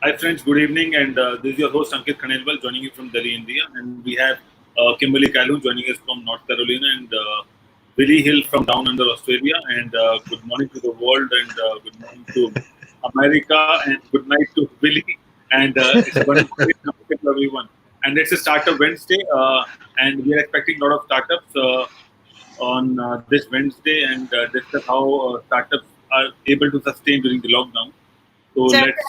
Hi friends, good evening, and this is your host Ankit Khanelwal joining you from Delhi, India, and we have Kimberly Calhoun joining us from North Carolina, and Billy Hill from down under Australia, and good morning to the world, and good morning to America, and good night to Billy, and it's a wonderful day to everyone. And it's a Startup Wednesday, and we are expecting a lot of startups on this Wednesday, and discuss how startups are able to sustain during the lockdown. So So let's.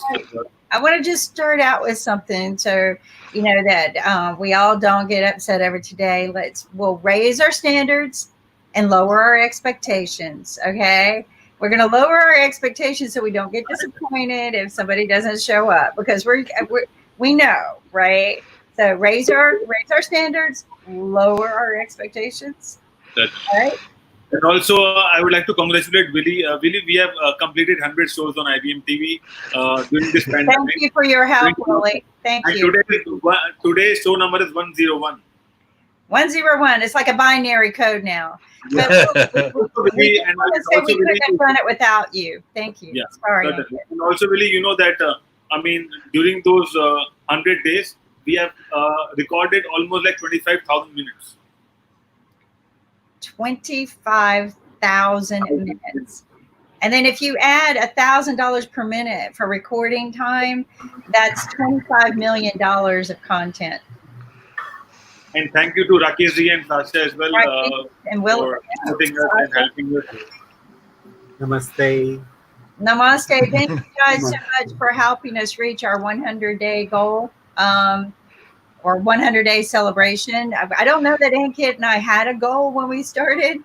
I want to just start out with something so you know that we all don't get upset over today. We'll raise our standards and lower our expectations. Okay, we're going to lower our expectations so we don't get disappointed if somebody doesn't show up because we know, right? So raise our standards, lower our expectations. All right. And also, I would like to congratulate Willie. Willie, we have completed 100 shows on IBMTV during this Thank pandemic. you for your help, Willie. Thank And you. today's show number is 101. 101. It's like a binary code now. Yeah. But Also, we Willie, just and want to say also we couldn't Willie, have done it without you. Thank you. yeah, Sorry. certainly. And also, Willie, you know that, I mean, during those 100 days, we have recorded almost like 25,000 minutes. 25,000 minutes. And then if you add $1,000 per minute for recording time, that's $25 million of content. And thank you to Rakesh ji and Sasha as well And Will, for supporting us and helping us. Namaste. Namaste. Thank you guys so much for helping us reach our 100-day goal or 100-day celebration. I don't know that Ankit and I had a goal when we started.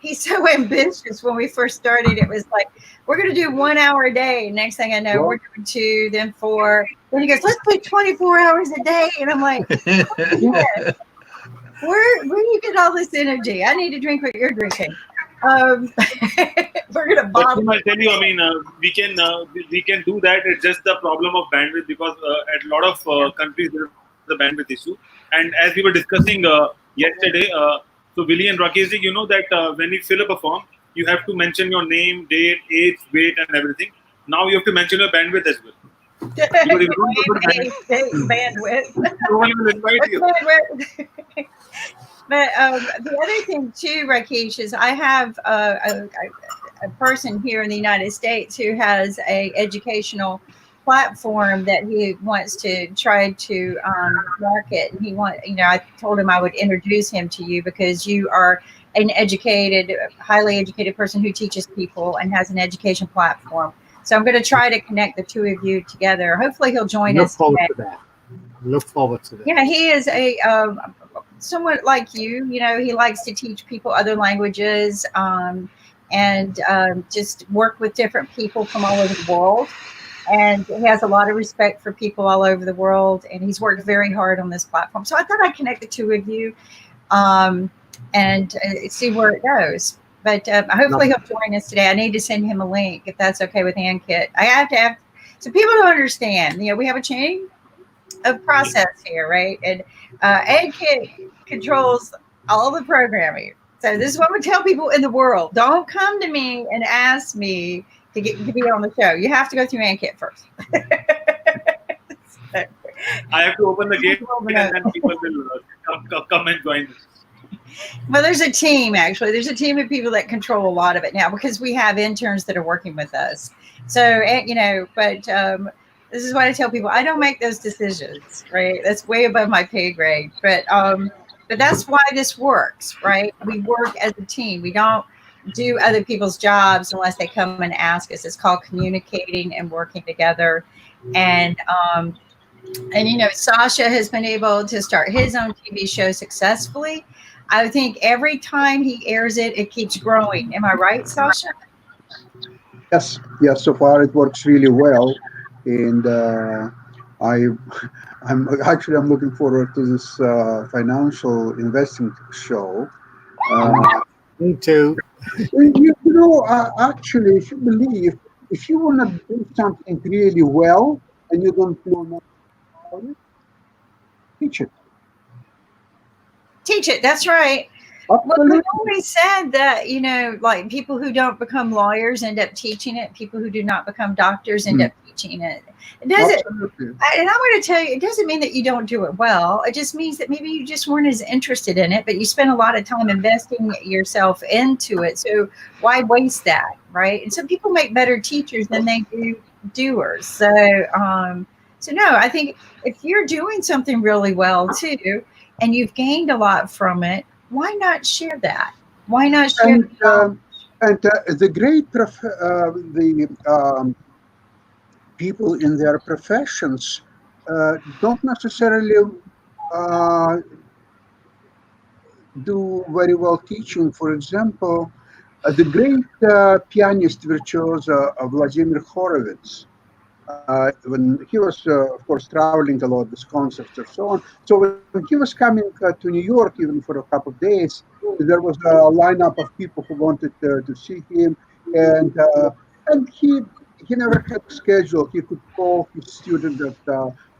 He's so ambitious. When we first started, it was like, we're going to do 1 hour a day. Next thing I know, we're doing 2, then 4. Then he goes, let's do 24 hours a day. And I'm like, oh, where do you get all this energy? I need to drink what you're drinking. We're going to bottle. I tell you, I mean, we can do that. It's just the problem of bandwidth because at a lot of countries there is a bandwidth issue. And as we were discussing yesterday, so Willie and Rakesh, you know that when you fill up a form, you have to mention your name, date, age, weight, and everything. Now you have to mention your bandwidth as well. Bandwidth. No one will invite you. But the other thing too, Rakesh, is I have a person here in the United States who has a educational platform that he wants to try to market. And I told him I would introduce him to you because you are an educated, highly educated person who teaches people and has an education platform. So I'm going to try to connect the two of you together. Hopefully he'll join us today. Look forward to that. Yeah, he is a somewhat like you. You know, he likes to teach people other languages and just work with different people from all over the world. And he has a lot of respect for people all over the world. And he's worked very hard on this platform. So I thought I'd connect the two of you and see where it goes. But hopefully he'll join us today. I need to send him a link if that's okay with Ankit. I have to have, so people don't understand. You know, we have a chain of process here, right? And Ankit controls all the programming. So this is what we tell people in the world. Don't come to me and ask me to be on the show. You have to go through Ankit first. I have to open the gate and then people will come and join us. Well, there's a team, actually. There's a team of people that control a lot of it now because we have interns that are working with us. So, but this is what I tell people. I don't make those decisions, right? That's way above my pay grade. But that's why this works, right? We work as a team. We don't do other people's jobs unless they come and ask us. It's called communicating and working together. And Sasha has been able to start his own TV show successfully. I think every time he airs it, it keeps growing. Am I right, Sasha? Yes. So far, it works really well, and I'm looking forward to this financial investing show. Me too. Actually, if you want to do something really well and you don't know much about it, teach it. Teach it. That's right. Well, we've Absolutely. always said that, like people who don't become lawyers end up teaching it. People who do not become doctors end Mm, up teaching it. It doesn't, absolutely. and I'm going to tell you, it doesn't mean that you don't do it well. It just means that maybe you just weren't as interested in it, but you spent a lot of time investing yourself into it. So why waste that, right? And some people make better teachers than they do doers. So no, I think if you're doing something really well too, and you've gained a lot from it, why not share that? Why not share And the knowledge? the the people in their professions don't necessarily uh, do very well teaching. For example, the great pianist virtuoso Vladimir Horowitz, when he was, of course, traveling a lot with concerts and so on. So when he was coming to New York, even for a couple of days, there was a lineup of people who wanted to see him, and uh, and he never had a schedule. He could call his student at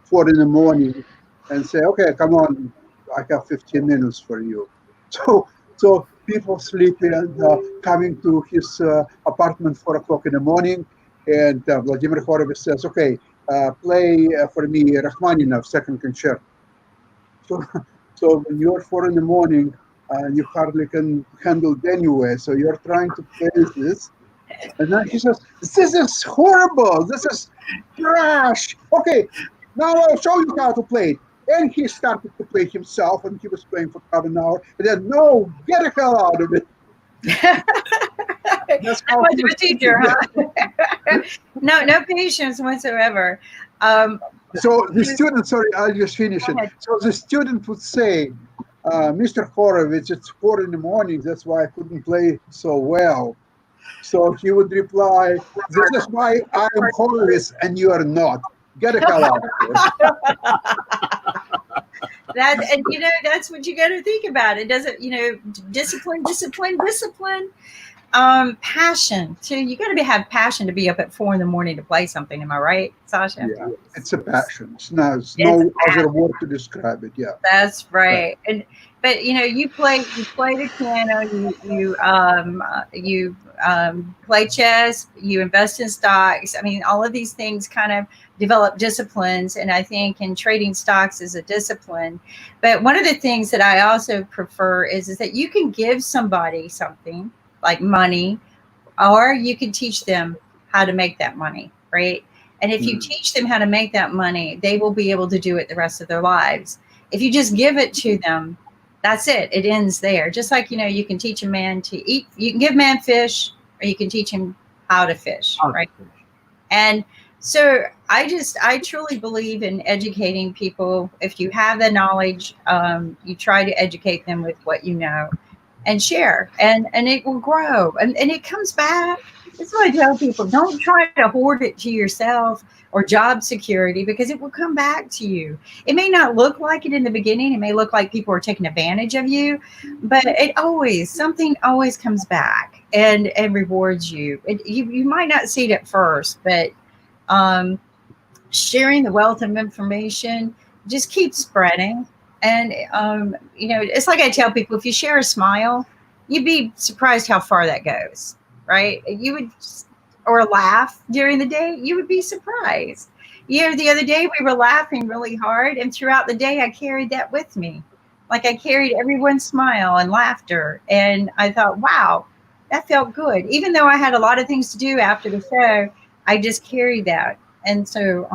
4 in the morning and say, "Okay, come on, I have 15 minutes for you." So people sleeping and coming to his apartment 4 o'clock in the morning, and Vladimir Horowitz says, "Okay, play for me Rachmaninoff Second Concerto." So, so when you're 4 in the morning, you hardly can handle it anyway. So you're trying to play this, and then he says, "This is horrible. This is trash. Okay, now I'll show you how to play it." And he started to play himself, and he was playing for about an hour. And then, no, get the hell out of it. That's That how much he of was a teacher, thinking. huh? No patience whatsoever. Um, So the student, sorry, I'll just finish Go it. ahead. So the student would say, "Mr. Horowitz, it's 4 in the morning. That's why I couldn't play so well." So he would reply, "This is why I am Horowitz and you are not. Get the hell out of here." And that's what you got to think about. It doesn't, discipline, discipline, discipline. Passion too. You got to have passion to be up at 4 in the morning to play something. Am I right, Sasha? Yeah, it's a passion. It's It's no other word to describe it. Yeah. That's Right. right. But you play the piano, you play chess, you invest in stocks. I mean, all of these things kind of develop disciplines, and I think in trading stocks is a discipline. But one of the things that I also prefer is that you can give somebody something like money, or you can teach them how to make that money, right? And if you Mm. teach them how to make that money, they will be able to do it the rest of their lives. If you just give it to them, that's it. It ends there. Just like, you can teach a man to eat, you can give a man fish, or you can teach him how to fish, right? And so I truly believe in educating people. If you have the knowledge, you try to educate them with what you know and share, and it will grow, and it comes back. That's what I tell people: don't try to hoard it to yourself or job security, because it will come back to you. It may not look like it in the beginning. It may look like people are taking advantage of you, but something always comes back and rewards you. You might not see it at first, but um, sharing the wealth of information just keeps spreading. And it's like I tell people: if you share a smile, you'd be surprised how far that goes, right? You would, or a laugh during the day, you would be surprised. The other day we were laughing really hard, and throughout the day I carried that with me. Like, I carried everyone's smile and laughter, and I thought, wow, that felt good. Even though I had a lot of things to do after the show, I just carried that. And so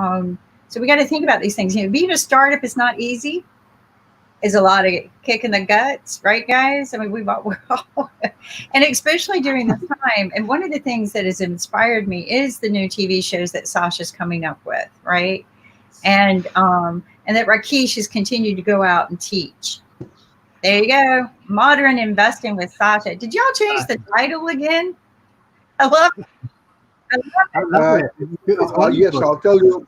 we got to think about these things. Being a startup is not easy. Is a lot of kick in the guts, right, guys? I mean, we're all, and especially during this time. And one of the things that has inspired me is the new TV shows that Sasha's coming up with, right? And that Rakesh has continued to go out and teach. There you go, modern investing with Sasha. Did y'all change the title again? I love, I love I it. love it. It's Yes, wonderful. I'll tell you.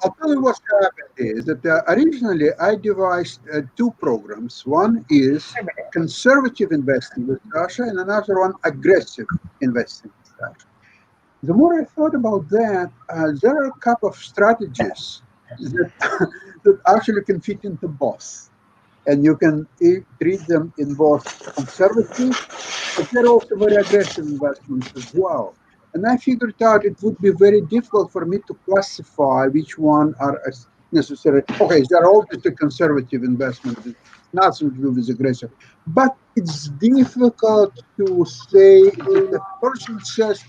I'll tell you what's happened is that originally I devised two programs. One is conservative investing with Sasha, and another one aggressive investing with Sasha. The more I thought about that, there are a couple of strategies that that actually can fit into both. and you can treat them in both conservative, but they're also very aggressive investments as well. And I figured out it would be very difficult for me to classify which one are as necessary. Okay, they're all just a conservative investment. It's nothing to do with aggressive. But it's difficult to say that the person says,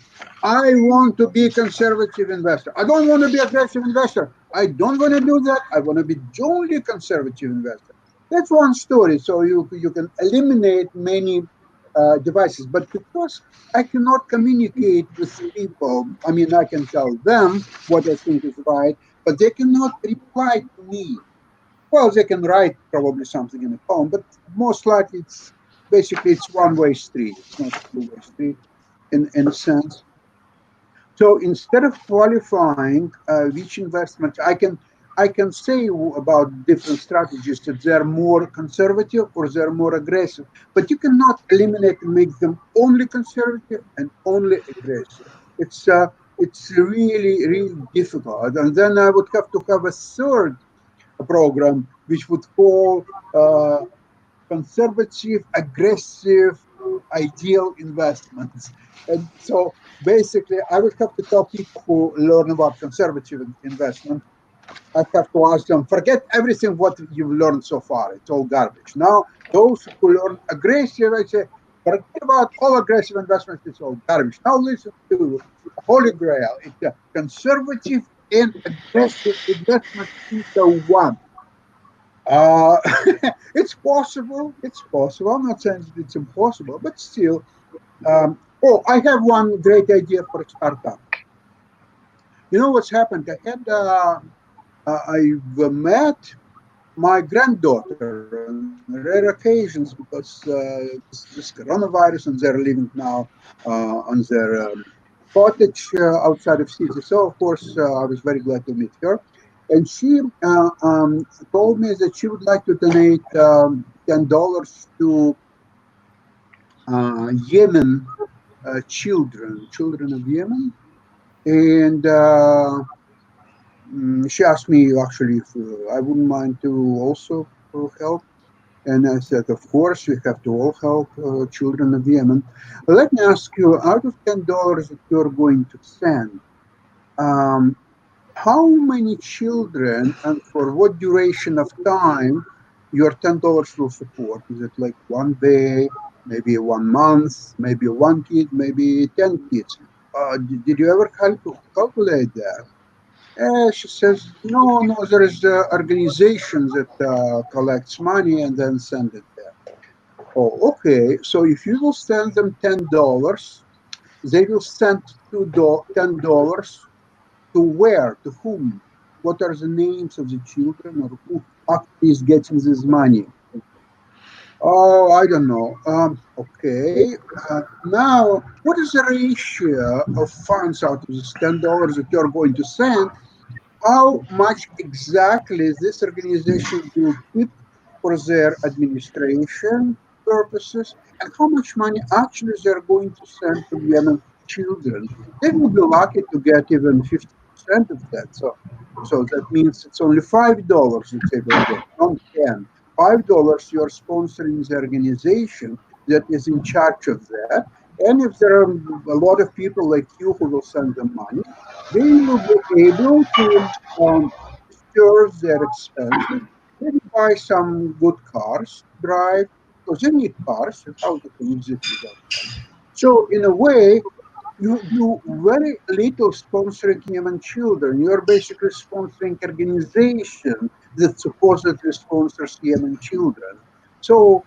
I want to be a conservative investor. I don't want to be aggressive investor. I don't want to do that. I want to be only conservative investor. That's one story. So you can eliminate many devices. But because I cannot communicate with people, I mean, I can tell them what I think is right, but they cannot reply to me. Well, they can write probably something in a poem, but most likely it's basically it's one-way street. It's not a two-way street in a sense. So instead of qualifying which investments, I can say about different strategies that they're more conservative or they're more aggressive, but you cannot eliminate and make them only conservative and only aggressive. It's really really difficult, and then I would have to have a third program which would call conservative, aggressive, ideal investments. And so basically, I would have to tell people who learn about conservative investment, I have to ask them, forget everything what you've learned so far. It's all garbage. Now, those who learn aggressive, I say, forget about all aggressive investments. It's all garbage. Now listen to Holy Grail. It's a conservative and aggressive investment into one. Uh, it's possible. It's possible. I'm not saying it's impossible, but still. Oh, I have one great idea for a startup. You know what's happened? I've met my granddaughter on rare occasions because this coronavirus, and they're living now on their cottage outside of city. So of course I was very glad to meet her, and she told me that she would like to donate $10 to Yemen children of Yemen, and she asked me actually if I wouldn't mind to also help. And I said, of course, we have to all help children of Yemen. Let me ask you, out of $10 that you're going to send, um, how many children and for what duration of time your $10 will support? Is it like one day, maybe 1 month, maybe one kid, maybe 10 kids? Did you ever calculate that? She says, no, no, there is an organization that collects money and then send it there. Oh, okay. So if you will send them $10, they will send $10 to where? To whom? What are the names of the children or who actually is getting this money? Oh, I don't know. Okay. Now, what is the ratio of funds out of this $10 that you're going to send? How much exactly this organization will keep for their administration purposes, and how much money actually they're going to send to Yemen children. They will be lucky to get even 50% of that. So that means it's only $5 that they will get, not 10. $5 you're sponsoring the organization that is in charge of that. And if there are a lot of people like you who will send them money, they will be able to serve their expenses, maybe buy some good cars, drive, because they need cars, and how they can exist without cars. So in a way, you do very little sponsoring human children. You're basically sponsoring organization that supposedly sponsors human children. So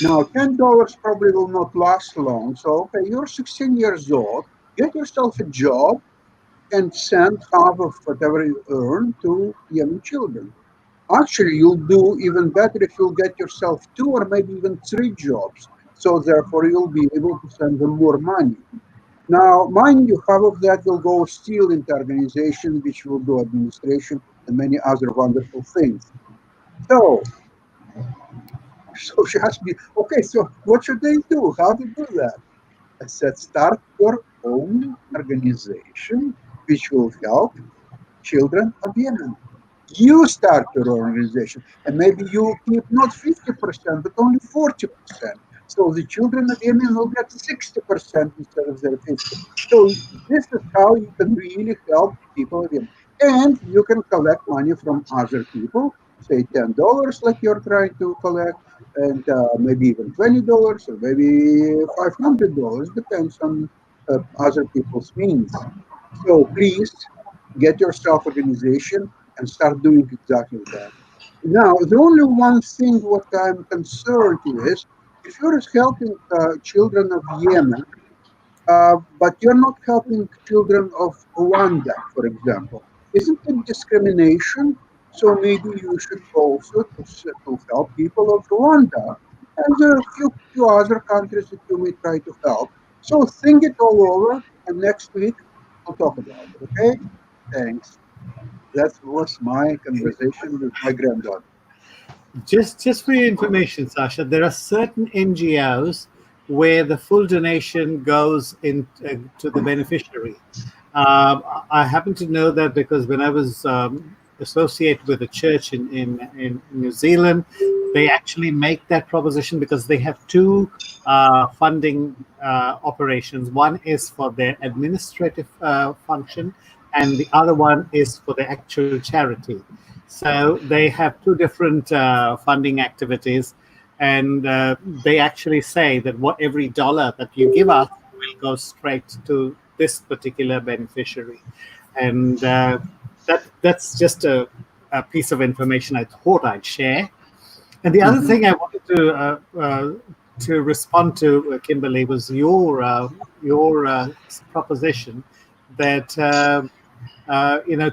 now $10 probably will not last long. So okay, you're 16 years old, get yourself a job and send half of whatever you earn to young children. Actually, you'll do even better if you'll get yourself two or maybe even three jobs. So therefore, you'll be able to send them more money. Now, mind you, half of that will go still into organization, which will do administration and many other wonderful things. So, so she asked me, okay, so what should they do? How to do that? I said, start your own organization, which will help children of Yemen. You start your organization, and maybe you keep not 50%, but only 40%. So the children of Yemen will get 60% instead of their 50. So this is how you can really help people of Yemen. And you can collect money from other people, say $10 like you're trying to collect, and maybe even $20 or maybe $500, depends on other people's means. So please get yourself organization and start doing exactly that. Now, the only one thing what I'm concerned is if you're helping children of Yemen, but you're not helping children of Rwanda, for example, isn't it discrimination? So maybe you should also to help people of Rwanda and there are few other countries that you may try to help. So think it all over, and next week we'll talk about it. Okay? Thanks. That was my conversation with my granddaughter. Just for your information, Sasha, there are certain NGOs where the full donation goes in to the beneficiary. I happen to know that because when I was associated with a church in New Zealand, they actually make that proposition because they have two funding operations. One is for their administrative function, and the other one is for the actual charity. So they have two different funding activities, and they actually say that what every dollar that you give us will go straight to this particular beneficiary, and that's just a piece of information I thought I'd share. And the other thing I wanted to respond to, Kimberly, was your proposition that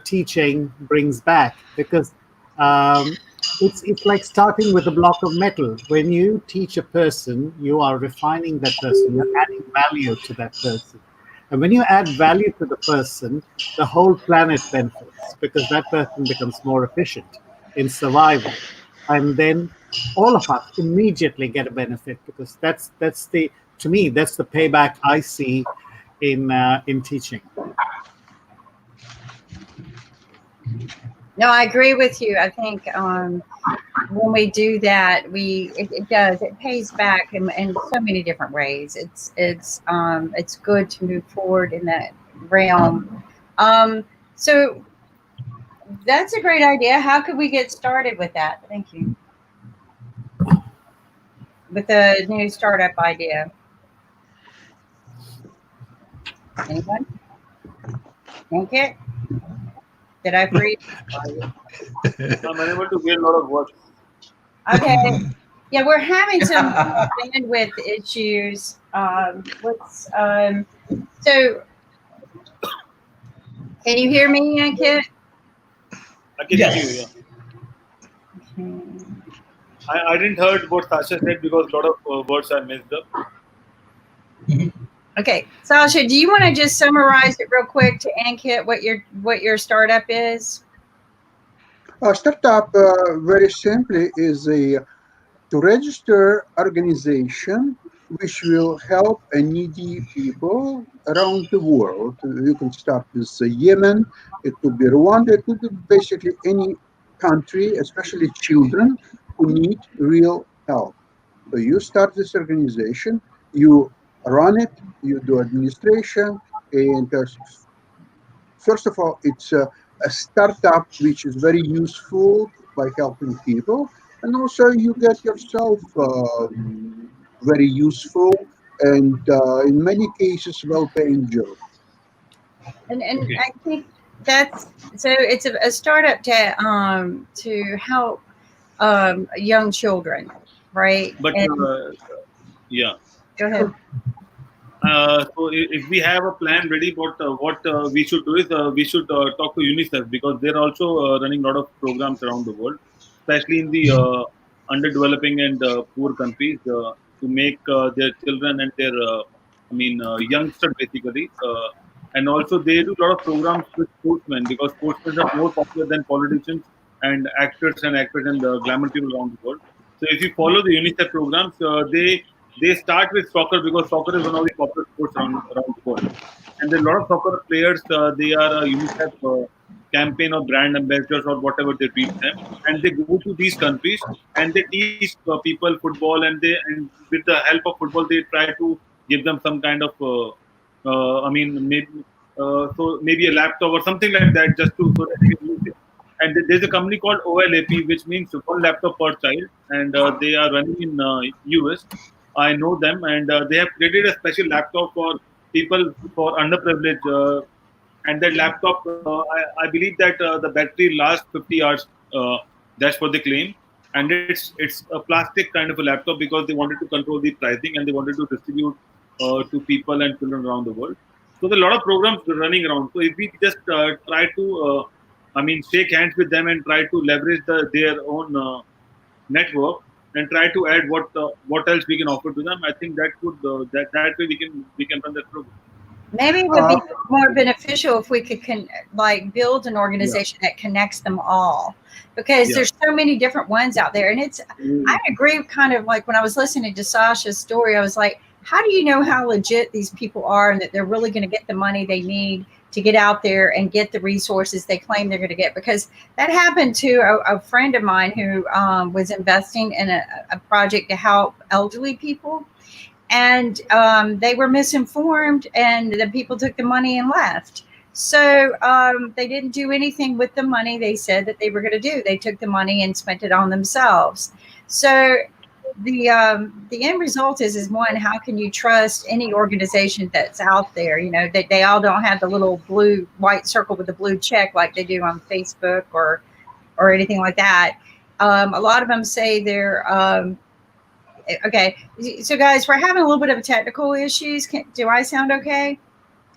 teaching brings back, because um, it's like starting with a block of metal. When you teach a person, you are refining that person. You're adding value to that person. And when you add value to the person, the whole planet benefits because that person becomes more efficient in survival. And then all of us immediately get a benefit because that's the to me that's the payback I see in teaching. No, I agree with you. I think when we do that, it does, it pays back in so many different ways. It's good to move forward in that realm. So that's a great idea. How could we get started with that? Thank you. With the new startup idea. Anyone? Thank you. Did I freeze? I'm unable to get a lot of words. Okay. Yeah, we're having some bandwidth issues. So can you hear me, Ankit? I can hear you. Yeah. I didn't heard what Sasha said because a lot of words I messed up. Okay, Sasha, do you want to just summarize it real quick to Ankit what your startup is? Startup, very simply, is a to register organization which will help needy people around the world. You can start with Yemen, it could be Rwanda, it could be basically any country, especially children who need real help. So you start this organization, you run it, you do administration, and first of all, it's a startup which is very useful by helping people, and also you get yourself very useful and in many cases well-paying job. And Okay. I think that's so. It's a startup to help young children, right? But And yeah. go ahead. So if we have a plan ready, what we should do is we should talk to UNICEF because they're also running a lot of programs around the world, especially in the underdeveloping and poor countries, to make their children and their, youngsters basically. And also they do a lot of programs with sportsmen because sportsmen are more popular than politicians and actors and glamour people around the world. So if you follow the UNICEF programs, they start with soccer because soccer is one of the popular sports around the world. And there are a lot of soccer players. They are UNICEF campaign or brand ambassadors or whatever they teach them, and they go to these countries and they teach people football, and with the help of football they try to give them some kind of I mean maybe so maybe a laptop or something like that, just to so that they can use it. And there's a company called OLAP, which means one laptop per child, and they are running in US. I know them, and they have created a special laptop for people for underprivileged. And that laptop, I believe that the battery lasts 50 hours. That's what they claim, and it's a plastic kind of a laptop because they wanted to control the pricing and they wanted to distribute to people and children around the world. So there are a lot of programs running around. So if we just try to, I mean, shake hands with them and try to leverage their own network and try to add what else we can offer to them, I think that could that way we can run that program. Maybe it would Uh, be more beneficial if we could like build an Yeah, organization that connects them all, because yeah, there's so many different ones out there. And I agree, kind of like when I was listening to Sasha's story, I was like, how do you know how legit these people are and that they're really going to get the money they need to get out there and get the resources they claim they're going to get? Because that happened to a friend of mine who was investing in a project to help elderly people, and they were misinformed, and the people took the money and left. So they didn't do anything with the money they said that they were going to do. They took the money and spent it on themselves. So the end result is one, how can you trust any organization that's out there? You know, they all don't have the little blue white circle with the blue check like they do on Facebook or anything like that. A lot of them say they're okay. So guys, we're having a little bit of technical issues. Do I sound okay?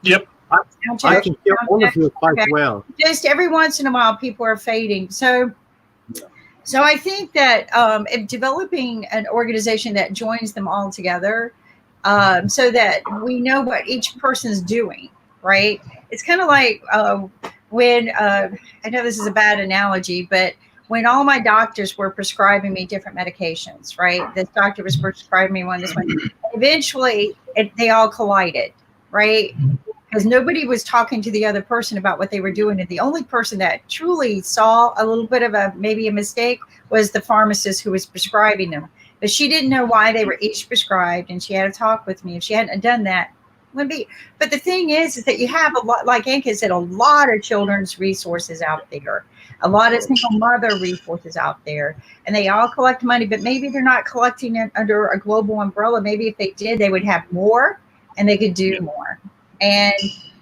yep. I, Sound I check? can hear Sound all check? of you quite Okay. well. Just every once in a while people are fading. So I think that if developing an organization that joins them all together, so that we know what each person's doing, right? It's kind of like when I know this is a bad analogy, but when all my doctors were prescribing me different medications, right? This doctor was prescribing me one, this one. Eventually, they all collided, right? Because nobody was talking to the other person about what they were doing, and the only person that truly saw a little bit of maybe a mistake was the pharmacist who was prescribing them. But she didn't know why they were each prescribed, and she had to talk with me. If she hadn't done that, wouldn't be. But the thing is that you have a lot, like Anka said, a lot of children's resources out there, a lot of single mother resources out there, and they all collect money. But maybe they're not collecting it under a global umbrella. Maybe if they did, they would have more, and they could do more. And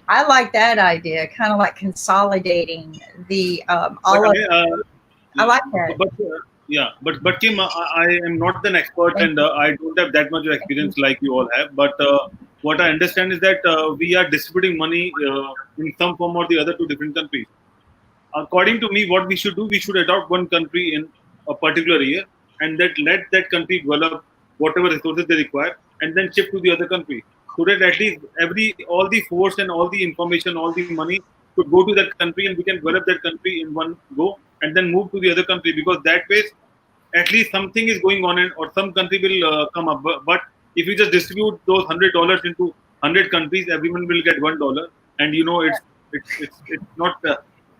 I like that idea, kind of like consolidating the But all of. I like that. yeah, but Kim, I am not an expert, Thank and you. I don't have that much of experience like you all have. But what I understand is that we are distributing money in some form or the other to different countries. According to me, what we should do, we should adopt one country in a particular year, and that let that country develop whatever resources they require, and then shift to the other country, so that at least all the force and all the information, all the money could go to that country, and we can develop that country in one go, and then move to the other country, because that way at least something is going on, and or some country will come up. But if you just distribute those $100 into 100 countries, everyone will get $1, and it's not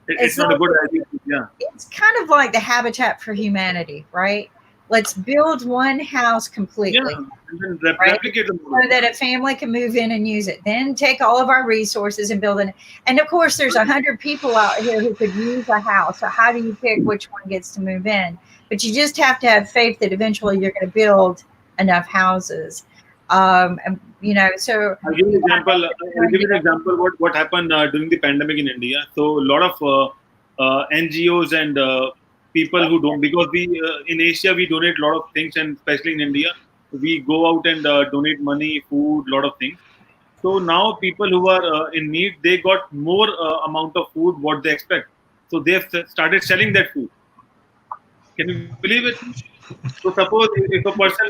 it's It's not a like good idea. Yeah, it's kind of like the Habitat for Humanity, right? Let's build one house yeah, completely, and then right? replicate the So model. that a family can move in and use it. Then take all of our resources and build it. And of course, there's 100 people out here who could use a house. So how do you pick which one gets to move in? But you just have to have faith that eventually you're going to build enough houses. And, so I'll give you an example. I'll give you an example what happened during the pandemic in India. So a lot of NGOs and people who don't, because we in Asia we donate a lot of things, and especially in India we go out and donate money, food, a lot of things. So now people who are in need, they got more amount of food what they expect. So they have started selling that food. Can you believe it? So suppose if a person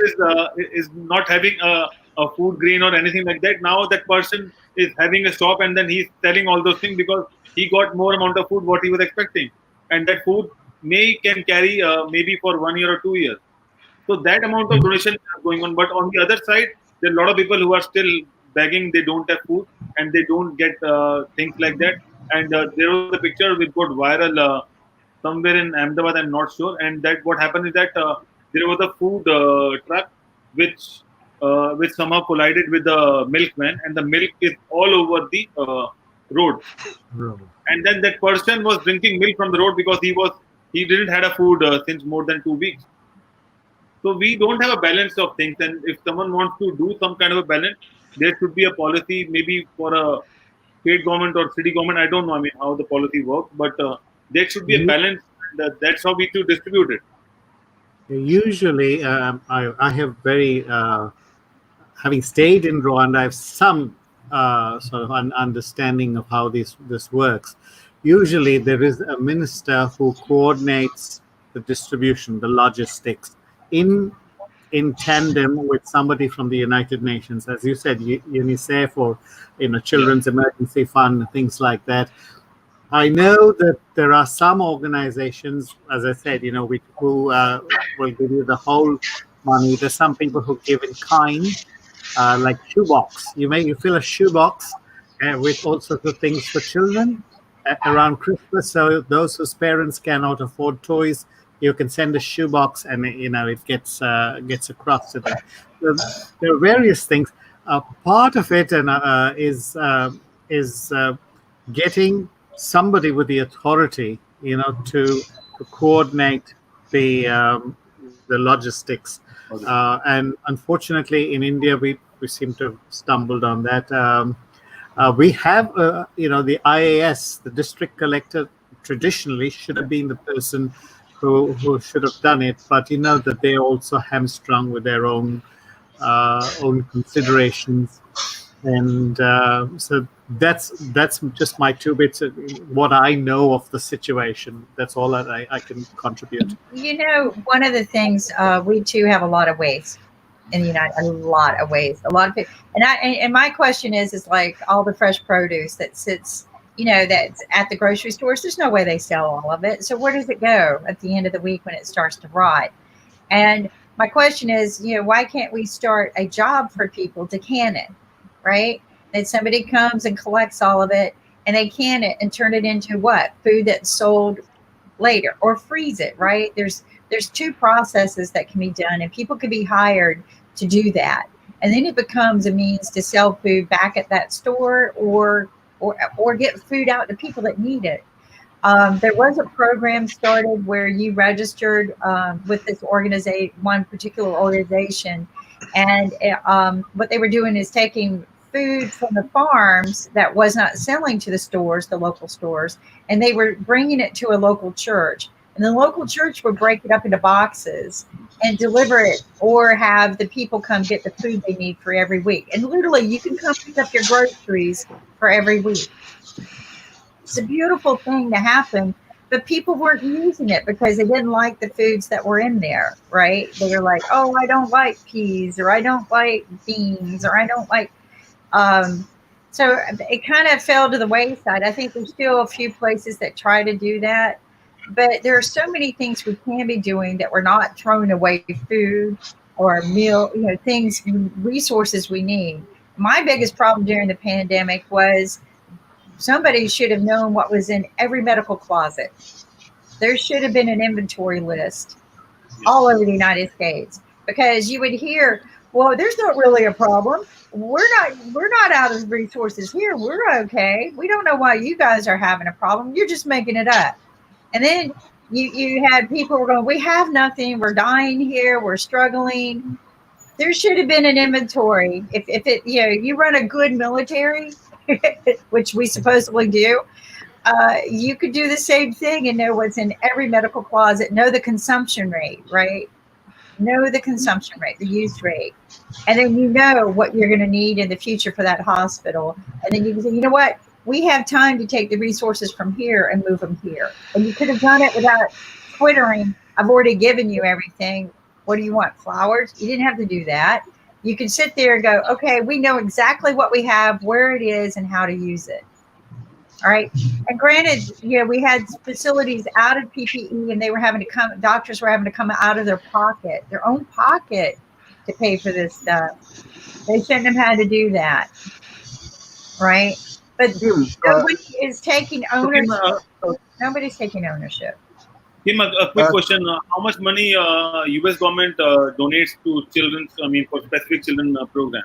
is not having a food grain or anything like that, now that person is having a shop, and then he's selling all those things because he got more amount of food what he was expecting, and that food may can carry maybe for 1 year or 2 years. So that amount of donation is going on. But on the other side, there are a lot of people who are still begging. They don't have food and they don't get things like that. And there was a picture which got viral somewhere in Ahmedabad. I'm not sure. And that what happened is that there was a food truck which somehow collided with the milkman, and the milk is all over the road. Right. And then that person was drinking milk from the road because he didn't had a food since more than 2 weeks. So we don't have a balance of things, and if someone wants to do some kind of a balance, there should be a policy, maybe for a state government or city government. I don't know. I mean, how the policy works, but there should be a balance, and that's how we should distribute it. Usually, I have very having stayed in Rwanda, I have some sort of understanding of how this works. Usually, there is a minister who coordinates the distribution, the logistics, in tandem with somebody from the United Nations, as you said, UNICEF or Children's Emergency Fund, things like that. I know that there are some organizations, as I said, who will give you the whole money. There's some people who give in kind, like shoebox. You fill a shoebox with all sorts of things for children around Christmas. So those whose parents cannot afford toys, you can send a shoebox, and it gets across to them. So there are various things. Part of it is getting somebody with the authority, to coordinate the logistics. And unfortunately, in India, we seem to have stumbled on that. We have, the IAS, the district collector, traditionally should have been the person who should have done it, but that they're also hamstrung with their own considerations. And so that's just my 2 bits of what I know of the situation. That's all that I can contribute. One of the things, we too have a lot of waste in the United, a lot of waste, a lot of it. And my question is like all the fresh produce that sits, that's at the grocery stores. There's no way they sell all of it. So where does it go at the end of the week when it starts to rot? And my question is, why can't we start a job for people to can it? Right? That somebody comes and collects all of it and they can it and turn it into what? Food that's sold later, or freeze it, right? There's 2 processes that can be done, and people can be hired to do that. And then it becomes a means to sell food back at that store or get food out to people that need it. There was a program started where you registered with this one particular organization, and what they were doing is taking food from the farms that was not selling to the local stores, and they were bringing it to a local church. And the local church would break it up into boxes and deliver it, or have the people come get the food they need for every week. And literally, you can come pick up your groceries for every week. It's a beautiful thing to happen, but people weren't using it because they didn't like the foods that were in there, right? They were like, oh, I don't like peas, or I don't like beans, or I don't like... So it kind of fell to the wayside. I think there's still a few places that try to do that, but there are so many things we can be doing that we're not throwing away food or meal, things, resources we need. My biggest problem during the pandemic was somebody should have known what was in every medical closet. There should have been an inventory list all over the United States, because you would hear, well, there's not really a problem. We're not out of resources here. We're okay. We don't know why you guys are having a problem. You're just making it up. And then you had people who were going, we have nothing. We're dying here. We're struggling. There should have been an inventory. If it, you run a good military, which we supposedly do, you could do the same thing and know what's in every medical closet, know the consumption rate, right? Know the consumption rate, the use rate. And then you know what you're going to need in the future for that hospital. And then you can say, you know what? We have time to take the resources from here and move them here. And you could have done it without twittering, I've already given you everything. What do you want? Flowers? You didn't have to do that. You could sit there and go, okay, we know exactly what we have, where it is, and how to use it. All right. And granted, we had facilities out of PPE, and they were having to come, doctors were having to come out of their own pocket to pay for this stuff. They shouldn't have had to do that. Right. but Kim, nobody is taking So, Kim, ownership. Nobody's taking ownership. Kim, a quick question: how much money U.S. government donates to children's? I mean, for specific children program?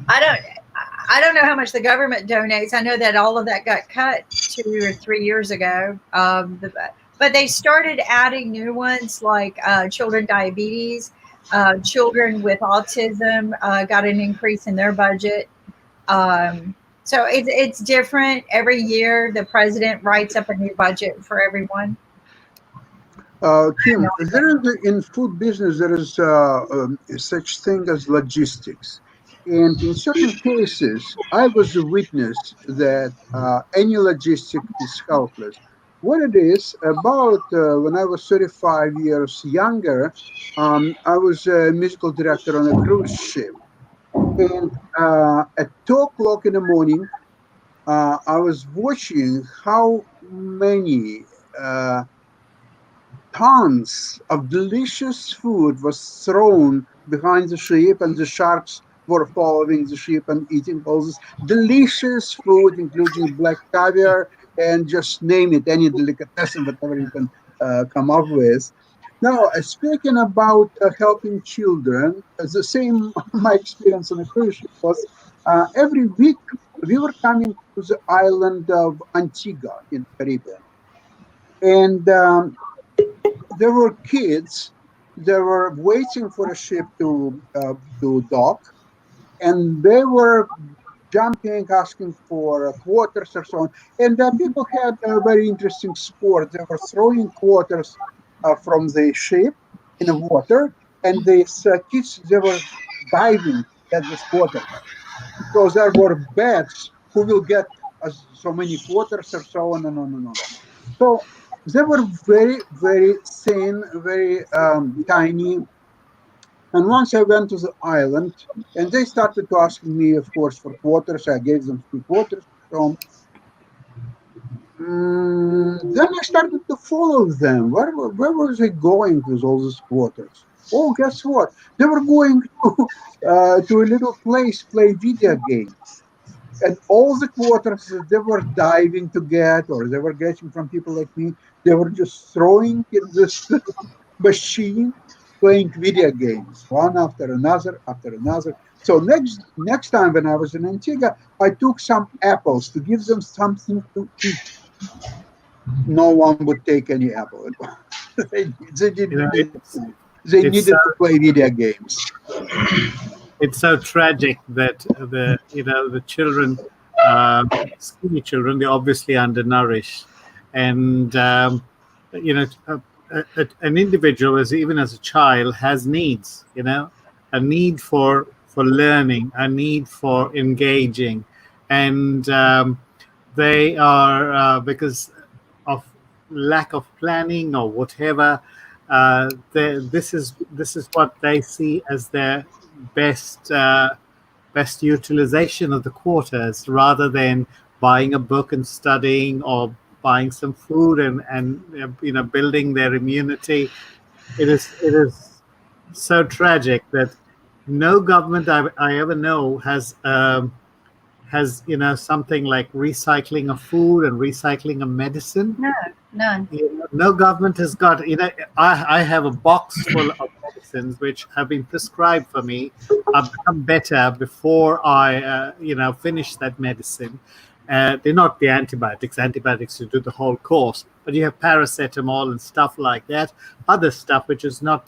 I don't know how much the government donates. I know that all of that got cut 2 or 3 years ago. But they started adding new ones like children diabetes, children with autism got an increase in their budget. So it's different every year. The president writes up a new budget for everyone. Kim, in food business there is such thing as logistics, and in certain cases, I was a witness that any logistic is helpless. What it is about when I was 35 years younger, I was a musical director on a cruise ship, and at 2 o'clock in the morning, I was watching how many. Tons of delicious food was thrown behind the ship, and the sharks were following the ship and eating all this delicious food, including black caviar and just name it, any delicatessen, whatever you can come up with. Now, speaking about helping children, the same my experience on a cruise ship was every week we were coming to the island of Antigua in the Caribbean, and there were kids that were waiting for a ship to dock, and they were jumping, asking for quarters or so on. And people had a very interesting sport. They were throwing quarters from the ship in the water, and these kids they were diving at this water because there were bets who will get so many quarters or so on and on and on. So they were very, very thin, very tiny. And once I went to the island, and they started to ask me, of course, for quarters. I gave them 3 quarters. So then I started to follow them. Where were they going with all these quarters? Oh, guess what? They were going to a little place, play video games. And all the quarters that they were diving to get, or they were getting from people like me, they were just throwing in this machine, playing video games, one after another. So next time when I was in Antigua, I took some apples to give them something to eat. No one would take any apple. They You didn't know, need food. They it's so needed to play video games. it's so tragic that the children, skinny children, they're obviously undernourished, and you know an individual, as even as a child, has needs. A need for learning, a need for engaging, and they are because of lack of planning or whatever. This is what they see as their best utilization of the quarters, rather than buying a book and studying, or buying some food and building their immunity. It is so tragic that no government I ever know has something like recycling of food and recycling of medicine. No, none. No government has got. I have a box full of medicines which have been prescribed for me. I've become better before I finish that medicine. They're not the antibiotics. Antibiotics to do the whole course, but you have paracetamol and stuff like that. Other stuff which is not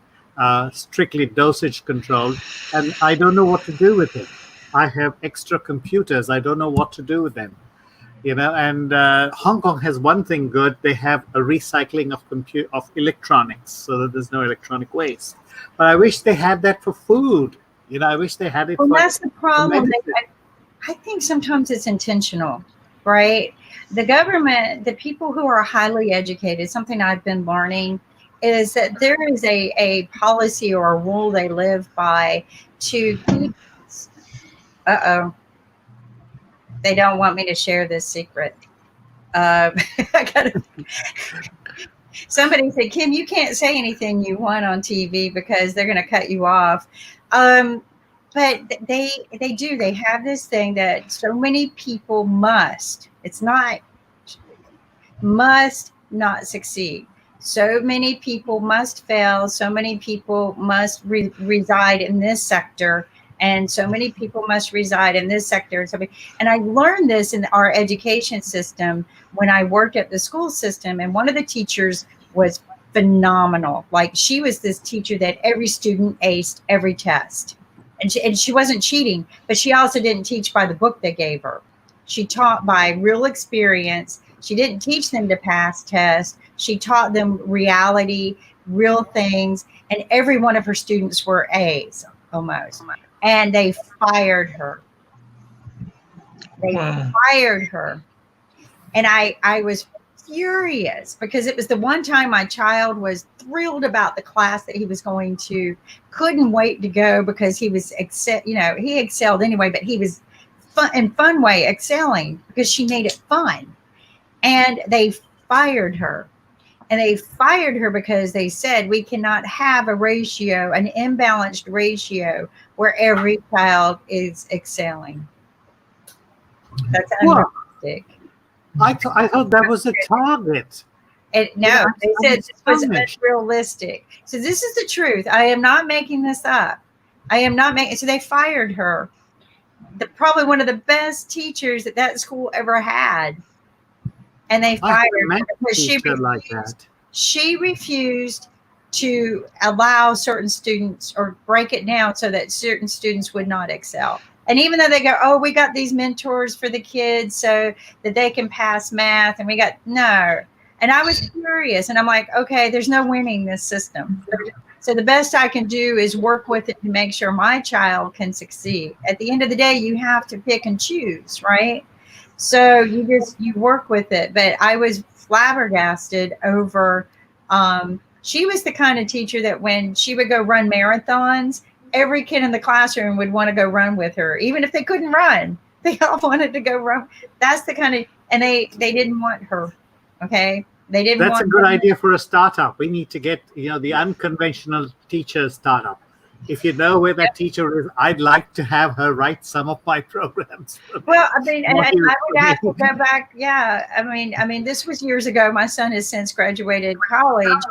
strictly dosage controlled, and I don't know what to do with it. I have extra computers. I don't know what to do with them. And Hong Kong has one thing good. They have a recycling of electronics, so that there's no electronic waste. But I wish they had that for food. I wish they had it Well, for that's the problem. medicine. I think sometimes it's intentional, right? The government, the people who are highly educated, something I've been learning is that there is a policy or a rule they live by to keep. Uh-oh. They don't want me to share this secret. I gotta, somebody said, Kim, you can't say anything you want on TV because they're going to cut you off. but they have this thing that so many people must. It's not must not succeed. So many people must fail. So many people must reside in this sector, and so many people must reside in this sector. And I learned this in our education system when I worked at the school system. And one of the teachers was phenomenal. Like, she was this teacher that every student aced every test, and she wasn't cheating, but she also didn't teach by the book they gave her. She taught by real experience. She didn't teach them to pass tests. She taught them reality, real things, and every one of her students were A's almost. And they fired her. They fired her. And I was furious because it was the one time my child was thrilled about the class that he was going to, couldn't wait to go because he was, he excelled anyway, but he was fun way excelling because she made it fun. And they fired her. And they fired her because they said we cannot have a ratio, an imbalanced ratio where every child is excelling. That's unrealistic. I thought that was a target. No, they said this was unrealistic. So this is the truth. I am not making this up. I am not making. So they fired her. Probably one of the best teachers that school ever had. And they fired her because she refused to allow certain students or break it down so that certain students would not excel. And even though they go, oh, we got these mentors for the kids so that they can pass math, and no. And I was curious, and I'm like, okay, there's no winning this system. So the best I can do is work with it to make sure my child can succeed. At the end of the day, you have to pick and choose, right? So you work with it. But I was flabbergasted over, she was the kind of teacher that when she would go run marathons, every kid in the classroom would want to go run with her, even if they couldn't run. They all wanted to go run. That's the kind of, and they didn't want her. Okay, they didn't. That's a good idea for a startup. We need to get the unconventional teacher startup. If you know where that teacher is, I'd like to have her write some of my programs. Well, I mean, and I would have to go back. Yeah, I mean, this was years ago. My son has since graduated college.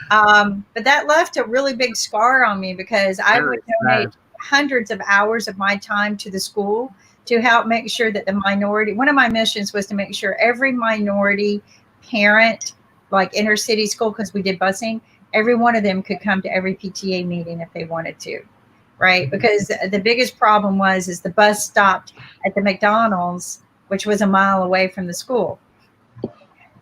But that left a really big scar on me because I would donate hundreds of hours of my time to the school to help make sure that the minority, one of my missions was to make sure every minority parent, like inner city school, because we did busing, every one of them could come to every PTA meeting if they wanted to, right? Because the biggest problem is the bus stopped at the McDonald's, which was a mile away from the school.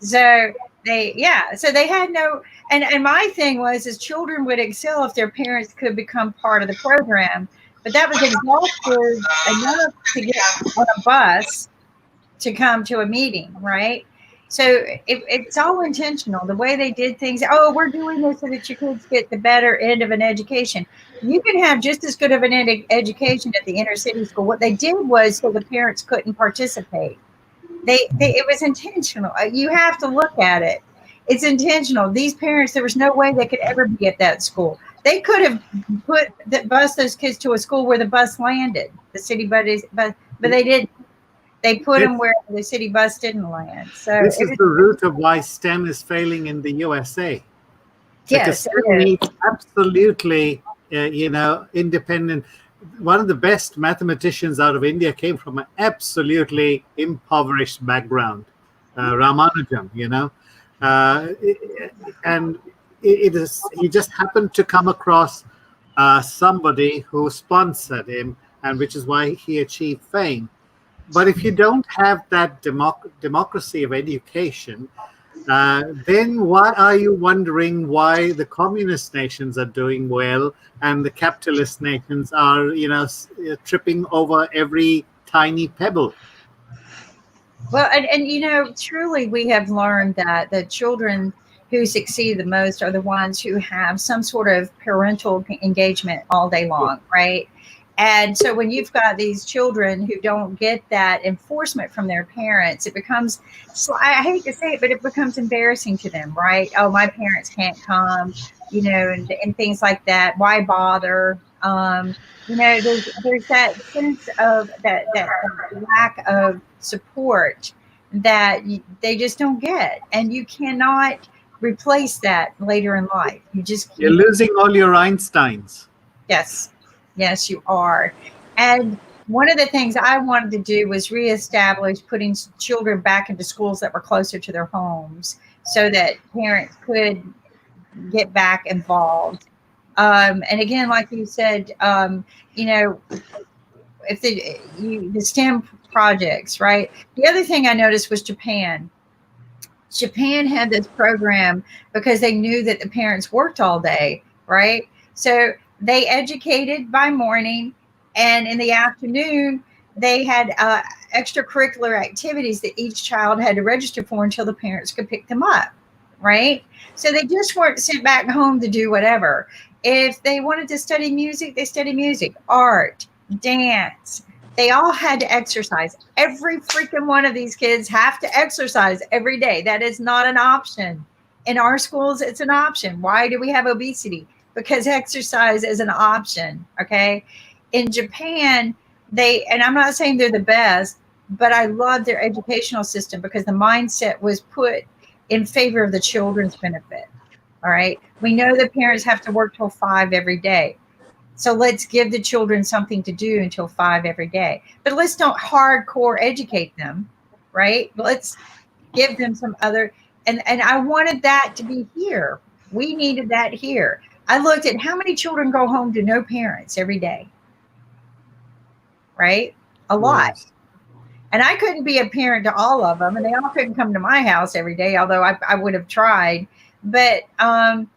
So they had no, and my thing is children would excel if their parents could become part of the program, but that was exhaustive enough to get on a bus to come to a meeting, right? So it's all intentional. The way they did things, oh, we're doing this so that your kids get the better end of an education. You can have just as good of an education at the inner city school. What they did was so the parents couldn't participate. It was intentional. You have to look at it. It's intentional. These parents, there was no way they could ever be at that school. They could have bused those kids to a school where the bus landed, the city bus, but they didn't. They put them where the city bus didn't land. So this is the root of why STEM is failing in the USA. Yes, because STEM needs absolutely, independent. One of the best mathematicians out of India came from an absolutely impoverished background, Ramanujan, and he just happened to come across somebody who sponsored him, and which is why he achieved fame. But if you don't have that democracy of education, then why are you wondering why the communist nations are doing well and the capitalist nations are, tripping over every tiny pebble? Well, and truly we have learned that the children who succeed the most are the ones who have some sort of parental engagement all day long, right? And so when you've got these children who don't get that enforcement from their parents, it becomes, I hate to say it, but it becomes embarrassing to them, right? Oh, my parents can't come, and things like that. Why bother? There's that sense of that lack of support that they just don't get, and you cannot replace that later in life. You're losing all your Einsteins. Yes, you are. And one of the things I wanted to do was reestablish putting children back into schools that were closer to their homes so that parents could get back involved. And again, like you said, if the STEM projects, right? The other thing I noticed was Japan. Japan had this program because they knew that the parents worked all day, right? So they educated by morning, and in the afternoon, they had extracurricular activities that each child had to register for until the parents could pick them up, right? So they just weren't sent back home to do whatever. If they wanted to study music, they studied music, art, dance. They all had to exercise. Every freaking one of these kids have to exercise every day. That is not an option. In our schools, it's an option. Why do we have obesity? Because exercise is an option. Okay. In Japan, and I'm not saying they're the best, but I love their educational system because the mindset was put in favor of the children's benefit. All right. We know that parents have to work till 5 every day. So let's give the children something to do until 5 every day. But let's don't hardcore educate them, right? Let's give them some other. And I wanted that to be here. We needed that here. I looked at how many children go home to no parents every day, right? A lot. Yes. And I couldn't be a parent to all of them, and they all couldn't come to my house every day, although I would have tried. But there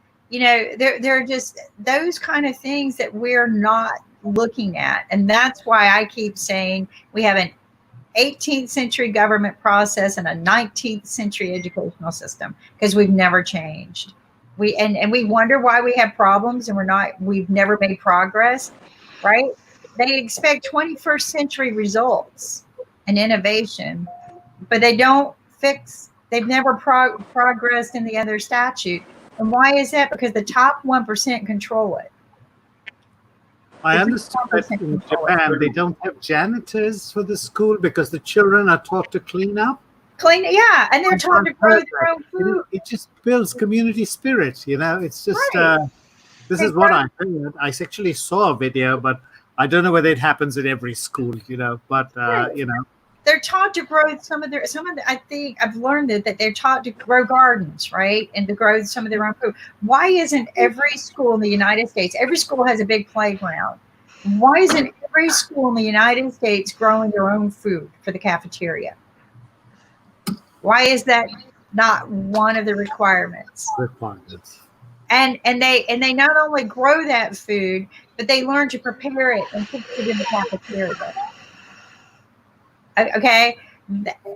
are just those kind of things that we're not looking at. And that's why I keep saying we have an 18th century government process and a 19th century educational system, because we've never changed. And we wonder why we have problems and we've never made progress, right? They expect 21st century results and innovation, but they've never progressed in the other statute. And why is that? Because the top 1% control it. I understand that in Japan they don't have janitors for the school because the children are taught to clean up. Yeah, and they're taught to grow their own food. It just builds community spirit, It's just this is what I heard. I actually saw a video, but I don't know whether it happens in every school, But they're taught to grow I think I've learned that they're taught to grow gardens, right? And to grow some of their own food. Why isn't every school in the United States, every school has a big playground. Why isn't every school in the United States growing their own food for the cafeteria? Why is that not one of the requirements? And they not only grow that food, but they learn to prepare it and cook it in the cafeteria. Okay,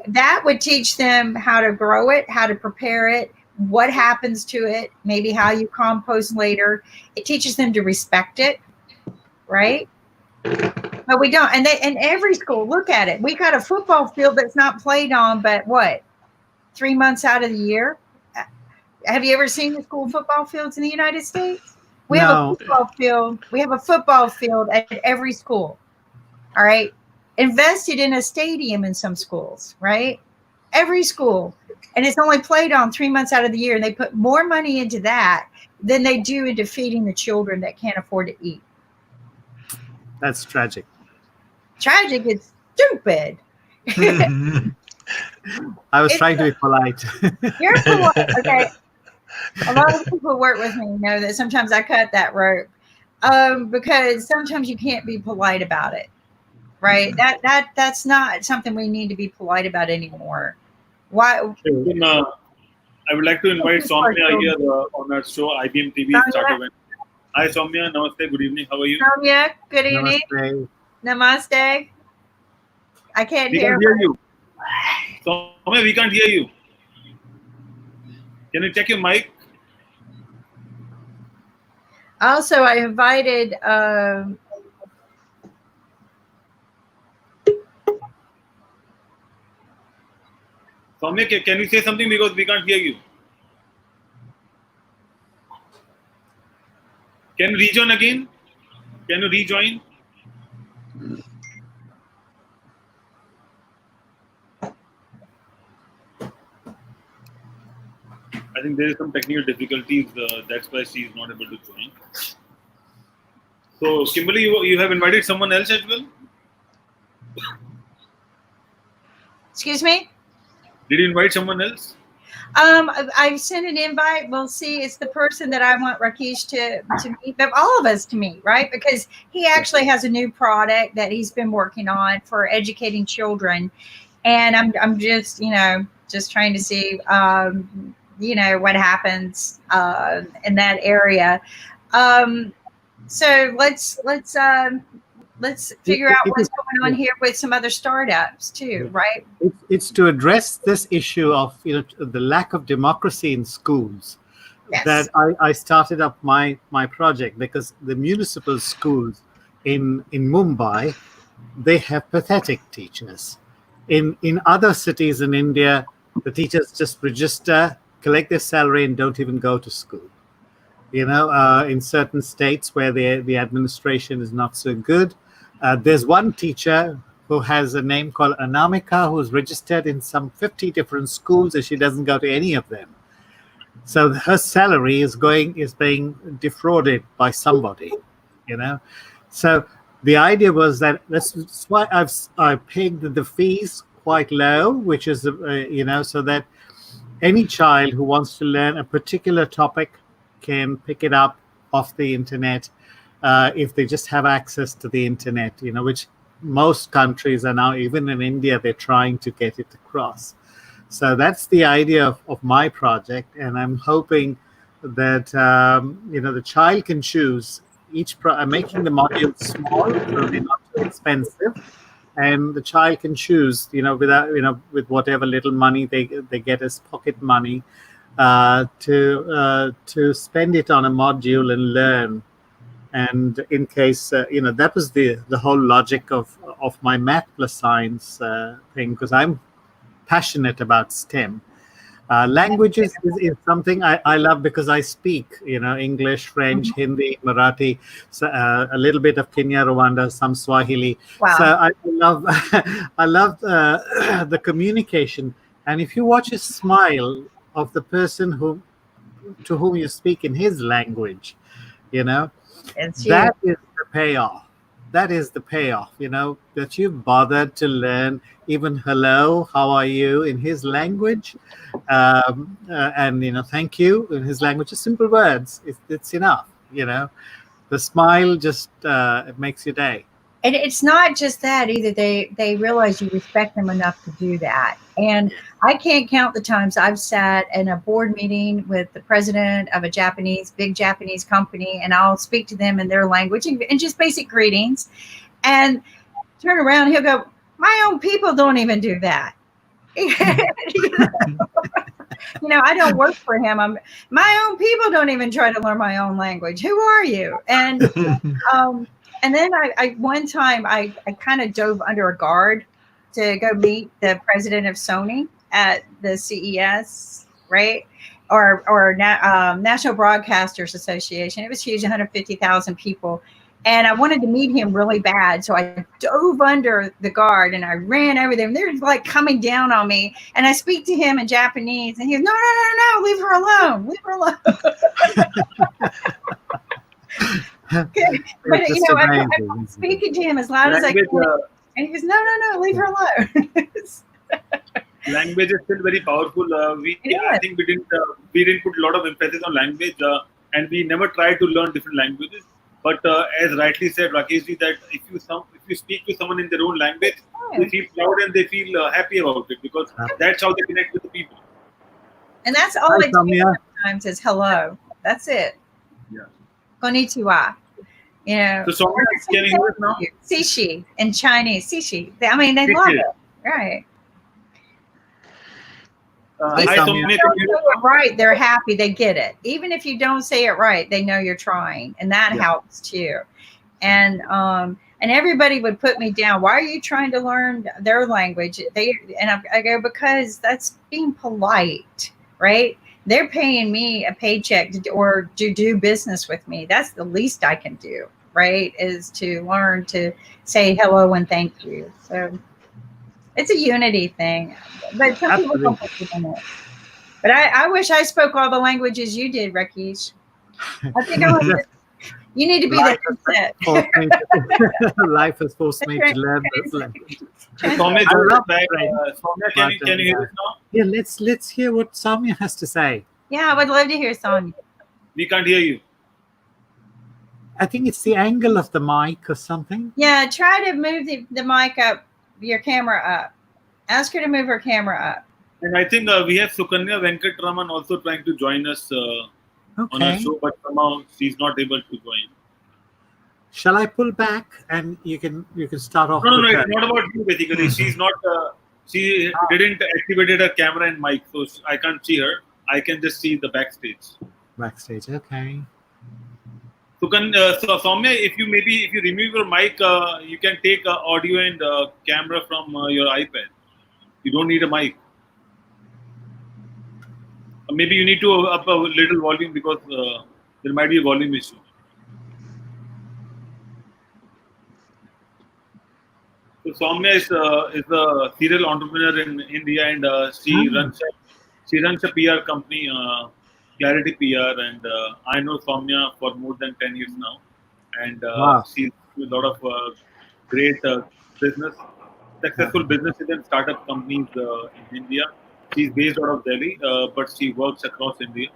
that would teach them how to grow it, how to prepare it, what happens to it, maybe how you compost later. It teaches them to respect it, right? But we don't. And in every school, look at it. We got a football field that's not played on, but 3 months out of the year? Have you ever seen the school football fields in the United States? We have a football field. We have a football field at every school. All right. Invested in a stadium in some schools, right? Every school. And it's only played on 3 months out of the year. And they put more money into that than they do into feeding the children that can't afford to eat. That's tragic. Tragic. It's stupid. I was trying to be polite. You're polite. Okay. A lot of people who work with me know that sometimes I cut that rope because sometimes you can't be polite about it. Right, that's not something we need to be polite about anymore. Why? I would like to invite Soumya here on our show. IBMTV started. Hi Soumya, namaste. Good evening. How are you? Soumya, good evening. Namaste. I can't hear you. Soumya, we can't hear you. Can you check your mic? Also, I invited. Soumya, can you say something because we can't hear you? Can you rejoin again? Can you rejoin? I think there is some technical difficulties. That's why she is not able to join. So, Kimberly, you have invited someone else as well? Excuse me? Did you invite someone else? I sent an invite. We'll see. It's the person that I want Rakesh to meet, but all of us to meet, right? Because he actually has a new product that he's been working on for educating children, and I'm just just trying to see what happens in that area. So let's figure out what's going on here with some other startups too, right? It's to address this issue of the lack of democracy in schools. Yes. That I started up my project, because the municipal schools in Mumbai, they have pathetic teachers. In other cities in India, the teachers just register, collect their salary, and don't even go to school. In certain states where the administration is not so good, there's one teacher who has a name called Anamika, who's registered in some 50 different schools, and she doesn't go to any of them. So her salary is being defrauded by somebody. So the idea was that that's why I pegged the fees quite low, which is so that any child who wants to learn a particular topic can pick it up off the internet, if they just have access to the internet, which most countries are now, even in India, they're trying to get it across. So that's the idea of my project, and I'm hoping that the child can choose I'm making the modules small, so they're not too expensive, and the child can choose, without with whatever little money they get as pocket money, to spend it on a module and learn. And in case that was the whole logic of my math plus science thing, because I'm passionate about STEM. Languages is something I love, because I speak English, French, Hindi, Marathi, so, a little bit of Kenya, Rwanda, some Swahili. Wow. So I love I love the communication. And if you watch a smile of the person to whom you speak in his language, that is the payoff. That is the payoff, that you've bothered to learn even hello, how are you in his language, and thank you in his language. Just simple words. It's enough. The smile just it makes your day. And it's not just that either. They realize you respect them enough to do that. And I can't count the times I've sat in a board meeting with the president of a big Japanese company, and I'll speak to them in their language and just basic greetings, and turn around, he'll go, "My own people don't even do that." I don't work for him. My own people don't even try to learn my own language. Who are you? And and then I one time I kind of dove under a guard to go meet the president of Sony at the CES, right? Or National Broadcasters Association. It was huge, 150,000 people. And I wanted to meet him really bad. So I dove under the guard and I ran over them. They're like coming down on me. And I speak to him in Japanese. And he goes, no, leave her alone. Leave her alone. But I'm speaking to him as loud as I can. And he goes, no, leave her alone. Language is still very powerful. I think we didn't put a lot of emphasis on language, and we never tried to learn different languages. But as rightly said, Rakeshji, that if you speak to someone in their own language, they feel proud and they feel happy about it, because that's how they connect with the people. And that's all it takes sometimes is hello. That's it. Yeah. Konnichiwa. So Soumya, can you hear us now? Sishi in Chinese. Sishi. They love it. Right. Hi, Soumya. Right, they're happy. They get it. Even if you don't say it right, they know you're trying, and that helps too. And everybody would put me down. Why are you trying to learn their language? I go, because that's being polite, right? They're paying me a paycheck to do business with me. That's the least I can do. right? Is to learn to say hello and thank you. So it's a unity thing, but some people don't Absolutely. believe in it. But I wish I spoke all the languages you did, Rakesh. I think you need to be the Life has headset. forced me to, life has forced me to learn those languages. Soumya I joined us love back. French, Soumya, but can you hear us now? yeah, let's hear what Samya has to say. Yeah, I would love to hear Sonia. We can't hear you. I think it's the angle of the mic or something. Yeah, try to move the mic up, your camera up. Ask her to move her camera up. And I think we have Sukanya Venkatraman also trying to join us on our Okay. show, but somehow she's not able to join. Shall I pull back and you can start off No, with her? it's not about you basically. She's not. She didn't activated her camera and mic, so I can't see her. I can just see the backstage. Backstage. Okay. So Soumya, if you remove your mic, you can take audio and camera from your iPad. You don't need a mic. Maybe you need to up a little volume because there might be a volume issue. So Soumya is a serial entrepreneur in India, and she runs a PR company, Clarity PR, and I know Soumya for more than 10 years now, and Wow. she's doing a lot of great business, successful businesses and startup companies in India. She's based out of Delhi, but she works across India.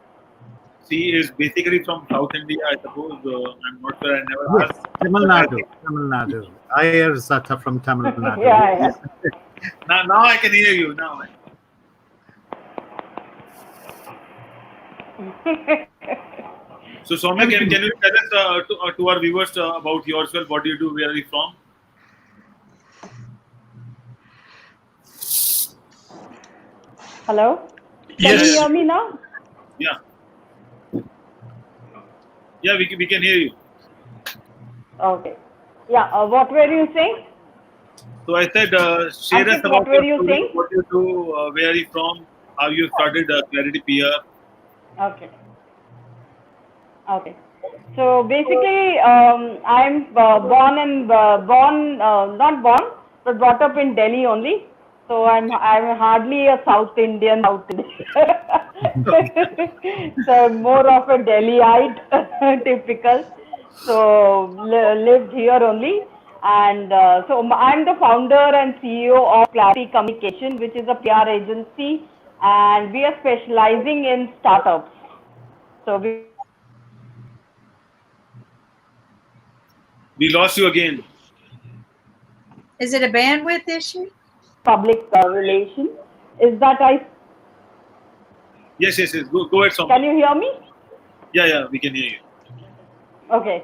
She is basically from South India, I suppose. I'm not sure. I never Yes, asked, Tamil but I Nadu. think Tamil Nadu. Ayers from Tamil Nadu. Yeah, now I can hear you now. yeah. So Soumya, can you tell us to our viewers about yourself? What do you do? Where are you from? Hello? Can Yes. you hear me now? Yeah, yeah, we can hear you. Okay. Yeah, what were you saying? So I said, share us Ankit, about what were your you story. saying? What you do? Where are you from? How you started Clarity PR? Okay. Okay. So basically, I'm not born, but brought up in Delhi only. So I'm hardly a South Indian. So more of a Delhiite, typical. So lived here only, and so I'm the founder and CEO of Clarity Communication, which is a PR agency, and we are specializing in startups. So We lost you again. Is it a bandwidth issue? public relations is that I Yes. Go ahead, can Soumya. you hear me? Yeah, we can hear you. Okay,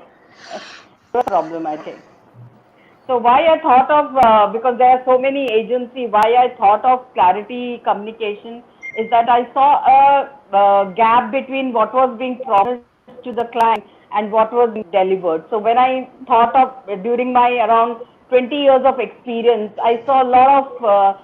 no problem I think. So why I thought of because there are so many agencies. Why I thought of Clarity Communication is that I saw a gap between what was being promised to the client and what was being delivered. So when I thought of during my around 20 years of experience, I saw a lot of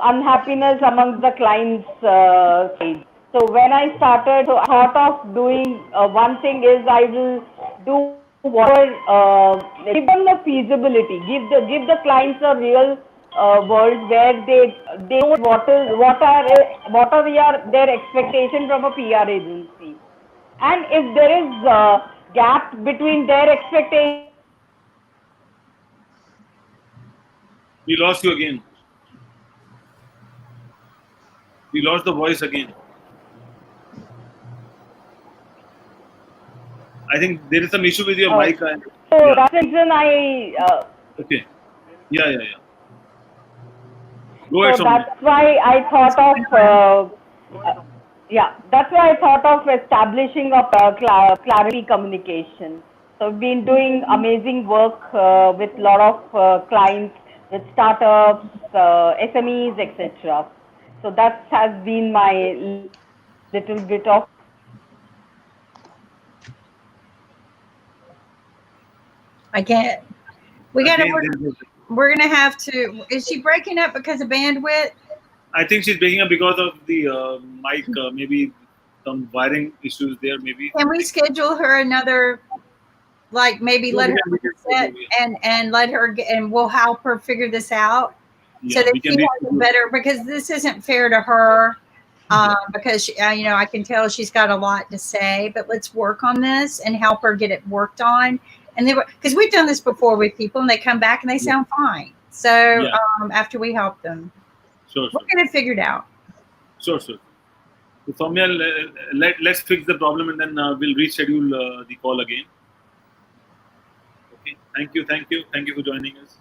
unhappiness amongst the clients' side. So when I started, so I thought of doing one thing is I will do whatever, give them the feasibility, give the clients a real world where they know what are their expectation from a PR agency, and if there is a gap between their expectation. We lost you again. We lost the voice again. I think there is some issue with your mic. And, So yeah. that's the reason I. Okay. Yeah. Go ahead, So Soumya. that's why I thought of. That's why I thought of establishing a Clarity Communication. So I've been doing amazing work with a lot of clients, with startups, SMEs, etc. So that has been my little bit of. I can't. We got to. Again, We're gonna have to. Is she breaking up because of bandwidth? I think she's breaking up because of the mic. Maybe some wiring issues there. Maybe. Can we schedule her another Like maybe let her sit and let her and we'll help her figure this out so that she has a better, because this isn't fair to her. Because she, I can tell she's got a lot to say, but let's work on this and help her get it worked on. And they were, because we've done this before with people and they come back and they sound fine. So after we help them, we're going to figure it out. Sure. So Soumya, let's fix the problem and then we'll reschedule the call again. Okay. Thank you for joining us.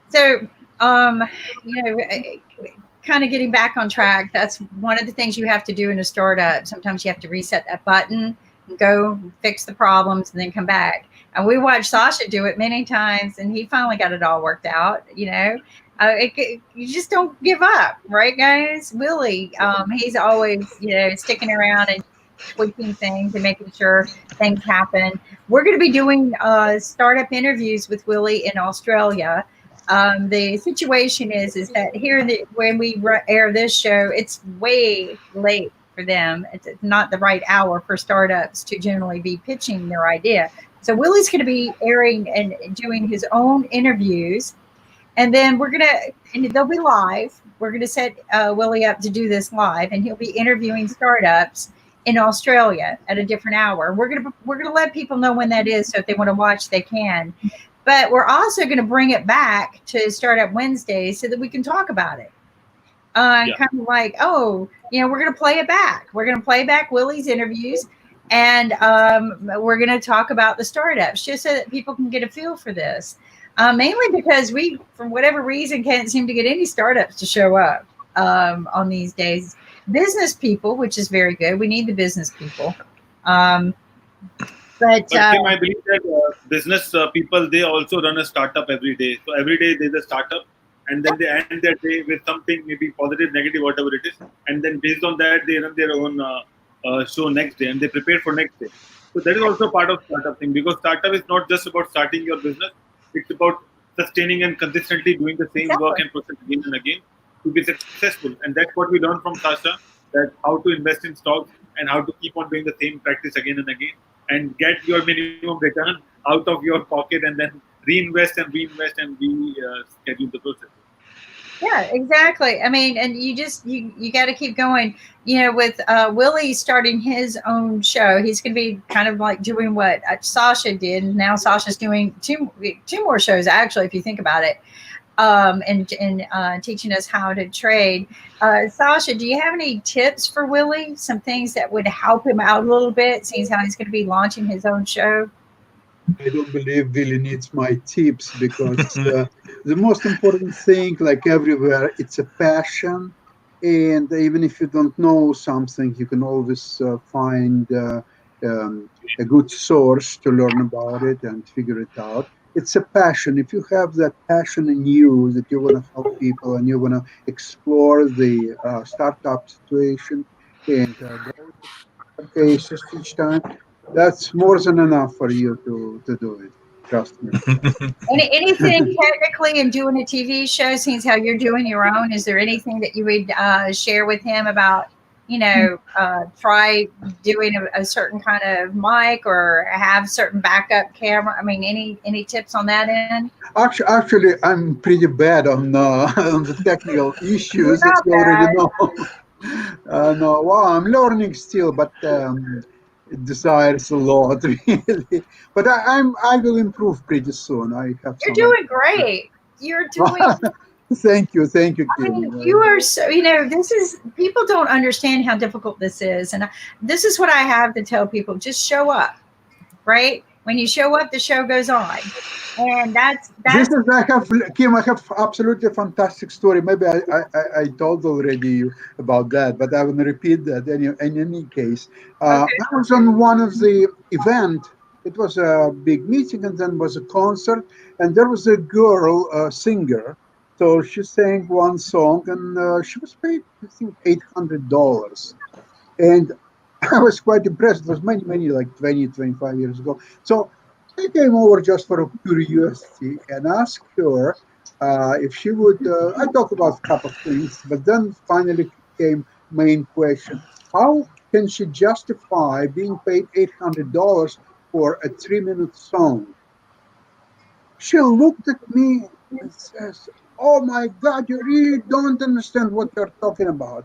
So, kind of getting back on track, that's one of the things you have to do in a startup. Sometimes you have to reset that button, go fix the problems, and then come back. And we watched Sasha do it many times, and he finally got it all worked out. You just don't give up, right, guys? Willie, he's always, sticking around and tweaking things and making sure things happen. We're going to be doing startup interviews with Willie in Australia. The situation is that here when we air this show, it's way late for them. It's not the right hour for startups to generally be pitching their idea. So Willie's going to be airing and doing his own interviews, and then they'll be live. We're going to set Willie up to do this live, and he'll be interviewing startups in Australia at a different hour. We're gonna let people know when that is, so if they want to watch, they can. But we're also going to bring it back to Startup Wednesday so that we can talk about it. Kind of like, we're going to play it back. We're going to play back Willie's interviews, and we're going to talk about the startups just so that people can get a feel for this. Mainly because we, for whatever reason, can't seem to get any startups to show up on these days. Business people, which is very good. We need the business people. But Kim, I believe that business people, they also run a startup every day. So every day there's a startup, and then they end their day with something, maybe positive, negative, whatever it is. And then based on that, they run their own show next day, and they prepare for next day. So that is also part of startup thing, because startup is not just about starting your business. It's about sustaining and consistently doing the same work and process again and again to be successful. And that's what we learned from Sasha, that how to invest in stocks and how to keep on doing the same practice again and again, and get your minimum return out of your pocket, and then reinvest and schedule the process. Yeah, exactly. I mean, and you got to keep going. With Willie starting his own show, he's going to be kind of like doing what Sasha did. Now Sasha's doing two more shows, actually, if you think about it, and teaching us how to trade. Sasha, do you have any tips for Willie? Some things that would help him out a little bit, seeing how he's going to be launching his own show? I don't believe Willie needs my tips, because the most important thing, like everywhere, it's a passion. And even if you don't know something, you can always find a good source to learn about it and figure it out. It's a passion. If you have that passion in you, that you want to help people and you want to explore the startup situation and go to cases each time, that's more than enough for you to do it. Trust me. Anything technically in doing a TV show, seeing how you're doing your own, is there anything that you would share with him about, try doing a certain kind of mic or have certain backup camera? I mean, any tips on that end? Actually, I'm pretty bad on on the technical issues that you already know. No, well, I'm learning still, but it desires a lot, really. But I will improve pretty soon. You're doing great. You're doing. Thank you, I Kim. mean, you are so. This is, people don't understand how difficult this is, and this is what I have to tell people: just show up, right? When you show up, the show goes on, and that's. Kim. I have absolutely fantastic story. Maybe I told already you about that, but I will repeat that in any case. I was on one of the event. It was a big meeting, and then was a concert, and there was a girl, a singer. So she sang one song, and she was paid, I think, $800. And I was quite impressed. It was many, like 20, 25 years ago. So I came over just for a curiosity and asked her if she would. I talked about a couple of things, but then finally came main question: how can she justify being paid $800 for a 3-minute song? She looked at me and says, "Oh my God, you really don't understand what you're talking about.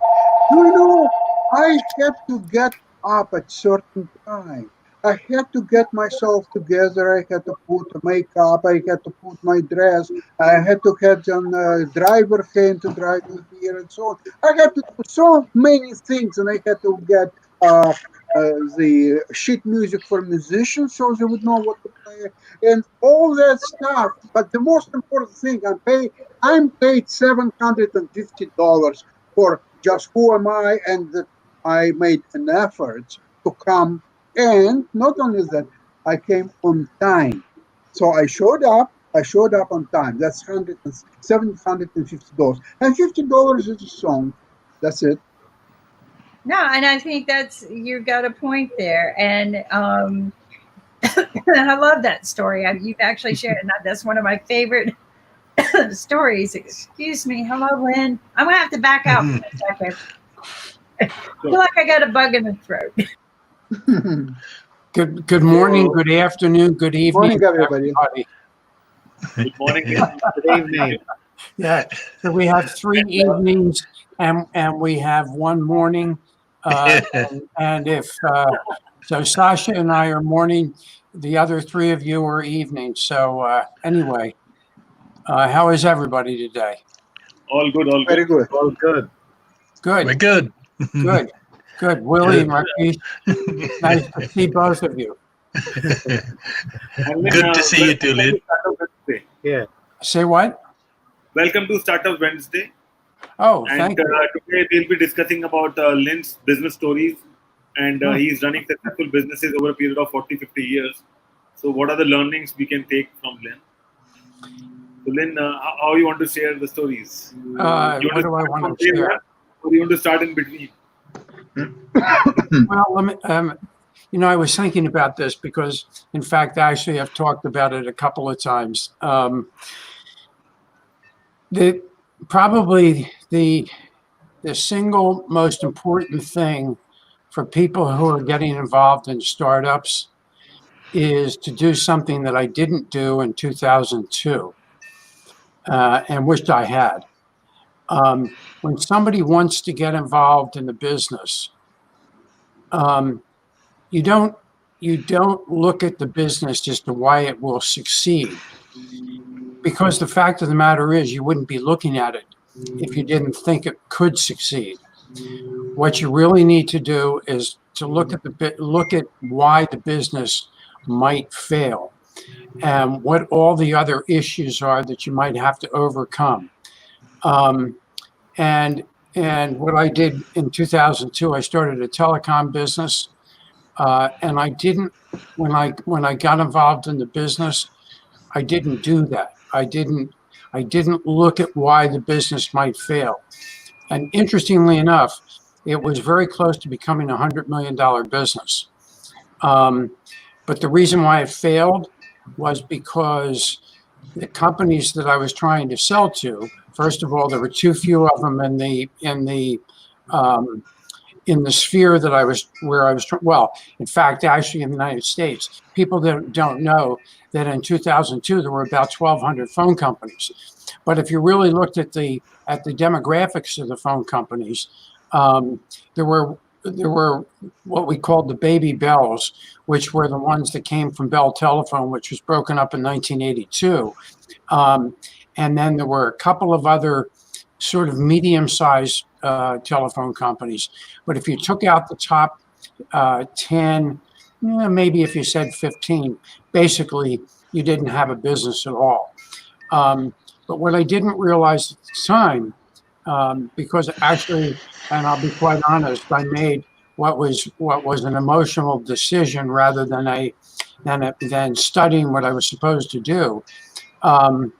You know, I had to get up at certain time. I had to get myself together. I had to put makeup. I had to put my dress. I had to get a driver came to drive me here and so on. I had to do so many things, and I had to get the sheet music for musicians so they would know what to play and all that stuff. But the most important thing, I'm paid $750 for just who am I, and that I made an effort to come. And not only that, I came on time. So I showed up. I showed up on time. That's $750, and $50 is a song. That's it. No, and I think you got a point there, and and I love that story. You've actually shared it. That's one of my favorite stories. Excuse me. Hello, Lynn. I'm gonna have to back out for a second. I feel like I got a bug in the throat. Good morning, good afternoon, good evening, Morning, everybody. Good morning. Good evening. Yeah, so we have 3 evenings and we have 1 morning. And if so, Sasha and I are morning. The other 3 of you are evening. So anyway, how is everybody today? All good, all good. Very good. All good. Good. We're good. Good. Willie and Rakesh, nice to see both of you. And Lynn, Good to see you too, welcome Lynn. to Startup Wednesday. Yeah. Say what? Welcome to Startup Wednesday. Oh, And thank you. today we'll be discussing about Lynn's business stories. And he's running successful businesses over a period of 40, 50 years. So what are the learnings we can take from Lynn? So Lynn, how you want to share the stories? What do I want to share? Or you want to start in between? Well, let me, I was thinking about this because, in fact, actually, I've talked about it a couple of times. Probably the single most important thing for people who are getting involved in startups is to do something that I didn't do in 2002 and wished I had. When somebody wants to get involved in the business, you don't look at the business as to why it will succeed, because the fact of the matter is you wouldn't be looking at it if you didn't think it could succeed. What you really need to do is to look at why the business might fail and what all the other issues are that you might have to overcome. And what I did in 2002, I started a telecom business. And I didn't, when I got involved in the business, I didn't do that. I didn't look at why the business might fail. And interestingly enough, it was very close to becoming a $100 million business. But the reason why it failed was because the companies that I was trying to sell to, first of all, there were too few of them in the sphere that I was, well, in fact, actually in the United States, people that don't know that in 2002, there were about 1,200 phone companies. But if you really looked at the demographics of the phone companies, there were what we called the baby bells, which were the ones that came from Bell Telephone, which was broken up in 1982. And then there were a couple of other sort of medium-sized telephone companies. But if you took out the top 10, maybe if you said 15, basically you didn't have a business at all. But what I didn't realize at the time, because actually, and I'll be quite honest, I made what was an emotional decision rather than studying what I was supposed to do, and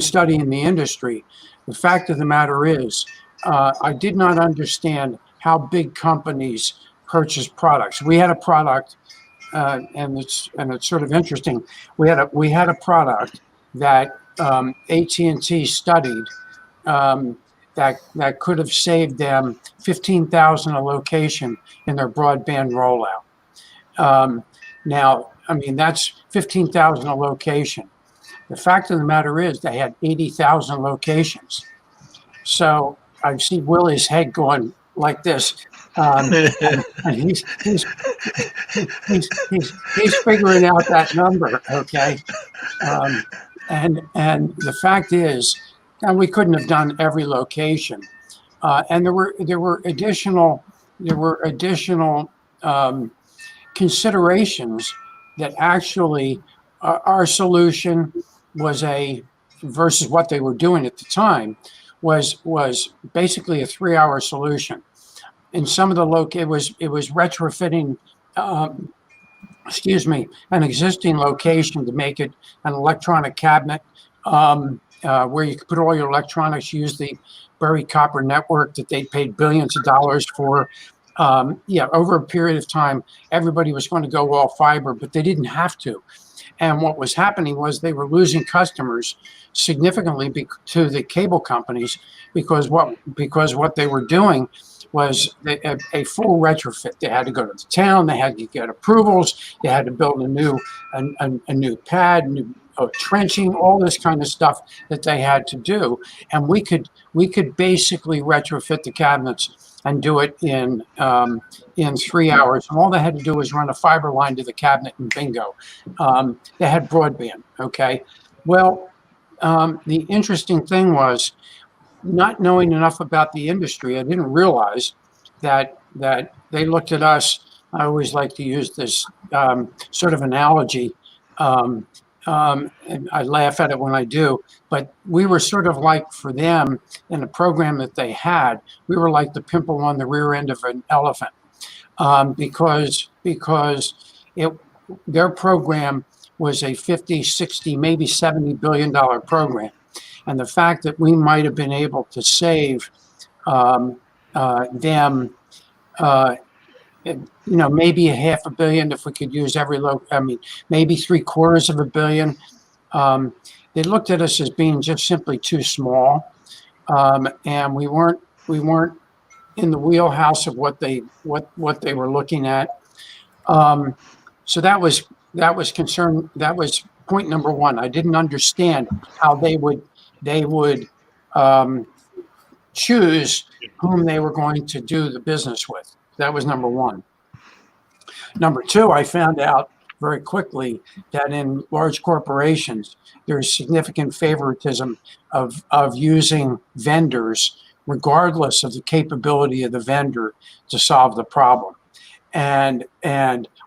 studying the industry. The fact of the matter is, I did not understand how big companies purchase products. We had a product, and it's sort of interesting. We had a product that AT&T studied, that could have saved them 15,000 a location in their broadband rollout. Now, I mean, that's 15,000 a location. The fact of the matter is they had 80,000 locations. So I see Willie's head going like this. And he's figuring out that number, okay? And the fact is, and we couldn't have done every location. And there were additional considerations that actually our solution was versus what they were doing at the time was basically a 3-hour solution. In some of the it was retrofitting an existing location to make it an electronic cabinet where you could put all your electronics, use the buried copper network that they paid billions of dollars for. Over a period of time, everybody was going to go all fiber, but they didn't have to. And what was happening was they were losing customers significantly to the cable companies because what they were doing was a full retrofit. They had to go to the town, they had to get approvals, they had to build a new pad, new trenching, all this kind of stuff that they had to do. And we could basically retrofit the cabinets and do it in 3 hours. And all they had to do was run a fiber line to the cabinet and bingo. They had broadband, okay? Well, the interesting thing was, not knowing enough about the industry, I didn't realize that they looked at us. I always like to use this sort of analogy, and I laugh at it when I do, but we were sort of like, for them, in the program that they had, we were like the pimple on the rear end of an elephant, because their program was a 50, 60, maybe $70 billion program. And the fact that we might have been able to save them, maybe $500 million if we could use maybe $750 million. They looked at us as being just simply too small, and we weren't in the wheelhouse of what they were looking at. So that was concern. That was point number one. I didn't understand how they would choose whom they were going to do the business with. That was number one. Number two, I found out very quickly that in large corporations, there's significant favoritism of using vendors, regardless of the capability of the vendor to solve the problem. And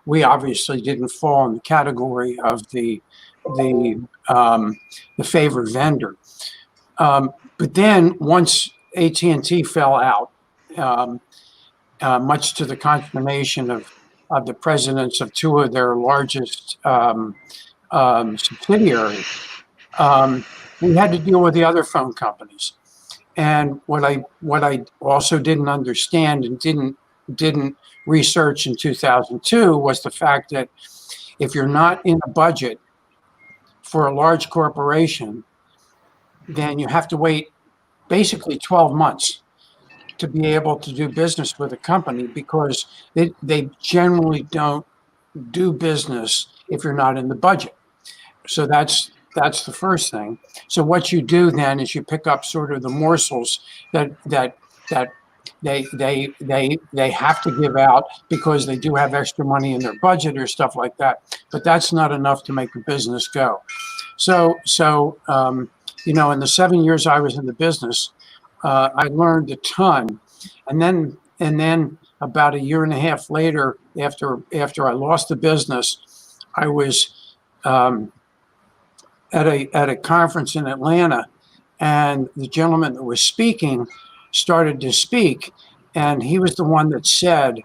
we obviously didn't fall in the category of the favored vendor. But then once AT&T fell out, much to the consternation of the presidents of two of their largest subsidiaries, we had to deal with the other phone companies. And what I also didn't understand and didn't research in 2002 was the fact that if you're not in a budget for a large corporation, then you have to wait basically 12 months to be able to do business with a company, because they generally don't do business if you're not in the budget. So that's the first thing. So what you do then is you pick up sort of the morsels that they have to give out because they do have extra money in their budget or stuff like that. But that's not enough to make the business go. So in the 7 years I was in the business, I learned a ton. And then about a year and a half later, after I lost the business, I was at a conference in Atlanta, and the gentleman that was speaking started to speak, and he was the one that said,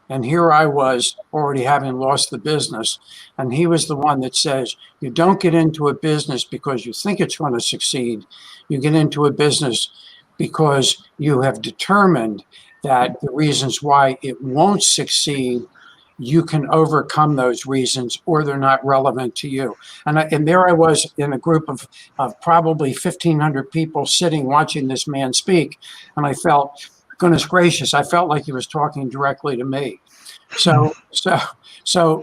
and here I was already having lost the business, and he was the one that says, you don't get into a business because you think it's going to succeed. You get into a business because you have determined that the reasons why it won't succeed you can overcome those reasons, or they're not relevant to you. And there I was in a group of probably 1,500 people sitting watching this man speak, and I felt, goodness gracious, I felt like he was talking directly to me. So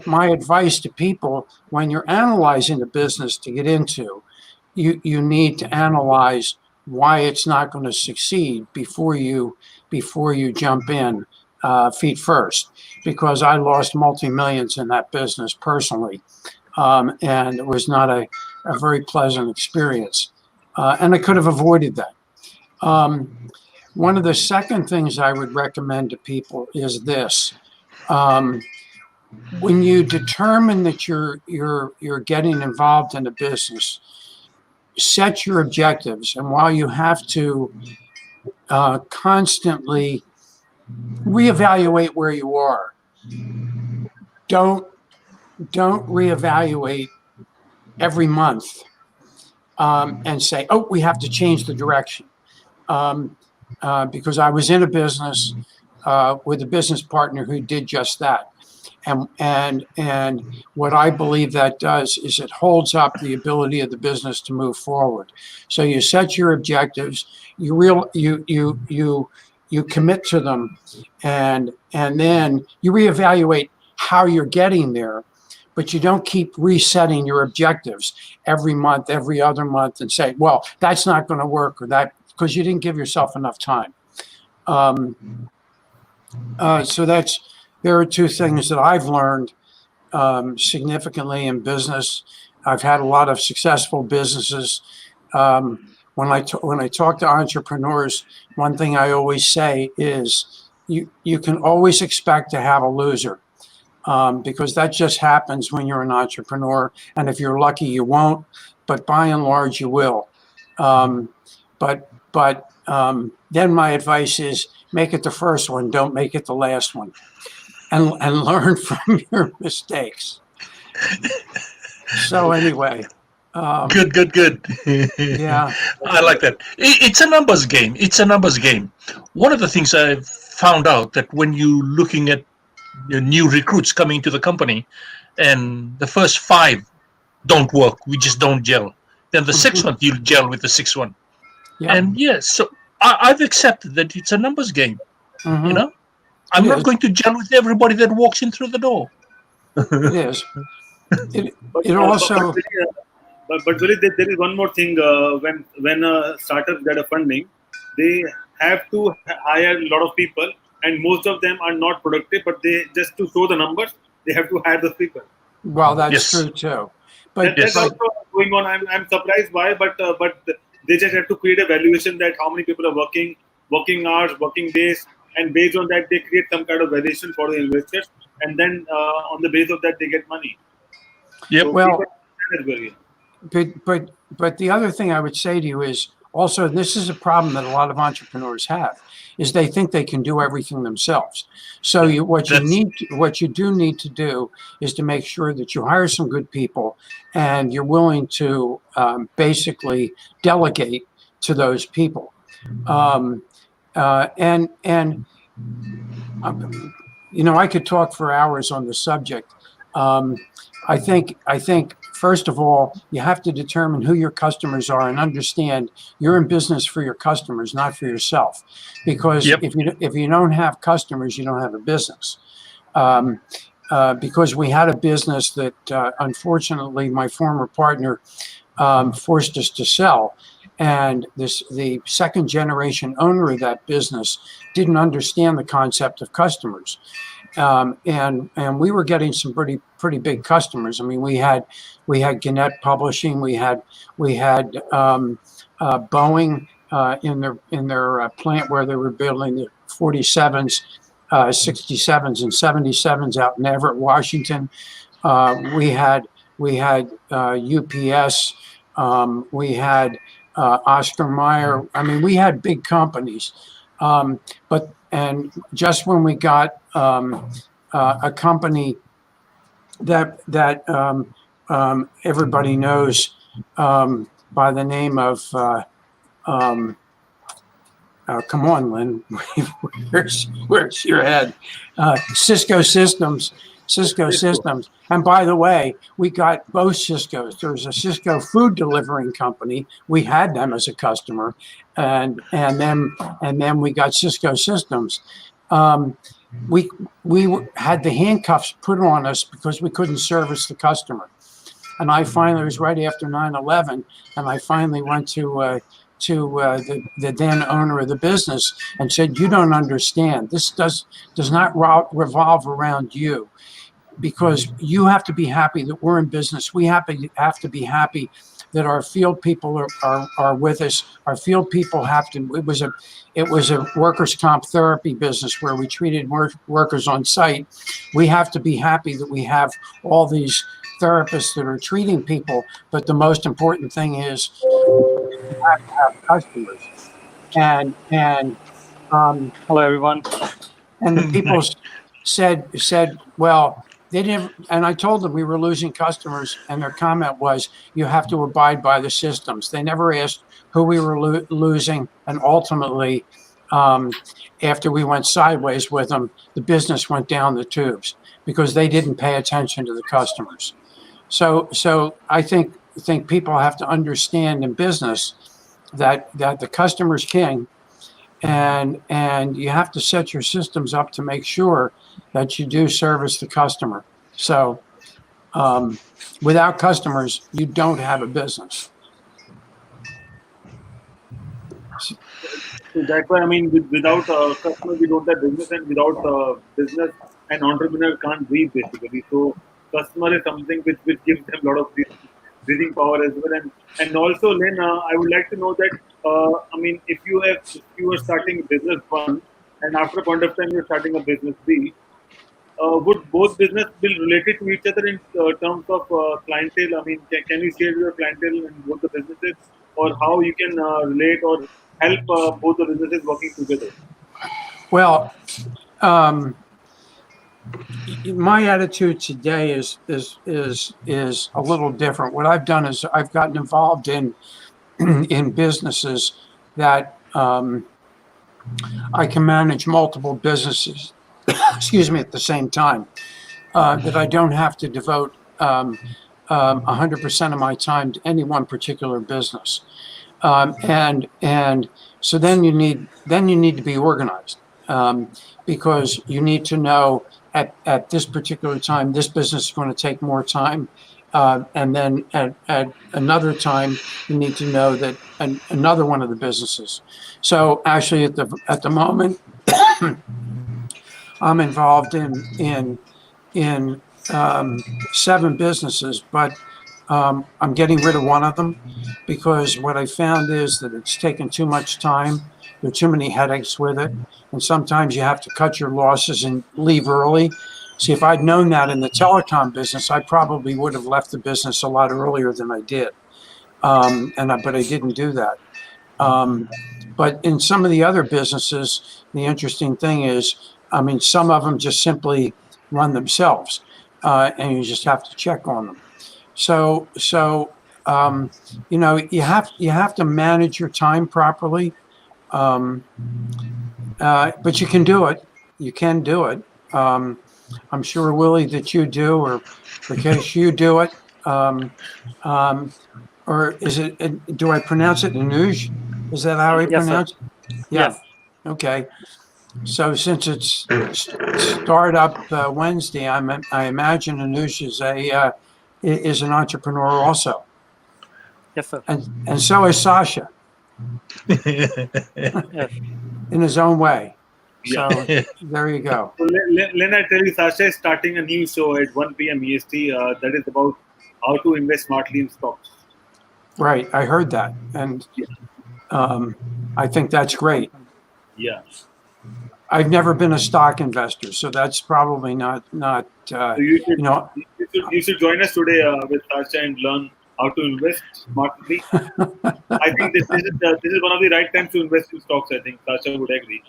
my advice to people, when you're analyzing a business to get into, you need to analyze why it's not going to succeed before you jump in feet first. Because I lost multi-millions in that business personally, and it was not a very pleasant experience, and I could have avoided that. One of the second things I would recommend to people is this. When you determine that you're getting involved in a business, set your objectives. And while you have to constantly reevaluate where you are, don't reevaluate every month and say, oh, we have to change the direction. Because I was in a business with a business partner who did just that. And what I believe that does is it holds up the ability of the business to move forward. So you set your objectives, you commit to them, and then you reevaluate how you're getting there, but you don't keep resetting your objectives every month, every other month, and say, well, that's not going to work, or that, because you didn't give yourself enough time. So there are two things that I've learned significantly in business. I've had a lot of successful businesses. When I talk to entrepreneurs, one thing I always say is you can always expect to have a loser, because that just happens when you're an entrepreneur. And if you're lucky, you won't, but by and large, you will. But then my advice is make it the first one, don't make it the last one, and learn from your mistakes. So anyway. Good. Yeah. I like that. It's a numbers game. One of the things I've found out that when you're looking at new recruits coming to the company, and the first 5 don't work, we just don't gel. Then the 6th one, you'll gel with the 6th one. Yep. And yes, so I've accepted that it's a numbers game. Mm-hmm. You know, I'm not going to gel with everybody that walks in through the door. It is. It also. But really, there is one more thing. When startups get a funding, they have to hire a lot of people, and most of them are not productive. But they just to show the numbers, they have to hire those people. Well, that's true too. But that's also going on. I'm surprised why, but they just have to create a valuation that how many people are working hours, working days, and based on that they create some kind of valuation for the investors, and then on the basis of that they get money. Yep. So well, but the other thing I would say to you is also, this is a problem that a lot of entrepreneurs have, is they think they can do everything themselves. So what you do need to do is to make sure that you hire some good people and you're willing to basically delegate to those people. I could talk for hours on the subject. I think first of all, you have to determine who your customers are and understand you're in business for your customers, not for yourself. Because if you don't have customers, you don't have a business. Because we had a business that unfortunately my former partner forced us to sell. And the second generation owner of that business didn't understand the concept of customers. And we were getting some pretty big customers. I mean, we had Gannett Publishing, we had Boeing in their plant where they were building the 47s, 67s, and 77s out in Everett, Washington. We had UPS. We had Oscar Mayer. I mean, we had big companies, and just when we got a company that everybody knows by the name of come on, Lynn, where's your head? Cisco Systems. Cisco Systems. And by the way, we got both Ciscos. There's a Cisco food delivering company. We had them as a customer, and then we got Cisco Systems. We had the handcuffs put on us because we couldn't service the customer. And I finally, it was right after 9/11, and I finally went to the then owner of the business and said, "You don't understand. This does not revolve around you, because you have to be happy that we're in business. We have to be happy that our field people are with us. Our field people have to." It was a workers' comp therapy business where we treated workers on site. We have to be happy that we have all these therapists that are treating people, but the most important thing is you have to have customers. And Hello, everyone. and the people said, well, they didn't. And I told them we were losing customers, and their comment was, "You have to abide by the systems." They never asked who we were losing, and ultimately, after we went sideways with them, the business went down the tubes because they didn't pay attention to the customers. So I think people have to understand in business that the customer's king, and you have to set your systems up to make sure that you do service the customer. So without customers, you don't have a business. So that's why, I mean, without customers, we don't have business, and without business, an entrepreneur can't breathe, basically. So customer is something which gives them a lot of breathing power as well. And also, Len, I would like to know that, I mean, if you are starting business one, and after a point of time you're starting a business B, would both business be related to each other in terms of clientele? I mean, can you share your clientele in both the businesses, or how you can relate or help both the businesses working together? Well, my attitude today is a little different. What I've done is I've gotten involved in businesses that I can manage multiple businesses, excuse me, at the same time, that I don't have to devote 100% of my time to any one particular business. And so then you need to be organized, because you need to know at this particular time, this business is going to take more time. And then at another time, you need to know that another one of the businesses. So actually at the moment, I'm involved in 7 businesses, but I'm getting rid of one of them because what I found is that it's taken too much time. There are too many headaches with it. And sometimes you have to cut your losses and leave early. See, if I'd known that in the telecom business, I probably would have left the business a lot earlier than I did. But I didn't do that. But in some of the other businesses, the interesting thing is, I mean, some of them just simply run themselves, and you just have to check on them. So you know, you have to manage your time properly, but you can do it. You can do it. I'm sure, Willie, that you do, or Rakesh, you do it. Or is it? Do I pronounce it Anuj? Is that how I pronounce it? Yeah. Yes. Okay. So since it's Startup Wednesday, I imagine Anuj is an entrepreneur also. Yes, sir. And so is Sasha. Yes. In his own way. So Yeah. there you go. So Len, I tell you, Sasha is starting a new show at 1 p.m. EST that is about how to invest smartly in stocks. Right. I heard that. And I think that's great. Yeah. I've never been a stock investor, so that's probably not. So you should join us today with Sasha and learn how to invest smartly. I think this is one of the right times to invest in stocks. I think Sasha would agree.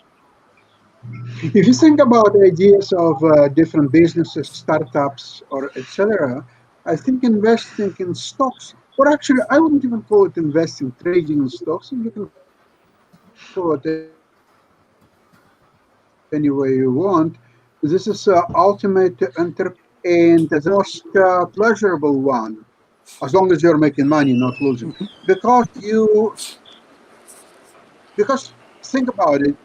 If you think about ideas of different businesses, startups, or etc., I think investing in stocks, or actually, I wouldn't even call it investing, trading in stocks, and you can call it any way you want. This is ultimate entrepreneurship. and the most pleasurable one, as long as you're making money, not losing. Because because think about it,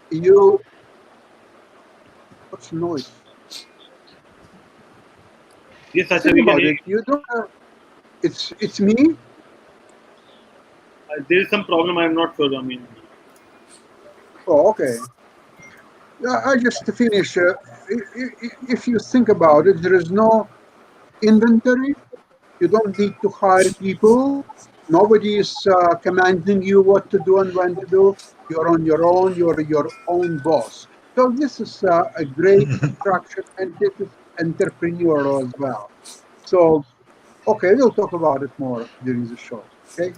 what's the noise? Yes, Asha, Think we can about hear it, you. you don't have, it's me. There is some problem. I'm not sure. I mean, Oh, okay. I just to finish. If you think about it, there is no inventory. You don't need to hire people. Nobody is commanding you what to do and when to do. You're on your own. You're your own boss. So this is a great structure, and this is entrepreneurial as well. So, okay, we'll talk about it more during the show. Okay.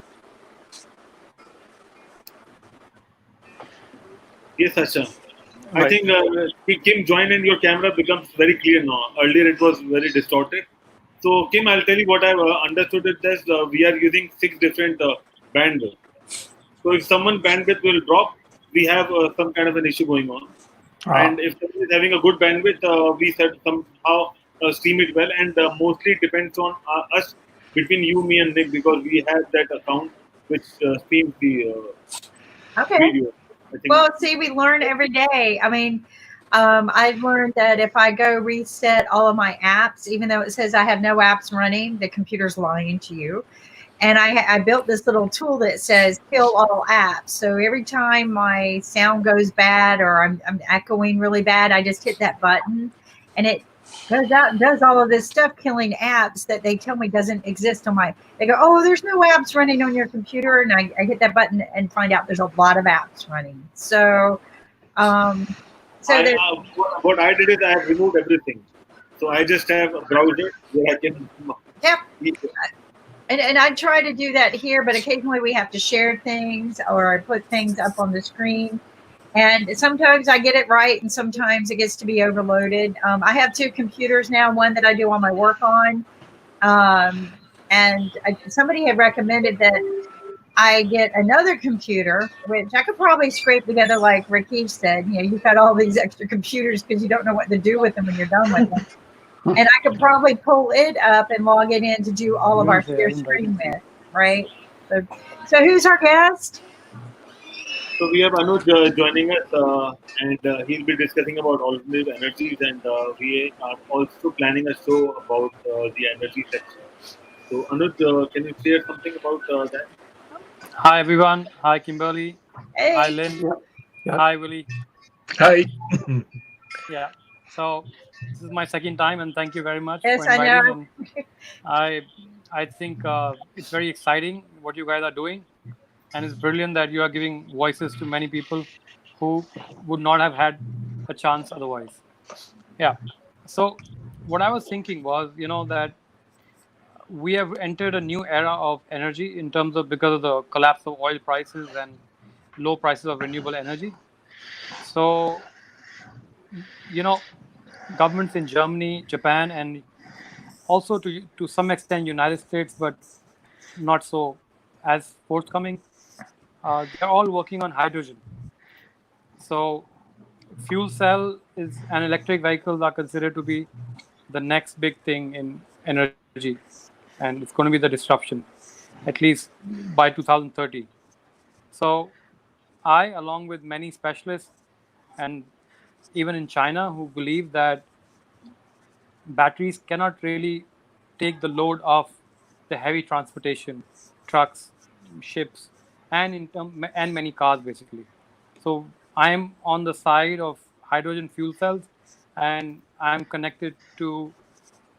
yes, Asha. I Right. think Kim joined and your camera becomes very clear now. Earlier it was very distorted. So Kim, I'll tell you what I've understood is that we are using 6 different bandwidth. So if someone bandwidth will drop, we have some kind of an issue going on. Ah, And if someone is having a good bandwidth, we said somehow stream it well. And mostly it depends on us between you, me, and Nick because we have that account which streams the Okay. video. I think. Well, see, we learn every day. I mean, I've learned that if I go reset all of my apps, even though it says I have no apps running, the computer's lying to you. And I built this little tool that says kill all apps. So every time my sound goes bad or I'm echoing really bad, I just hit that button and it goes out and does all of this stuff, killing apps that they tell me doesn't exist on my. They go, oh, there's no apps running on your computer, and I hit that button and find out there's a lot of apps running. Um, so there, What I did is I have removed everything. So I just have a browser where I can. yeah. And I try to do that here, but occasionally we have to share things or I put things up on the screen. And sometimes I get it right, and sometimes it gets to be overloaded. I have 2 computers now, one that I do all my work on. And somebody had recommended that I get another computer, which I could probably scrape together, like Rakesh said. You know, you've got all these extra computers because you don't know what to do with them when you're done with them. And I could probably pull it up and log it in to do all of our share screen with, right? So who's our guest? So we have Anuj joining us, and he'll be discussing about alternative energies, and we are also planning a show about the energy section. So Anuj, can you share something about that? Hi, everyone. Hi, Kimberly. Hi, Hey, Lynn. yeah, yeah. Hi, Willie. Hi. Yeah. So this is my second time, and thank you very much yes, for I know. inviting. And I, I think it's very exciting what you guys are doing, and it's brilliant that you are giving voices to many people who would not have had a chance otherwise. Yeah. So what I was thinking was, that we have entered a new era of energy in terms of because of the collapse of oil prices and low prices of renewable energy. So, you know, governments in Germany, Japan, and also to some extent United States, but not so as forthcoming. They're all working on hydrogen. So, fuel cell is and electric vehicles are considered to be the next big thing in energy, and it's going to be the disruption, at least by 2030. So, I, along with many specialists, and even in China, who believe that batteries cannot really take the load of the heavy transportation, trucks, ships, and and many cars basically. So I am on the side of hydrogen fuel cells, and I am connected to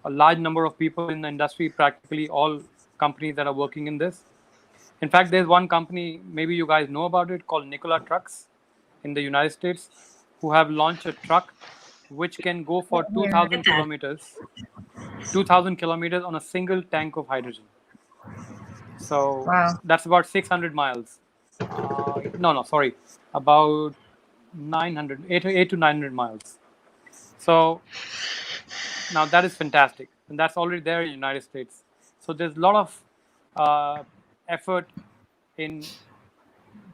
a large number of people in the industry, practically all companies that are working in this. In fact, there's one company, maybe you guys know about it, called Nikola Trucks in the United States, who have launched a truck which can go for Here. 2,000 kilometers on a single tank of hydrogen. So Wow. that's about 600 miles. No, sorry, about 8 to 900 miles. So now that is fantastic, and that's already there in the United States. So there's a lot of effort in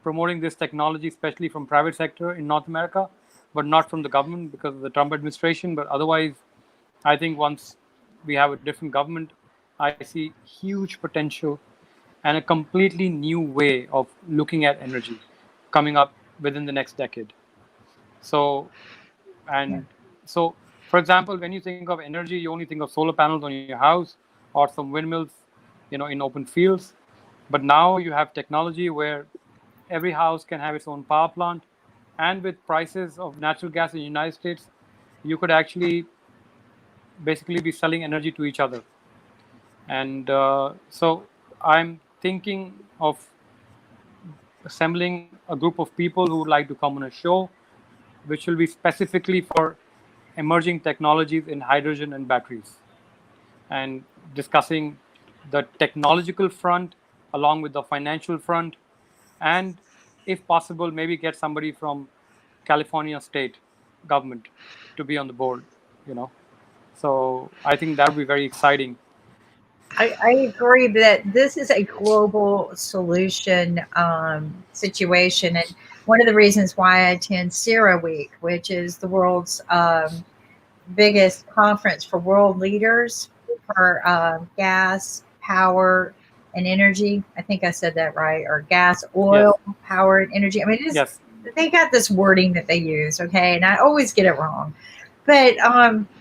promoting this technology, especially from private sector in North America, but not from the government because of the Trump administration. But otherwise, I think once we have a different government, I see huge potential and a completely new way of looking at energy coming up within the next decade. So, and so, for example, when you think of energy, you only think of solar panels on your house or some windmills, in open fields. But now you have technology where every house can have its own power plant, and with prices of natural gas in the United States, you could actually basically be selling energy to each other. And so I'm thinking of assembling a group of people who would like to come on a show, which will be specifically for emerging technologies in hydrogen and batteries, and discussing the technological front along with the financial front, and if possible, maybe get somebody from California state government to be on the board. You know, so I think that would be very exciting. I agree that this is a global solution situation. And one of the reasons why I attend CERA Week, which is the world's biggest conference for world leaders for gas, power, and energy. I think I said that right, or gas, oil, power, and energy. I mean, Yes. they got this wording that they use, okay, and I always get it wrong. But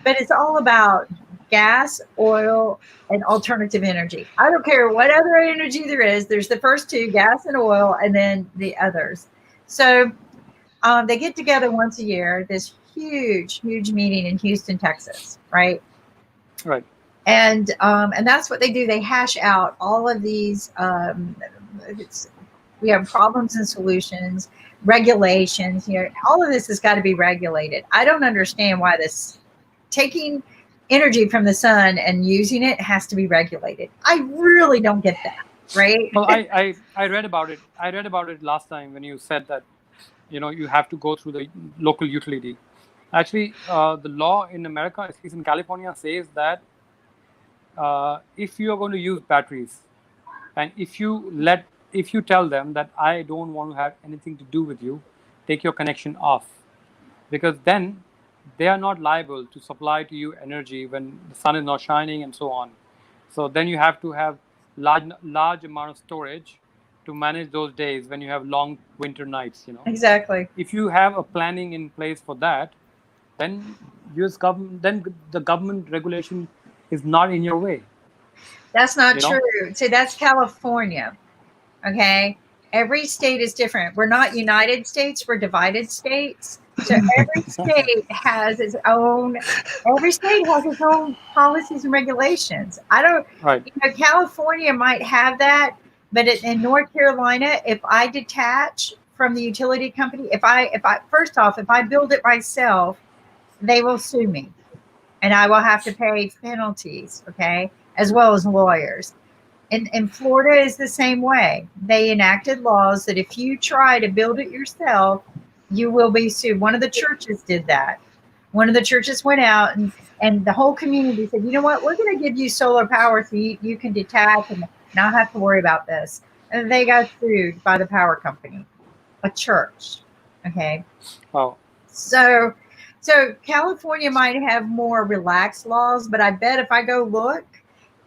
it's all about gas, oil, and alternative energy. I don't care what other energy there is. There's the first two, gas and oil, and then the others. So they get together once a year. This huge meeting in Houston, Texas, right? Right. And that's what they do. They hash out all of these. We have problems and solutions, regulations. All of this has got to be regulated. I don't understand why this taking energy from the sun and using it has to be regulated. I really don't get that. Right? Well, I read about it. I read about it last time when you said that, you have to go through the local utility. Actually, the law in America, at least in California, says that if you are going to use batteries, and if you tell them that I don't want to have anything to do with you, take your connection off, because then they are not liable to supply to you energy when the sun is not shining and so on. So then you have to have large amount of storage to manage those days when you have long winter nights. Exactly. If you have a planning in place for that, then the government regulation is not in your way. That's not true. See, that's California. Okay. Every state is different. We're not United States, we're divided states. So every state has its own policies and regulations. I don't Right. California might have that, but in North Carolina, if I detach from the utility company, if I first off, if I build it myself, they will sue me and I will have to pay penalties, okay, as well as lawyers. In Florida is the same way. They enacted laws that if you try to build it yourself, you will be sued. One of the churches did that. One of the churches went out and the whole community said, you know what, we're going to give you solar power so you can detach and not have to worry about this. And they got sued by the power company, a church. Okay. Wow. So California might have more relaxed laws, but I bet if I go look,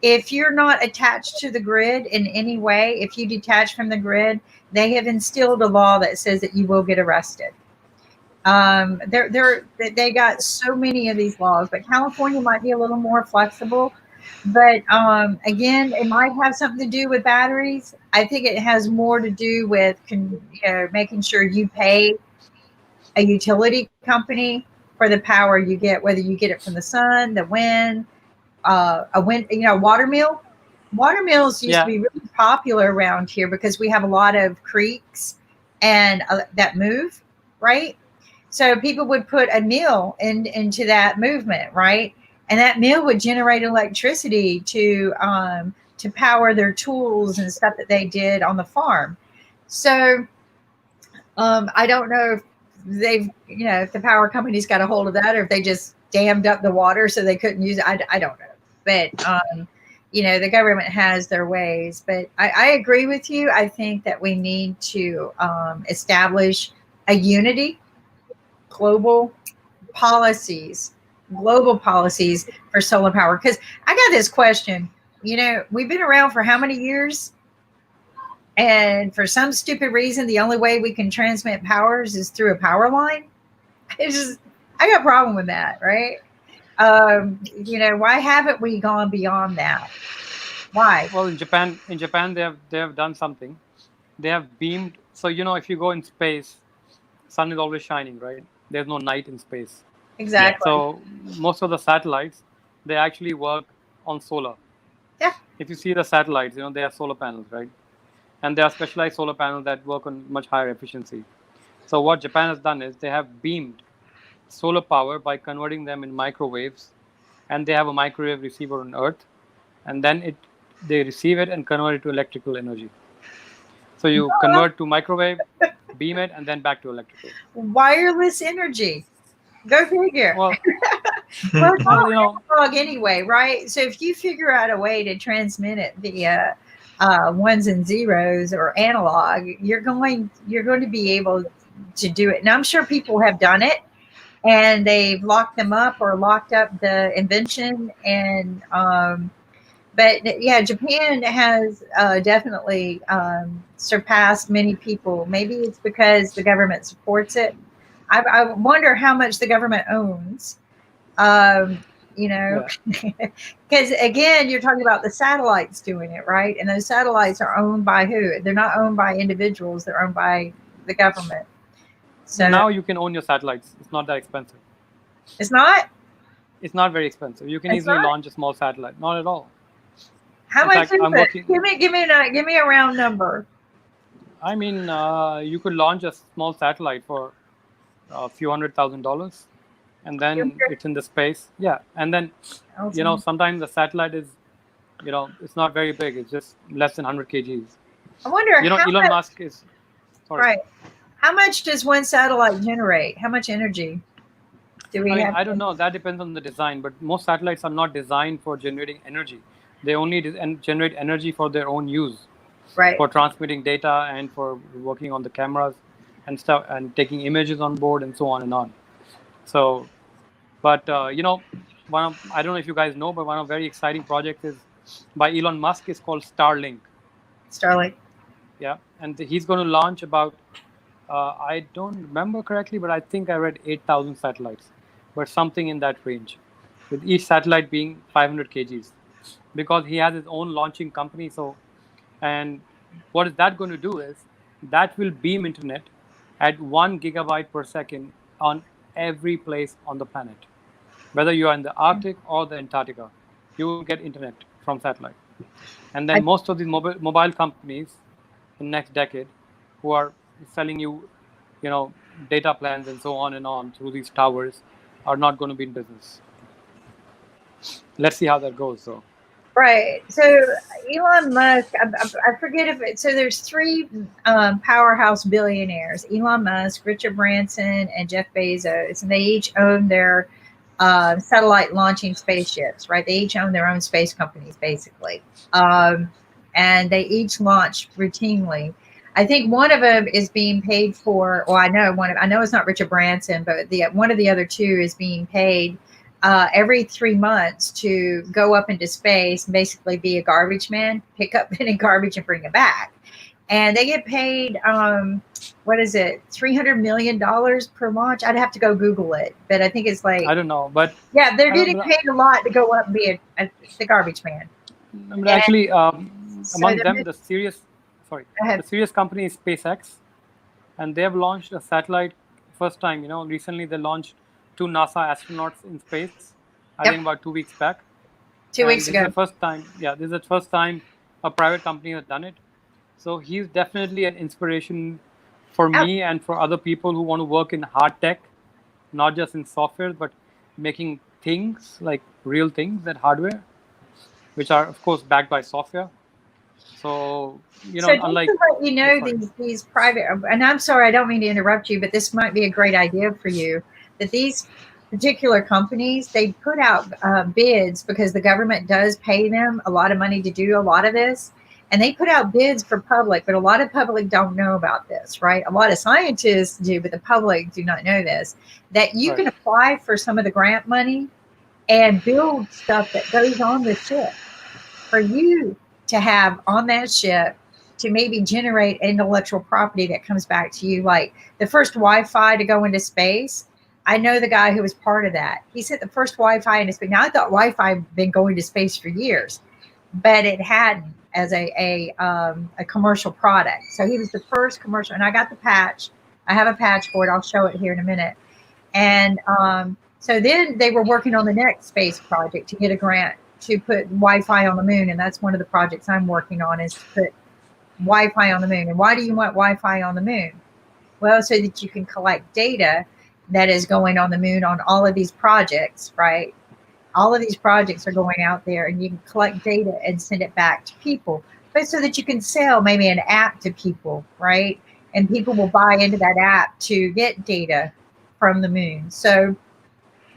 if you're not attached to the grid in any way, if you detach from the grid, they have instilled a law that says that you will get arrested. They got so many of these laws, but California might be a little more flexible. But again, it might have something to do with batteries. I think it has more to do with making sure you pay a utility company for the power you get, whether you get it from the sun, the wind, water mill. Water mills used to be really popular around here because we have a lot of creeks and that move, right? So people would put a mill into that movement, right? And that mill would generate electricity to power their tools and stuff that they did on the farm. So I don't know if if the power companies got a hold of that or if they just dammed up the water so they couldn't use it. I don't know. But, the government has their ways. But I agree with you. I think that we need to establish a unity, global policies global policies for solar power? Because I got this question. You know, we've been around for how many years? And for some stupid reason, the only way we can transmit powers is through a power line. It's just, I got a problem with that, right? You know, why haven't we gone beyond that? Why? Well, in Japan, they have done something. They have beamed. So you know, if you go in space, sun is always shining, right? There's no night in space. Exactly. So most of the satellites, they actually work on solar. Yeah. If you see the satellites, you know, they have solar panels, right? And there are specialized solar panels that work on much higher efficiency. So what Japan has done is they have beamed solar power by converting them in microwaves, and they have a microwave receiver on Earth, and then they receive it and convert it to electrical energy. So you convert to microwave, beam it, and then back to electrical. Wireless energy. Go figure. Well, Well, it's all you know, analog anyway, right? So if you figure out a way to transmit it via ones and zeros or analog, you're going to be able to do it. And I'm sure people have done it, and they've locked them up or locked up the invention. And but yeah, Japan has definitely surpassed many people. Maybe it's because the government supports it. I wonder how much the government owns. You know, because again, you're talking about the satellites doing it, right? And those satellites are owned by who? They're not owned by individuals. They're owned by the government. So now you can own your satellites. It's not that expensive. it's not. It's not very expensive. You can It's easily not? launch a small satellite. Not at all. How In much fact, is I'm it? working- Give me a round number. I mean, you could launch a small satellite for a few $100,000, and then it's in the space. Yeah, and then you know, sometimes the satellite is, you know, it's not very big. It's just less than 100 kgs. I wonder. You know, how Elon much, Musk is. Sorry. right? How much does one satellite generate? How much energy do we have? I don't know. That depends on the design, but most satellites are not designed for generating energy. They only generate energy for their own use, Right. for transmitting data and for working on the cameras and stuff and taking images on board and so on and on. So, but you know, I don't know if you guys know, but one of very exciting projects is by Elon Musk is called Starlink. Starlink. Yeah, and he's going to launch about I don't remember correctly, but I think I read 8,000 satellites, but something in that range, with each satellite being 500 kgs, because he has his own launching company. So, and what is that going to do is that will beam internet at 1 gigabyte per second on every place on the planet, whether you are in the Arctic or the Antarctica, you will get internet from satellite. And then most of these mobile companies in the next decade who are selling you, you know, data plans and so on and on through these towers are not going to be in business. Let's see how that goes. So, right. So Elon Musk, I forget if it. So there's three powerhouse billionaires: Elon Musk, Richard Branson, and Jeff Bezos, and they each own their satellite launching spaceships. Right? They each own their own space companies, basically, and they each launch routinely. I think one of them is being paid for. Well, I know it's not Richard Branson, but one of the other two is being paid every 3 months to go up into space and basically be a garbage man, pick up any garbage and bring it back. And they get paid, what is it, $300 million per launch? I'd have to go Google it, but I think it's like, I don't know, but yeah, they're getting paid a lot to go up and be the garbage man. But actually, among them, the serious company is SpaceX, and they have launched a satellite first time. You know, recently they launched 2 NASA astronauts in space. I think about 2 weeks back. 2 weeks ago. This is the first time. Yeah, this is the first time a private company has done it. So he's definitely an inspiration for me and for other people who want to work in hard tech, not just in software, but making things like real things, that hardware, which are of course backed by software. So, you know, unlike, to let you know, these private, and I'm sorry, I don't mean to interrupt you, but this might be a great idea for you, that these particular companies, they put out bids because the government does pay them a lot of money to do a lot of this. And they put out bids for public, but a lot of public don't know about this, right? A lot of scientists do, but the public do not know this, that you can apply for some of the grant money and build stuff that goes on the ship for you to have on that ship to maybe generate intellectual property that comes back to you. Like the first Wi-Fi to go into space, I know the guy who was part of that. He said the first Wi-Fi into space. Now I thought Wi-Fi had been going to space for years, but it hadn't as a commercial product. So he was the first commercial, and I got the patch. I have a patch for it. I'll show it here in a minute. And so then they were working on the next space project to get a grant to put Wi-Fi on the moon, and that's one of the projects I'm working on, is to put Wi-Fi on the moon. And why do you want Wi-Fi on the moon? Well, so that you can collect data that is going on the moon on all of these projects, right? All of these projects are going out there, and you can collect data and send it back to people, but so that you can sell maybe an app to people, right? And people will buy into that app to get data from the moon. So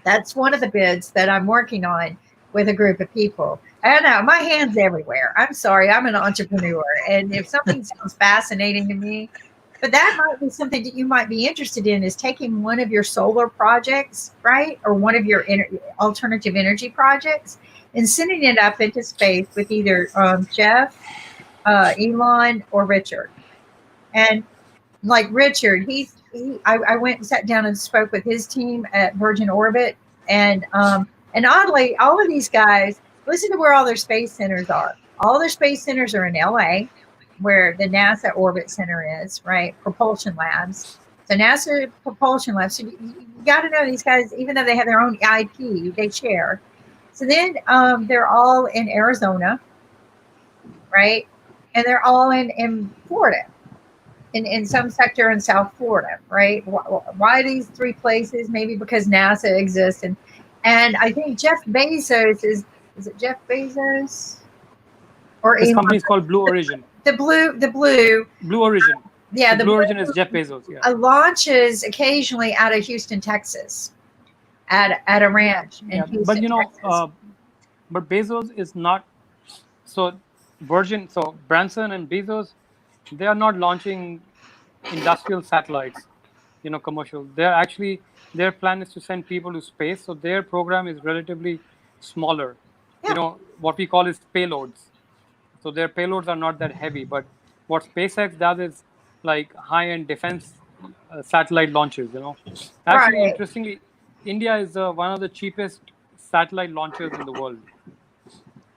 that's one of the bids that I'm working on with a group of people. I don't know, my hand's everywhere. I'm sorry, I'm an entrepreneur. And if something sounds fascinating to me, but that might be something that you might be interested in, is taking one of your solar projects, right? Or one of your alternative energy projects and sending it up into space with either Jeff, Elon, or Richard. And like Richard, I went and sat down and spoke with his team at Virgin Orbit, and oddly, all of these guys, listen to where all their space centers are. All their space centers are in LA, where the NASA Orbit Center is, right? Propulsion Labs. So NASA Propulsion Labs. So you got to know these guys, even though they have their own IP, they share. So then they're all in Arizona, right? And they're all in Florida. In some sector in South Florida, right? Why these three places? Maybe because NASA exists, and I think Jeff Bezos is it Jeff Bezos or This Elon? company is called Blue Origin. The Blue Origin. Yeah, the Blue Origin is Jeff Bezos. Yeah. Launches occasionally out of Houston, Texas, at a ranch in Houston, but Texas. But Bezos is not so Virgin. So Branson and Bezos, they are not launching industrial satellites, commercial. They're actually, their plan is to send people to space. So their program is relatively smaller. Yeah. What we call is payloads. So their payloads are not that heavy. But what SpaceX does is like high-end defense satellite launches. Actually, Right. interestingly, India is one of the cheapest satellite launchers in the world.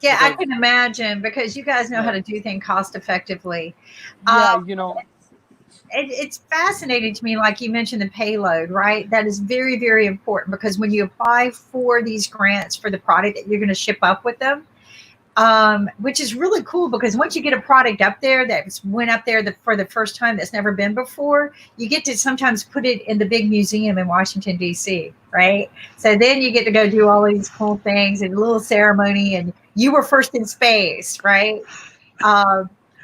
Yeah, I can imagine, because you guys know how to do things cost effectively. Yeah, it's fascinating to me, like you mentioned, the payload, right? That is very, very important, because when you apply for these grants for the product that you're going to ship up with them, which is really cool, because once you get a product up there that's went up there for the first time, that's never been before, you get to sometimes put it in the big museum in Washington, D.C., right? So then you get to go do all these cool things and a little ceremony, and you were first in space, right?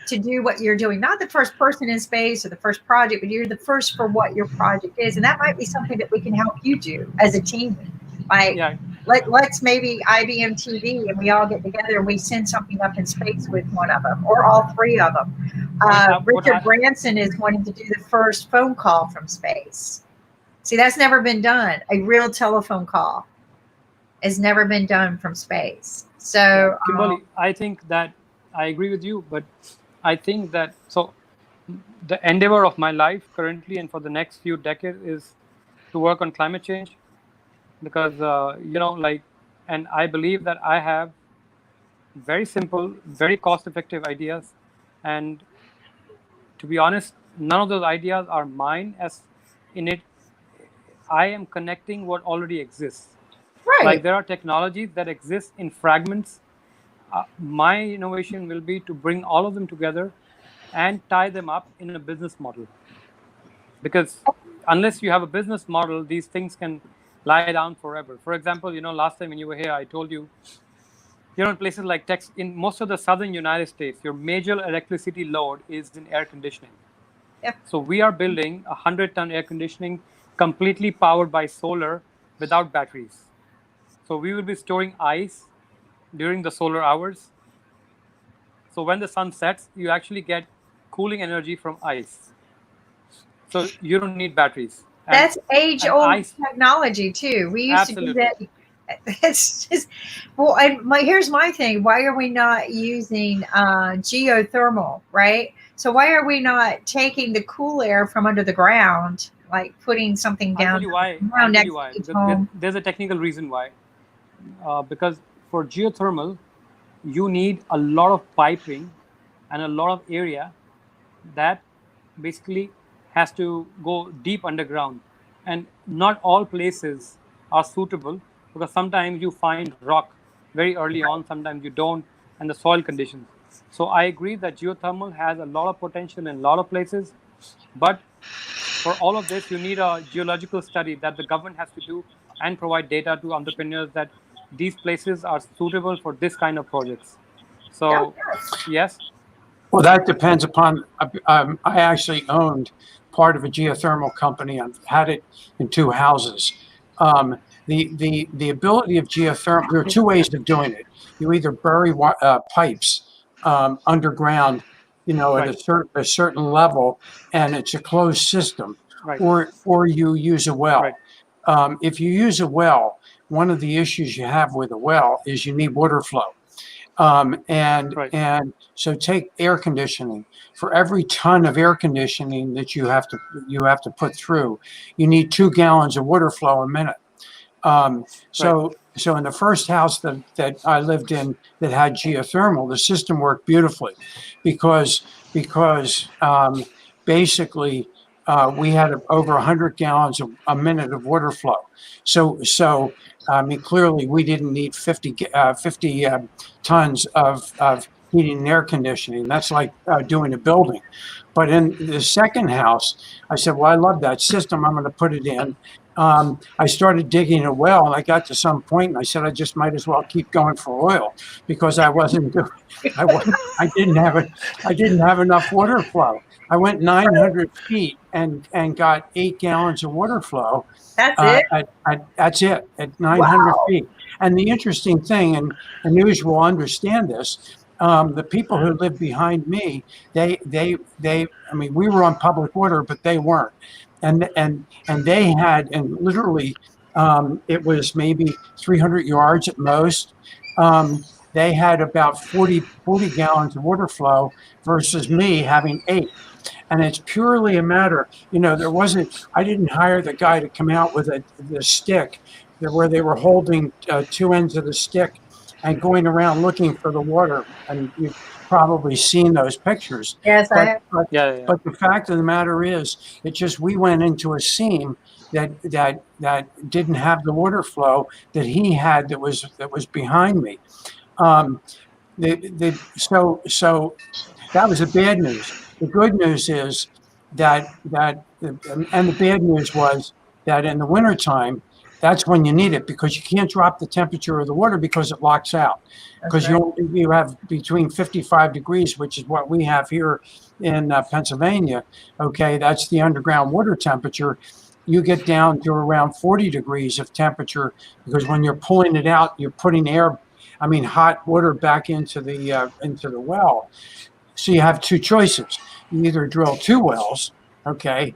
To do what you're doing, not the first person in space or the first project, but you're the first for what your project is. And that might be something that we can help you do as a team. Like, let's maybe IBMTV, and we all get together and we send something up in space with one of them, or all three of them. Richard Branson is wanting to do the first phone call from space. See, that's never been done. A real telephone call has never been done from space. So, Kimberly, I think that I agree with you, but I think that the endeavor of my life currently and for the next few decades is to work on climate change, because and I believe that I have very simple, very cost-effective ideas, and to be honest, none of those ideas are mine. As in it, I am connecting what already exists. right. Like there are technologies that exist in fragments. My innovation will be to bring all of them together and tie them up in a business model. Because unless you have a business model, these things can lie down forever. For example, last time when you were here, I told you, in places like Texas, in most of the southern United States, your major electricity load is in air conditioning. Yep. So we are building 100-ton air conditioning completely powered by solar without batteries. So we will be storing ice during the solar hours. So when the sun sets, you actually get cooling energy from ice. So you don't need batteries. That's age-old technology too. We used to do that it's just, well, here's my thing. Why are we not using geothermal, right? So why are we not taking the cool air from under the ground, like putting something I'll down tell you why. around I'll tell next you to why. each Because home? there's a technical reason why. Because for geothermal, you need a lot of piping and a lot of area that basically has to go deep underground. And not all places are suitable, because sometimes you find rock very early on, sometimes you don't, and the soil conditions. So I agree that geothermal has a lot of potential in a lot of places, but for all of this, you need a geological study that the government has to do and provide data to entrepreneurs that these places are suitable for this kind of projects. So, yes. Well, that depends upon. I actually owned part of a geothermal company. I've had it in 2 houses. The ability of geothermal. There are 2 ways of doing it. You either bury pipes underground, at Right. a certain level, and it's a closed system, Right. or you use a well. Right. If you use a well, one of the issues you have with a well is you need water flow. Right. And so take air conditioning. For every ton of air conditioning that you have to put through, you need 2 gallons of water flow a minute. So in the first house that I lived in that had geothermal, the system worked beautifully because basically we had over 100 gallons a minute of water flow. So I mean, clearly we didn't need 50 tons of heating and air conditioning. That's like doing a building. But in the second house, I said, well, I love that system. I'm going to put it in. I started digging a well, and I got to some point, and I said, I just might as well keep going for oil because I wasn't doing. I didn't have it. I didn't have enough water flow. I went 900 feet and got 8 gallons of water flow. That's it. That's it at 900 Wow. feet. And the interesting thing, and news will understand this. The people who lived behind me, I mean, we were on public water, but they weren't, and they had, and literally, it was maybe 300 yards at most. They had about 40 gallons of water flow versus me having 8. And it's purely a matter, I didn't hire the guy to come out with the stick where they were holding 2 ends of the stick and going around looking for the water. And you've probably seen those pictures. Yes, I have. Yeah. But the fact of the matter is, it's just we went into a seam that didn't have the water flow that he had that was behind me. So that was the bad news. The good news is and the bad news was that in the wintertime, that's when you need it, because you can't drop the temperature of the water because it locks out. Because you have between 55 degrees, which is what we have here in Pennsylvania. Okay, that's the underground water temperature. You get down to around 40 degrees of temperature, because when you're pulling it out, you're putting hot water back into the well. So you have 2 choices. You either drill 2 wells, okay,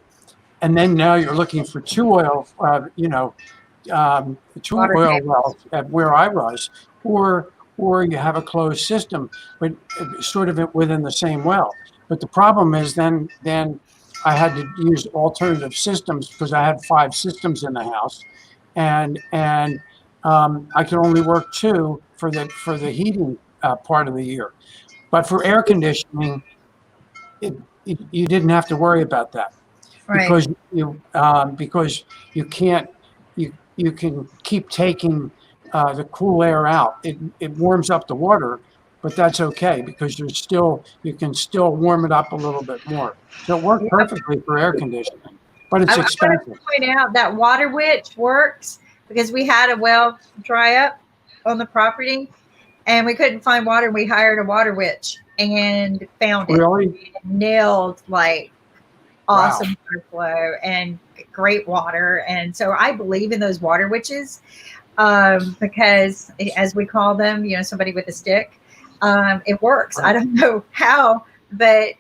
and then now you're looking for 2 oil, 2 Water oil tables. wells at where I was, or you have a closed system, but sort of within the same well. But the problem is then I had to use alternative systems because I had 5 systems in the house, and I could only work 2 for the heating part of the year. But for air conditioning, you didn't have to worry about that, Right. because you can't you can keep taking the cool air out. It warms up the water, but that's okay because you can still warm it up a little bit more. So it worked perfectly for air conditioning, but it's I want expensive. to point out that Water Witch works because we had a well dry up on the property and we couldn't find water. We hired a Water Witch and found it. Really? Nailed like Wow. awesome water flow and great water. And so I believe in those water witches because, as we call them, somebody with a stick, it works. Right. I don't know how, but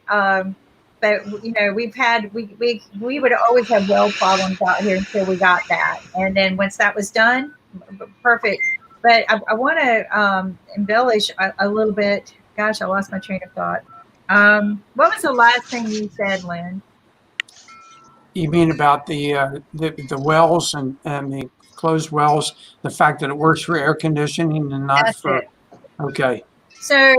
we've had we would always have well problems out here until we got that, and then once that was done, perfect. But I want to embellish a little bit. Gosh, I lost my train of thought. What was the last thing you said, Lynn? You mean about the wells and the closed wells, the fact that it works for air conditioning and not That's for, it. okay. So,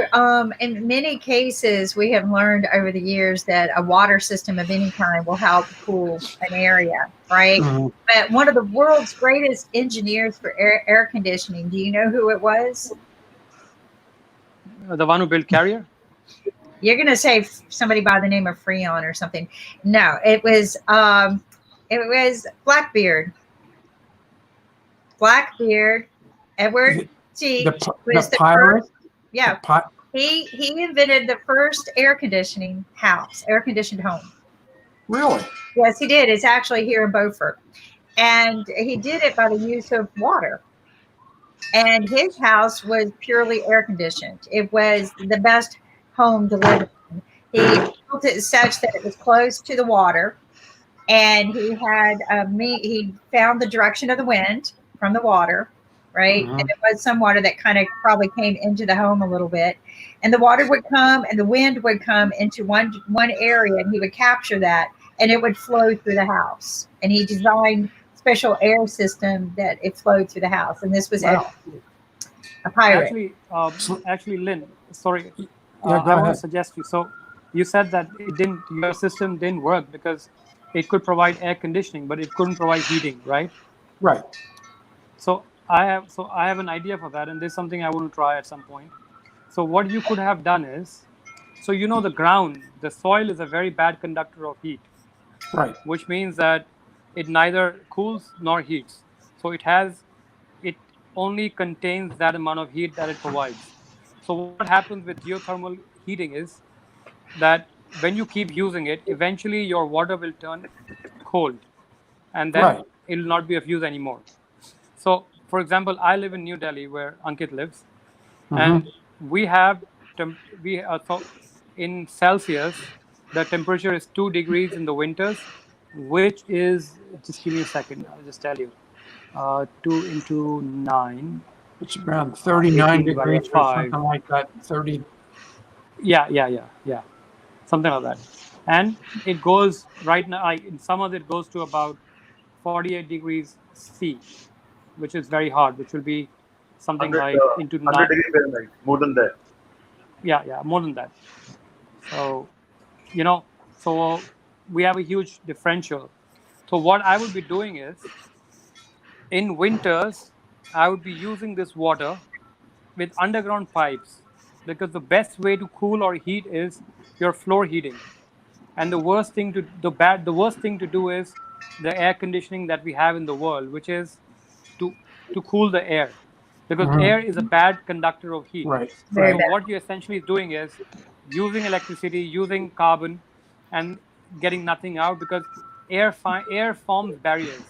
in many cases, we have learned over the years that a water system of any kind will help cool an area, right? Mhm. But one of the world's greatest engineers for air conditioning, do you know who it was? The one who built Carrier? You're going to say somebody by the name of Freon or something. No, it was Blackbeard. Blackbeard, Edward Teach was The the pilot? first. Yeah, he invented the first air conditioned home. Really? Yes, he did. It's actually here in Beaufort, and he did it by the use of water. And his house was purely air conditioned. It was the best home to live in. He built it such that it was close to the water, and he found the direction of the wind from the water, right? And it was some water that kind of probably came into the home a little bit, and the water would come and the wind would come into one area, and he would capture that, and it would flow through the house. And he designed special air system that it flowed through the house, and this was Wow. a pirate. Actually, Lynn, sorry, Yeah, go I want ahead. to suggest you. So you said that your system didn't work because it could provide air conditioning, but it couldn't provide heating, right? Right. So I have an idea for that, and there's something I want to try at some point. So what you could have done is, so the ground, the soil is a very bad conductor of heat, Right. which means that it neither cools nor heats. So it only contains that amount of heat that it provides. So what happens with geothermal heating is that when you keep using it, eventually your water will turn cold, and then Right. it will not be of use anymore. So, for example, I live in New Delhi, where Ankit lives, and we have so in Celsius, the temperature is 2 degrees in the winters, which is, just give me a second, I'll just tell you, 2 into 9, It's around 39 18 divided degrees by or 5. something like that. 30. Yeah, something like that. And it goes right now, in summer, it goes to about 48 degrees C, which is very hot, which will be something 100, like into 100 degree Fahrenheit, more than that. yeah, more than that. So, so we have a huge differential. So what I would be doing is, in winters, I would be using this water with underground pipes, because the best way to cool or heat is your floor heating. And the worst thing to do is the air conditioning that we have in the world, which is to cool the air, because air is a bad conductor of heat. Right. Very So bad. what you're essentially doing is using electricity, using carbon, and getting nothing out, because air forms barriers.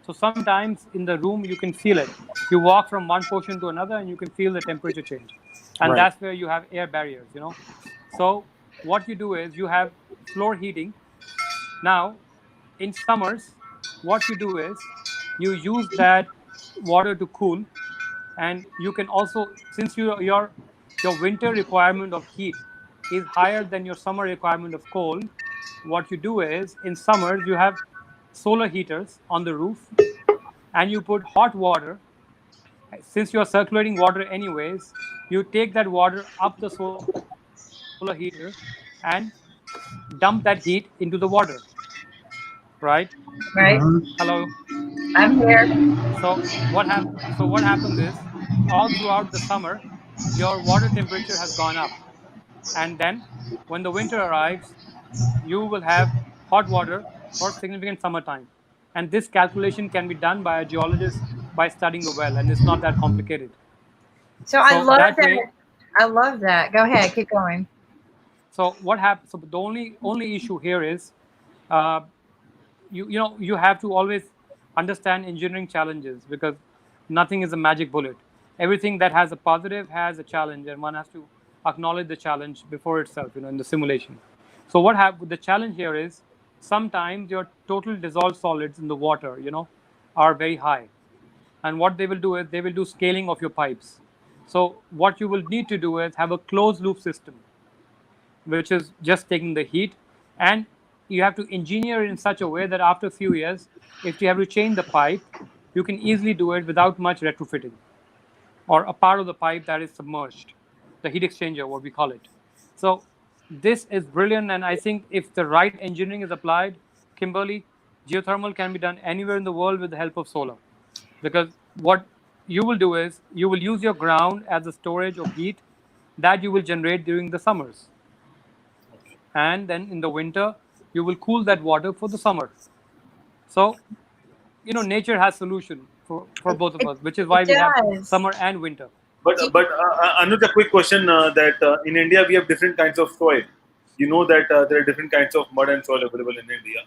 So sometimes in the room you can feel it. You walk from one portion to another and you can feel the temperature change, and Right. that's where you have air barriers. So what you do is you have floor heating. Now, in summers, what you do is you use that water to cool, and you can also, since your winter requirement of heat is higher than your summer requirement of cold, what you do is in summers you have solar heaters on the roof, and you put hot water. Since you're circulating water anyways, you take that water up the solar heater and dump that heat into the water, right? Right? Hello. I'm here. So what happens is, all throughout the summer your water temperature has gone up, and then when the winter arrives, you will have hot water for significant summertime. And this calculation can be done by a geologist by studying the well, and it's not that complicated. So I So love that that. way, I love that. Go ahead, keep going. so what happens? So the only issue here is, uh, you have to always understand engineering challenges, because nothing is a magic bullet. Everything that has a positive has a challenge, and one has to acknowledge the challenge before itself, in the simulation. So the challenge here is, sometimes your total dissolved solids in the water, are very high, And what they will do is they will do scaling of your pipes. So what you will need to do is have a closed loop system, which is just taking the heat, and you have to engineer it in such a way that after a few years, if you have to change the pipe, you can easily do it without much retrofitting, or a part of the pipe that is submerged, the heat exchanger, what we call it. So this is brilliant, and I think if the right engineering is applied, Kimberly, geothermal can be done anywhere in the world with the help of solar. Because what you will do is you will use your ground as a storage of heat that you will generate during the summers. And then in the winter, you will cool that water for the summer. So, nature has solution for both of It, us, which is it why we have does. summer and winter. But another quick question that in India we have different kinds of soil. You know that there are different kinds of mud and soil available in India.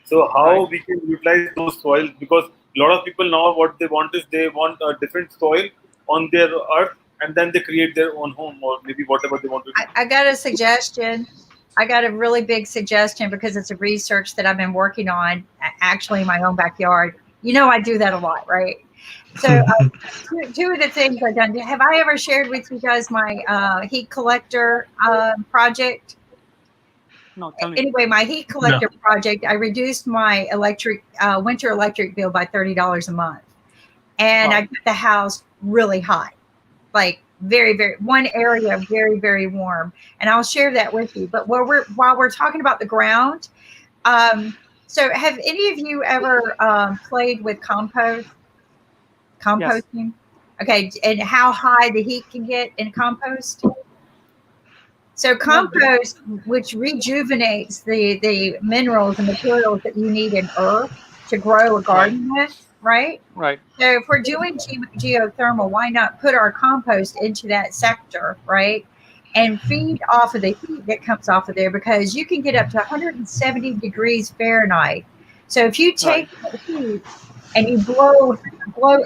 So Right. how we can utilize those soils? Because a lot of people now what they want is they want a different soil on their earth, and then they create their own home or maybe whatever they want to do. I got a suggestion. I got a really big suggestion because it's a research that I've been working on actually in my own backyard. I do that a lot, right? So two of the things I've done. Have I ever shared with you guys my heat collector project? No, tell me. Anyway, my heat collector project, I reduced my winter electric bill by $30 a month, and Wow. I kept the house really hot, like very, very one area very, very warm, and I'll share that with you. But while we're talking about the ground, so have any of you ever played with composting? Okay, and how high the heat can get in compost? So compost, which rejuvenates the minerals and materials that you need in earth to grow a garden with, right? Right. So if we're doing geothermal, why not put our compost into that sector, right? And feed off of the heat that comes off of there, because you can get up to 170 degrees Fahrenheit. So if you take the heat and you blow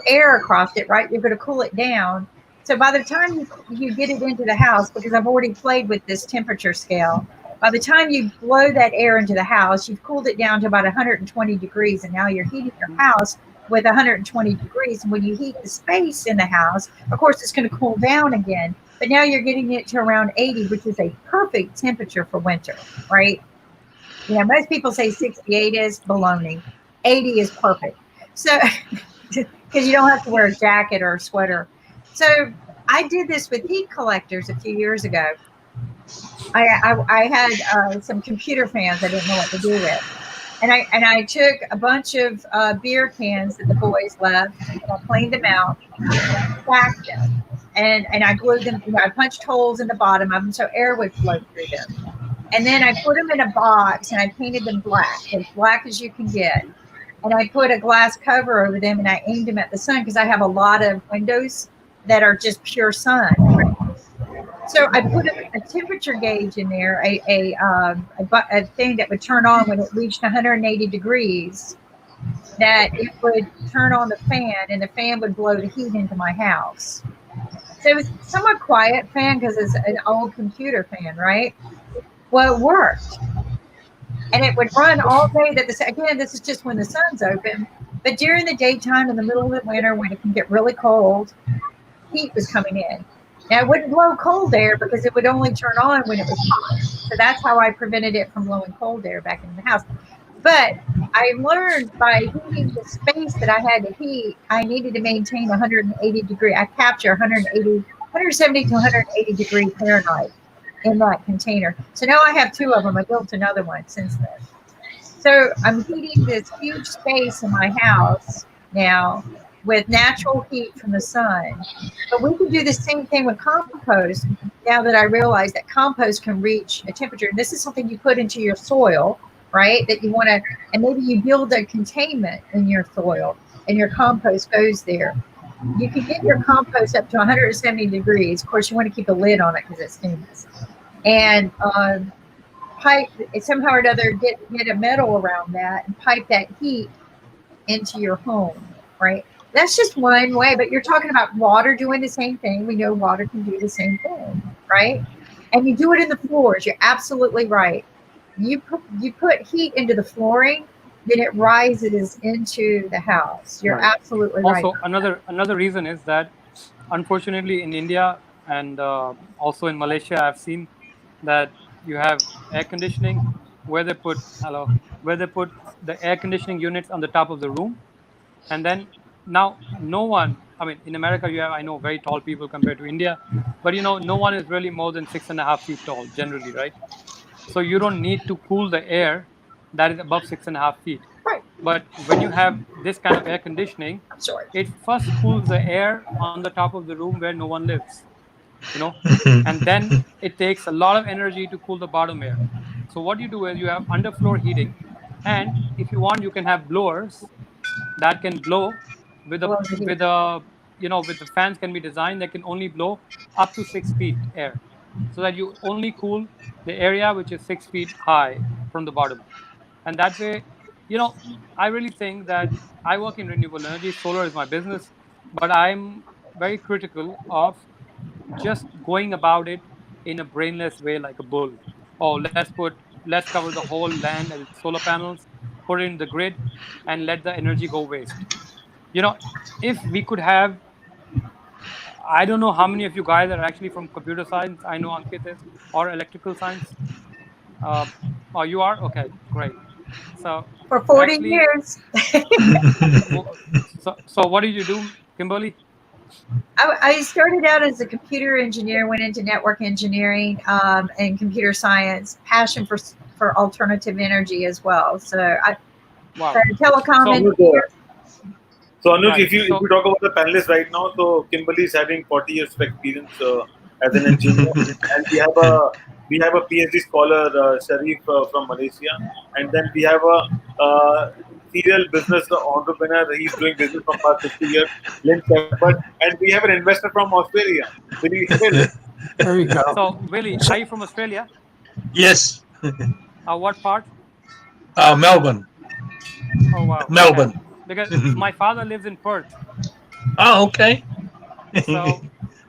air across it, right, you're going to cool it down. So by the time you get it into the house, because I've already played with this temperature scale, by the time you blow that air into the house, you've cooled it down to about 120 degrees, and now you're heating your house with 120 degrees. And when you heat the space in the house, of course, it's going to cool down again. But now you're getting it to around 80, which is a perfect temperature for winter, right? Most people say 68 is baloney. 80 is perfect. So, because you don't have to wear a jacket or a sweater. So I did this with heat collectors a few years ago. I had some computer fans I didn't know what to do with. And I took a bunch of beer cans that the boys left, and I cleaned them out, stacked them, and I glued them. I punched holes in the bottom of them so air would flow through them. And then I put them in a box and I painted them as black as you can get. And I put a glass cover over them and I aimed them at the sun, because I have a lot of windows that are just pure sun. So I put a temperature gauge in there, a thing that would turn on when it reached 180 degrees, that it would turn on the fan and the fan would blow the heat into my house. So it was a somewhat quiet fan because it's an old computer fan, right? Well, it worked. And it would run all day. Again, this is just when the sun's open. But during the daytime, in the middle of the winter, when it can get really cold, heat was coming in. Now, it wouldn't blow cold air because it would only turn on when it was hot. So that's how I prevented it from blowing cold air back into the house. But I learned by heating the space that I had to heat, I needed to maintain 180 degree. I capture 170 to 180 degrees Fahrenheit in that container. So now I have two of them. I built another one since then. So I'm heating this huge space in my house now with natural heat from the sun. But we can do the same thing with compost now that I realize that compost can reach a temperature. And this is something you put into your soil, right? That you want to, and maybe you build a containment in your soil and your compost goes there. You can get your compost up to 170 degrees. Of course, you want to keep a lid on it because it's stainless. And pipe somehow or another, get a metal around that and pipe that heat into your home, right? That's just one way, but you're talking about water doing the same thing. We know water can do the same thing, right? And you do it in the floors. You're absolutely right. You put heat into the flooring, then it rises into the house. You're Right. absolutely right. Also, another reason is that, unfortunately, in India and also in Malaysia, I've seen that you have air conditioning where they put the air conditioning units on the top of the room, and then now no one. I mean, in America, you have, I know, very tall people compared to India, but no one is really more than 6.5 feet tall generally, right? So you don't need to cool the air that is above 6.5 feet. Right. But when you have this kind of air conditioning, I'm sorry. it first cools the air on the top of the room where no one lives, and then it takes a lot of energy to cool the bottom air. So what you do is you have underfloor heating, and if you want, you can have blowers that can blow with a Blow the heat. with the fans can be designed that can only blow up to 6 feet air, so that you only cool the area which is 6 feet high from the bottom. And that way, I really think that I work in renewable energy. Solar is my business, but I'm very critical of just going about it in a brainless way like a bull. Oh, let's cover the whole land with solar panels, put it in the grid, and let the energy go waste. If we could have, I don't know how many of you guys are actually from computer science. I know Ankit is, or electrical science. Uh, oh, you are? Okay, great. So For 40 actually, years. so what did you do, Kimberly? I started out as a computer engineer, went into network engineering and computer science, passion for alternative energy as well. So I Wow. started telecom So- engineer. So Anuj, Right. if you talk about the panelists right now, so Kimberly is having 40 years of experience as an engineer, and we have a PhD scholar, Sharif from Malaysia, and then we have a serial business entrepreneur. He's doing business for past 50 years, Lynn Shepherd, and we have an investor from Australia, Billy Hill. There you go. So Willie, are you from Australia? Yes, What part? Melbourne. Oh wow. Melbourne. Okay. Because my father lives in Perth. Oh, okay. So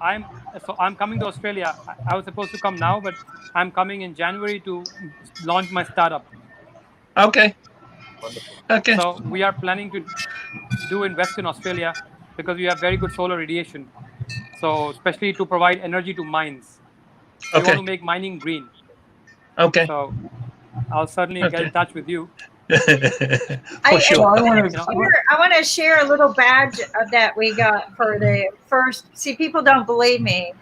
I'm coming to Australia. I was supposed to come now, but I'm coming in January to launch my startup. Okay. Wonderful. Okay. So we are planning to do in Western Australia because we have very good solar radiation. So especially to provide energy to mines. We want Okay. to make mining green. Okay. So I'll certainly get Okay. in touch with you. For sure. Well, I I want to. want to share a little badge that we got for the first. See, people don't believe me,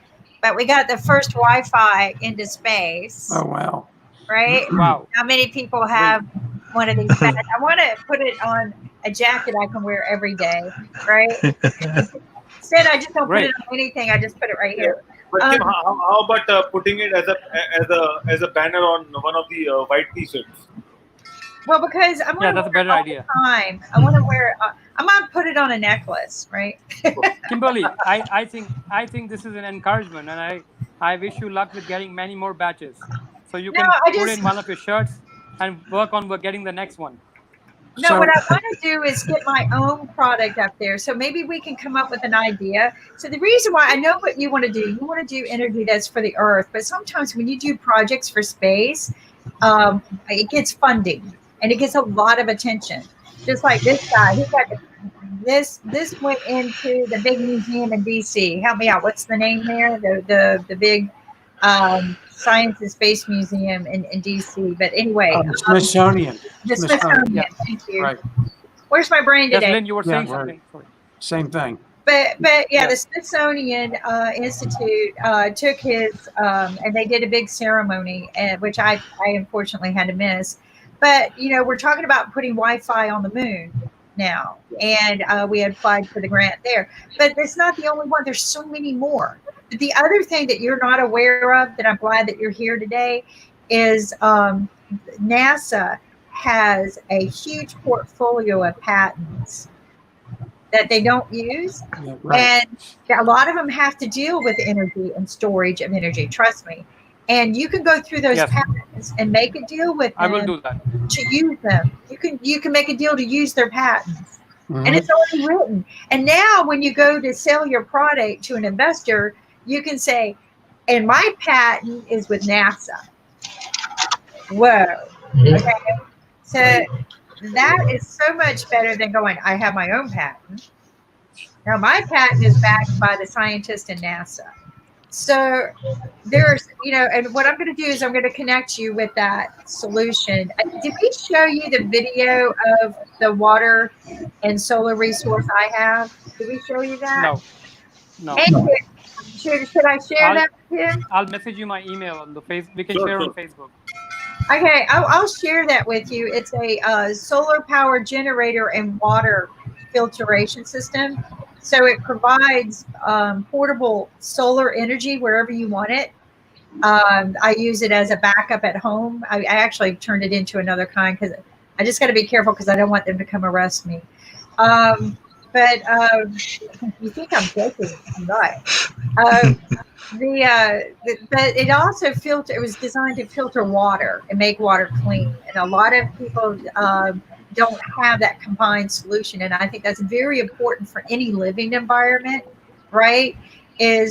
but we got the first Wi-Fi into space. Oh wow. Right? Wow. How many people have one of these badges? I want to put it on a jacket I can wear every day. Right? Instead, I just don't put Great. it on anything. I just put it right here. But Kim, how about putting it as a banner on one of the white T-shirts? Well, because I want to that's a wear it better all idea. the time. I want to wear it. I'm gonna put it on a necklace, right? Kimberly, I think this is an encouragement, and I wish you luck with getting many more batches. So you No, can I put just in one of your shirts and work on getting the next one. no. So- What I want to do is get my own product up there. So maybe we can come up with an idea. So the reason why I know what you want to do, you want to do energy that's for the earth, but sometimes when you do projects for space, it gets funding and it gets a lot of attention. Just like this guy, he got this went into the big museum in DC. Help me out. What's the name there? The big science and space museum in DC. But anyway, Smithsonian. the Smithsonian. Yeah. Thank you. Right. Where's my brain Yes, today? Lynn, you were Yeah, saying right. something. Sorry. Same thing. But yeah, Yeah. the Smithsonian Institute took his and they did a big ceremony, which I unfortunately had to miss. But we're talking about putting Wi-Fi on the moon now, and we had applied for the grant there. But it's not the only one. There's so many more. The other thing that you're not aware of that I'm glad that you're here today is NASA has a huge portfolio of patents that they don't use. Yeah, right. And a lot of them have to deal with energy and storage of energy. Trust me. And you can go through those Yes. patents and make a deal with I will them do that. to use them. You can make a deal to use their patents. Mhm. And it's already written. And now when you go to sell your product to an investor, you can say, and my patent is with NASA. Whoa. Okay. So that is so much better than going, I have my own patent. Now, my patent is backed by the scientists in NASA. So there's, and what I'm going to do is I'm going to connect you with that solution. Did we show you the video of the water and solar resource I have? Did we show you that? No. And should I share that with him? I'll message you my email on the face. We can Sure, share sure. on Facebook. Okay, I'll share that with you. It's a solar power generator and water filtration system. So it provides portable solar energy wherever you want it. I use it as a backup at home. I actually turned it into another kind because I just got to be careful because I don't want them to come arrest me. But you think I'm joking? I'm not. But it also It was designed to filter water and make water clean, and a lot of people don't have that combined solution, and I think that's very important for any living environment, right? I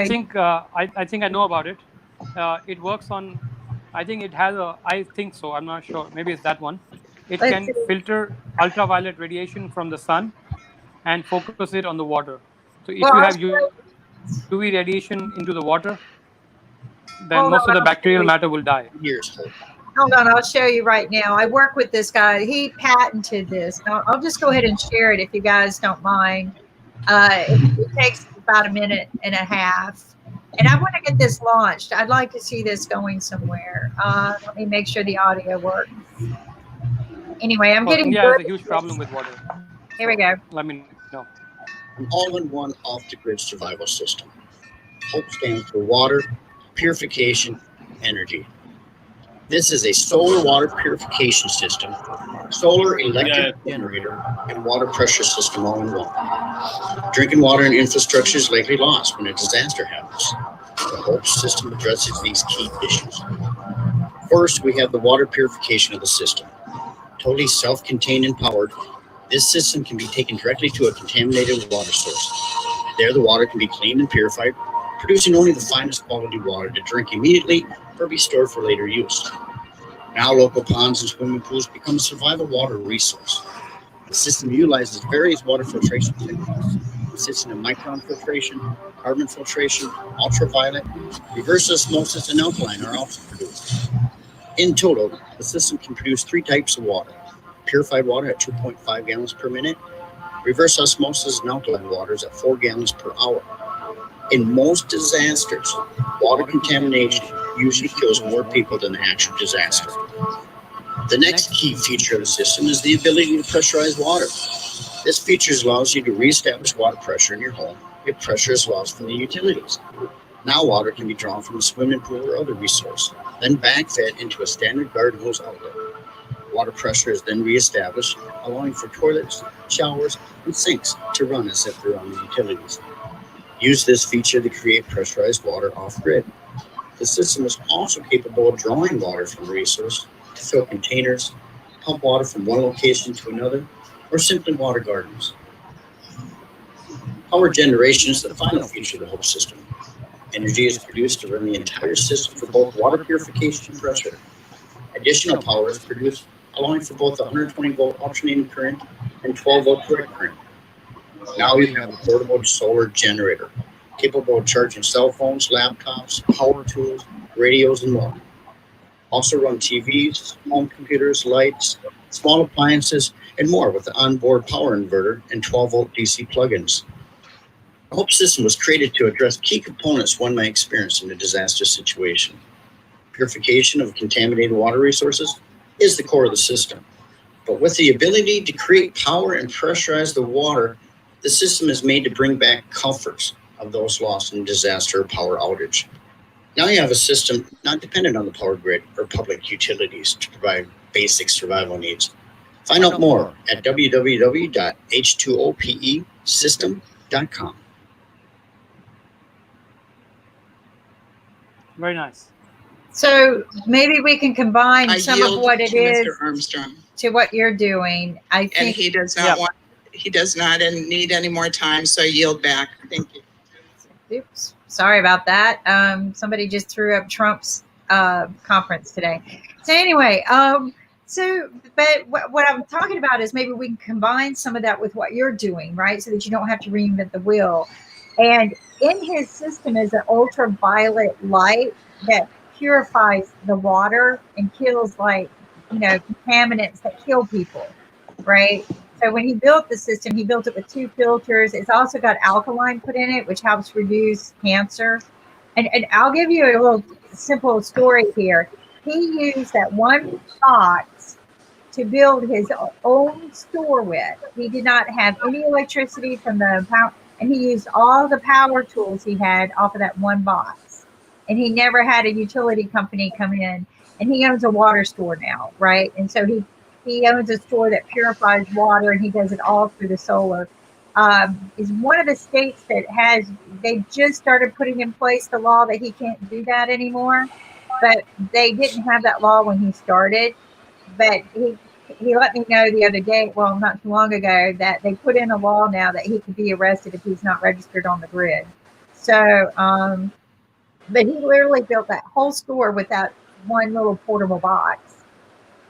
think I know about it. It works on. I think it has a. I think so. I'm not sure. Maybe it's that one. It Let's can see. filter ultraviolet radiation from the sun and focus it on the water. So if Well, you I'll have show- UV radiation into the water, then Hold most on, of the I'll show bacterial you. matter will die. Hold on, I'll show you right now. I work with this guy. He patented this. I'll just go ahead and share it if you guys don't mind. It takes about a minute and a half. And I want to get this launched. I'd like to see this going somewhere. Let me make sure the audio works. Anyway, I'm Well, getting India has a good. huge problem with water. Here we go. Let me know. An all-in-one off-the-grid survival system. HOPE stands for water, purification, energy. This is a solar water purification system, solar electric generator, and water pressure system all in one. Drinking water and infrastructure is likely lost when a disaster happens. The HOPE system addresses these key issues. First, we have the water purification of the system. Totally self-contained and powered, this system can be taken directly to a contaminated water source. There, the water can be cleaned and purified, producing only the finest quality water to drink immediately or be stored for later use. Now, local ponds and swimming pools become a survival water resource. The system utilizes various water filtration techniques, consisting of micron filtration, carbon filtration, ultraviolet, reverse osmosis, and alkaline are also produced. In total, the system can produce 3 types of water: purified water at 2.5 gallons per minute, reverse osmosis and alkaline waters at 4 gallons per hour. In most disasters, water contamination usually kills more people than the actual disaster. The next key feature of the system is the ability to pressurize water. This feature allows you to reestablish water pressure in your home if pressure is lost from the utilities. Now water can be drawn from a swimming pool or other resource, then backfed into a standard garden hose outlet. Water pressure is then reestablished, allowing for toilets, showers, and sinks to run as if they're on the utilities. Use this feature to create pressurized water off-grid. The system is also capable of drawing water from the resource to fill containers, pump water from one location to another, or simply water gardens. Power generation is the final feature of the HOPE system. Energy is produced to run the entire system for both water purification and pressure. Additional power is produced, allowing for both 120-volt alternating current and 12-volt direct current. Now you have a portable solar generator, capable of charging cell phones, laptops, power tools, radios, and more. Also run TVs, home computers, lights, small appliances, and more with the onboard power inverter and 12-volt DC plugins. The HOPE system was created to address key components one might experience in a disaster situation. Purification of contaminated water resources is the core of the system. But with the ability to create power and pressurize the water, the system is made to bring back comforts of those lost in disaster or power outage. Now you have a system not dependent on the power grid or public utilities to provide basic survival needs. Find out more at www.h2opesystem.com. Very nice. So maybe we can combine some of what it is Mr. Armstrong. to what you're doing. I And think. he does not want, he does not need any more time, so I yield back. Thank you. Oops, sorry about that. Somebody just threw up Trump's conference today. So anyway, So, but what I'm talking about is maybe we can combine some of that with what you're doing, right? So that you don't have to reinvent the wheel. And in his system is an ultraviolet light that purifies the water and kills, like, contaminants that kill people, right? So when he built the system, he built it with 2 filters. It's also got alkaline put in it, which helps reduce cancer. And I'll give you a little simple story here. He used that one box to build his own store with. He did not have any electricity from the power, and he used all the power tools he had off of that one box. And he never had a utility company come in. And he owns a water store now, right? And so he owns a store that purifies water, and he does it all through the solar. Is one of the states that they just started putting in place the law that he can't do that anymore, but they didn't have that law when he started. But he let me know the other day, well, not too long ago, that they put in a law now that he could be arrested if he's not registered on the grid. So, but he literally built that whole store with that one little portable box,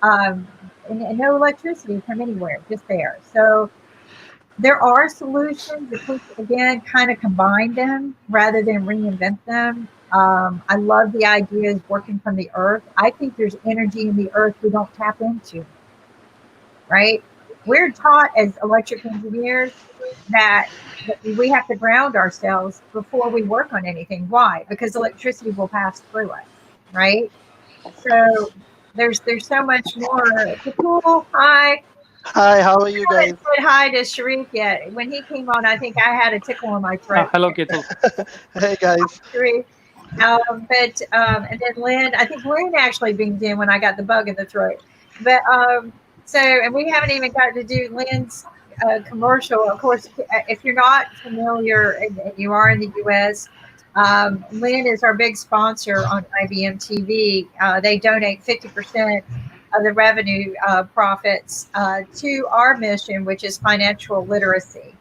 and no electricity from anywhere, just there. So there are solutions if we, again, kind of combine them rather than reinvent them. I love the ideas working from the earth. I think there's energy in the earth we don't tap into, right? We're taught as electric engineers that we have to ground ourselves before we work on anything. Why? Because electricity will pass through us, right? So there's so much more. Cool. Hi. Hi, how are you I haven't guys? said hi to Sharif yet. When he came on, I think I had a tickle in my throat. Hello, Ketul. Hey guys. Sharif. And then Lynn, I think Lynn actually beamed in when I got the bug in the throat. But and we haven't even got to do Lynn's commercial. Of course, if you're not familiar and you are in the U.S., Lynn is our big sponsor on IBMTV. They donate 50% of the revenue profits to our mission, which is financial literacy,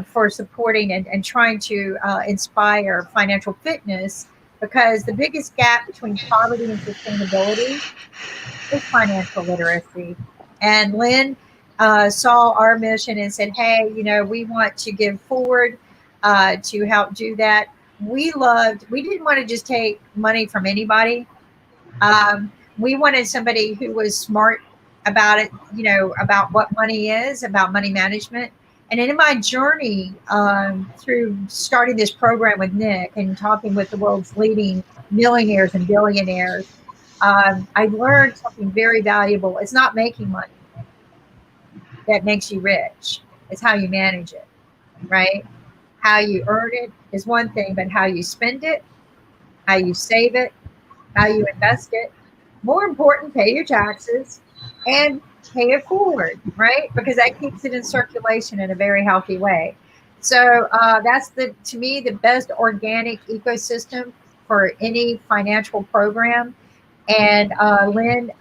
for supporting and trying to inspire financial fitness, because the biggest gap between poverty and sustainability is financial literacy. And Lynn saw our mission and said, hey, we want to give forward to help do that. We didn't want to just take money from anybody. We wanted somebody who was smart about it, about what money is, about money management. And in my journey through starting this program with Nick and talking with the world's leading millionaires and billionaires, I learned something very valuable. It's not making money that makes you rich. It's how you manage it, right? How you earn it is one thing, but how you spend it, how you save it, how you invest it. More important, pay your taxes and pay it forward, right? Because that keeps it in circulation in a very healthy way. So that's to me, the best organic ecosystem for any financial program. And Lynn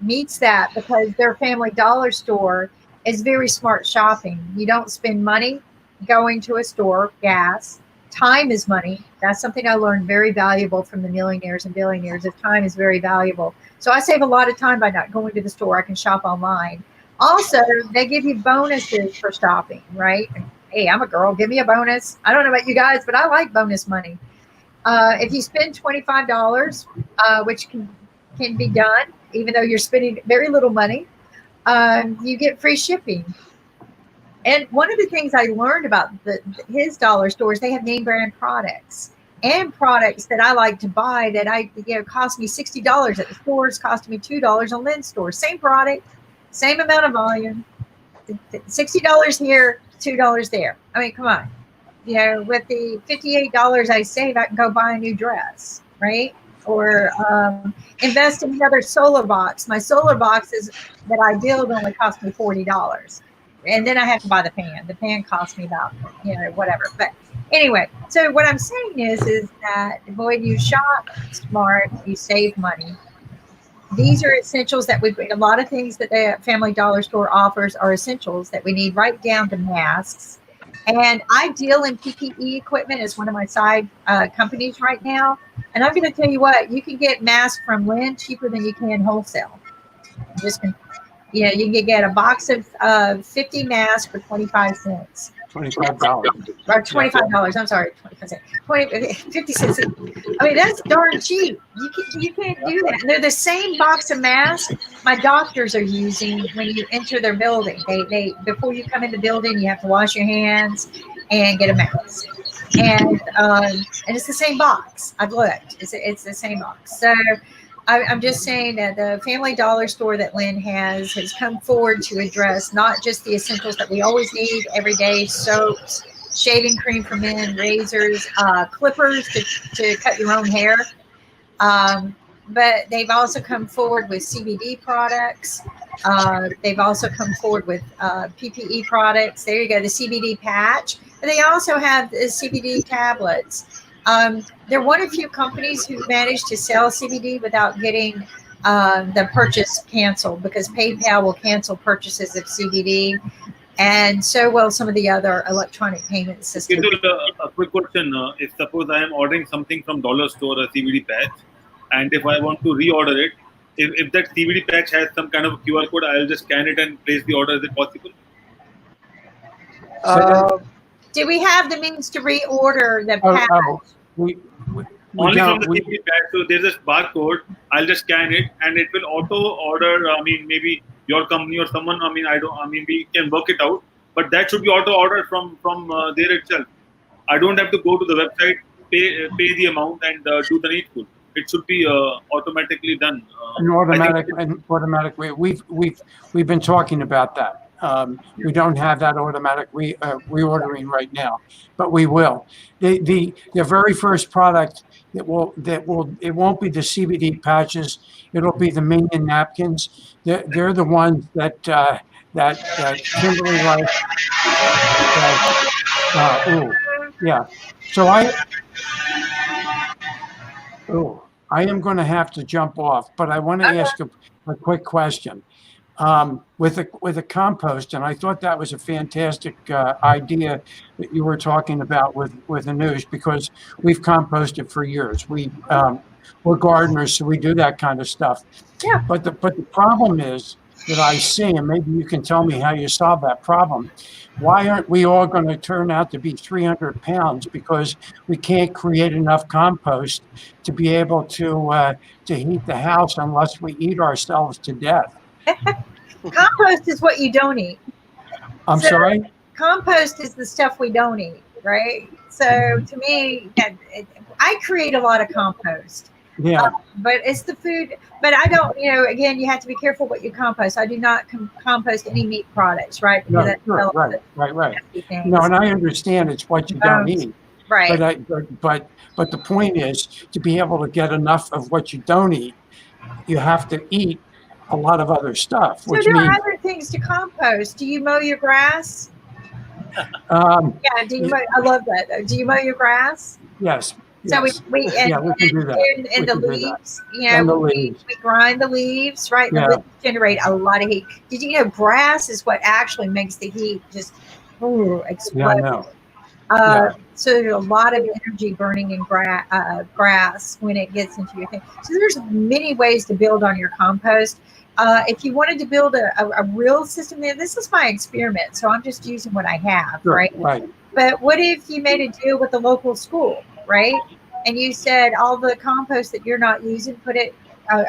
meets that because their Family Dollar store is very smart shopping. You don't spend money going to a store, gas. Time is money. That's something I learned very valuable from the millionaires and billionaires. That time is very valuable. So I save a lot of time by not going to the store. I can shop online. Also, they give you bonuses for shopping, right? Hey, I'm a girl. Give me a bonus. I don't know about you guys, but I like bonus money. If you spend $25, which can be done, even though you're spending very little money, you get free shipping. And one of the things I learned about his dollar stores, they have name brand products and products that I like to buy that cost me $60 at the stores, cost me $2 on Lynn's store. Same product, same amount of volume, $60 here, $2 there. I mean, come on. With the $58 I save, I can go buy a new dress, right? Or invest in another solar box. My solar boxes that I build only cost me $40. And then I have to buy the pan. The pan costs me about, whatever. But anyway, so what I'm saying is that when you shop smart, you save money. These are essentials that a lot of things that the Family Dollar store offers are essentials that we need, right down to masks. And I deal in PPE equipment as one of my side companies right now. And I'm going to tell you what, you can get masks from Lynn cheaper than you can wholesale. Just, you know, you can get a box of 50 masks for 25 cents. $25. Or $25. I'm sorry, 25 cents. 50 cents. I mean, that's darn cheap. You can't do that. And they're the same box of masks my doctors are using when you enter their building. They before you come in the building, you have to wash your hands and get a mask. And it's the same box. I've looked. It's the same box. So I'm just saying that the Family Dollar store that Lynn has come forward to address not just the essentials that we always need every day: soaps, shaving cream for men, razors, clippers to cut your own hair. But they've also come forward with CBD products. They've also come forward with PPE products. There you go, the CBD patch. But they also have the CBD tablets. They're one of few companies who managed to sell CBD without getting the purchase canceled, because PayPal will cancel purchases of CBD, and so will some of the other electronic payment systems. A quick question. If suppose I am ordering something from dollar store, a CBD patch, and if I want to reorder it, if that CBD patch has some kind of a QR code, I'll just scan it and place the order. Is it possible? Do we have the means to reorder the patch? Only from the CBD patch. So there's a barcode. I'll just scan it, and it will auto order. I mean, maybe your company or someone. I mean, we can work it out. But that should be auto ordered from there itself. I don't have to go to the website, pay the amount, and do the needful. It should be automatically done. An automatic way. We've been talking about that. We don't have that automatic reordering right now, but we will. The very first product it won't be the CBD patches. It'll be the minion napkins. They're the ones that Kimberly likes. Yeah. So I am going to have to jump off, but I want to ask a quick question. With a compost, and I thought that was a fantastic idea that you were talking about with Anuj, because we've composted for years. We're gardeners, so we do that kind of stuff. Yeah. But the problem is that I see, and maybe you can tell me how you solve that problem. Why aren't we all going to turn out to be 300 pounds because we can't create enough compost to be able to heat the house unless we eat ourselves to death? Compost is what you don't eat. I'm sorry? Compost is the stuff we don't eat, right? So to me, I create a lot of compost. Yeah. But it's the food. But I don't, again, you have to be careful what you compost. I do not compost any meat products, right? Because right. No, and I understand it's what you don't eat. Right. But the point is, to be able to get enough of what you don't eat, you have to eat a lot of other stuff. So there are other things to compost. Do you mow your grass? I love that. Do you mow your grass? Yes. So yes. we can do that. And the leaves, we grind the leaves, right? Yeah. The leaves generate a lot of heat. Did you know grass is what actually makes the heat just explode? Yeah, I know. So there's a lot of energy burning in grass when it gets into your thing. So there's many ways to build on your compost. If you wanted to build a real system there, this is my experiment. So I'm just using what I have, Sure, right? Right. But what if you made a deal with the local school, right? And you said all the compost that you're not using, put it,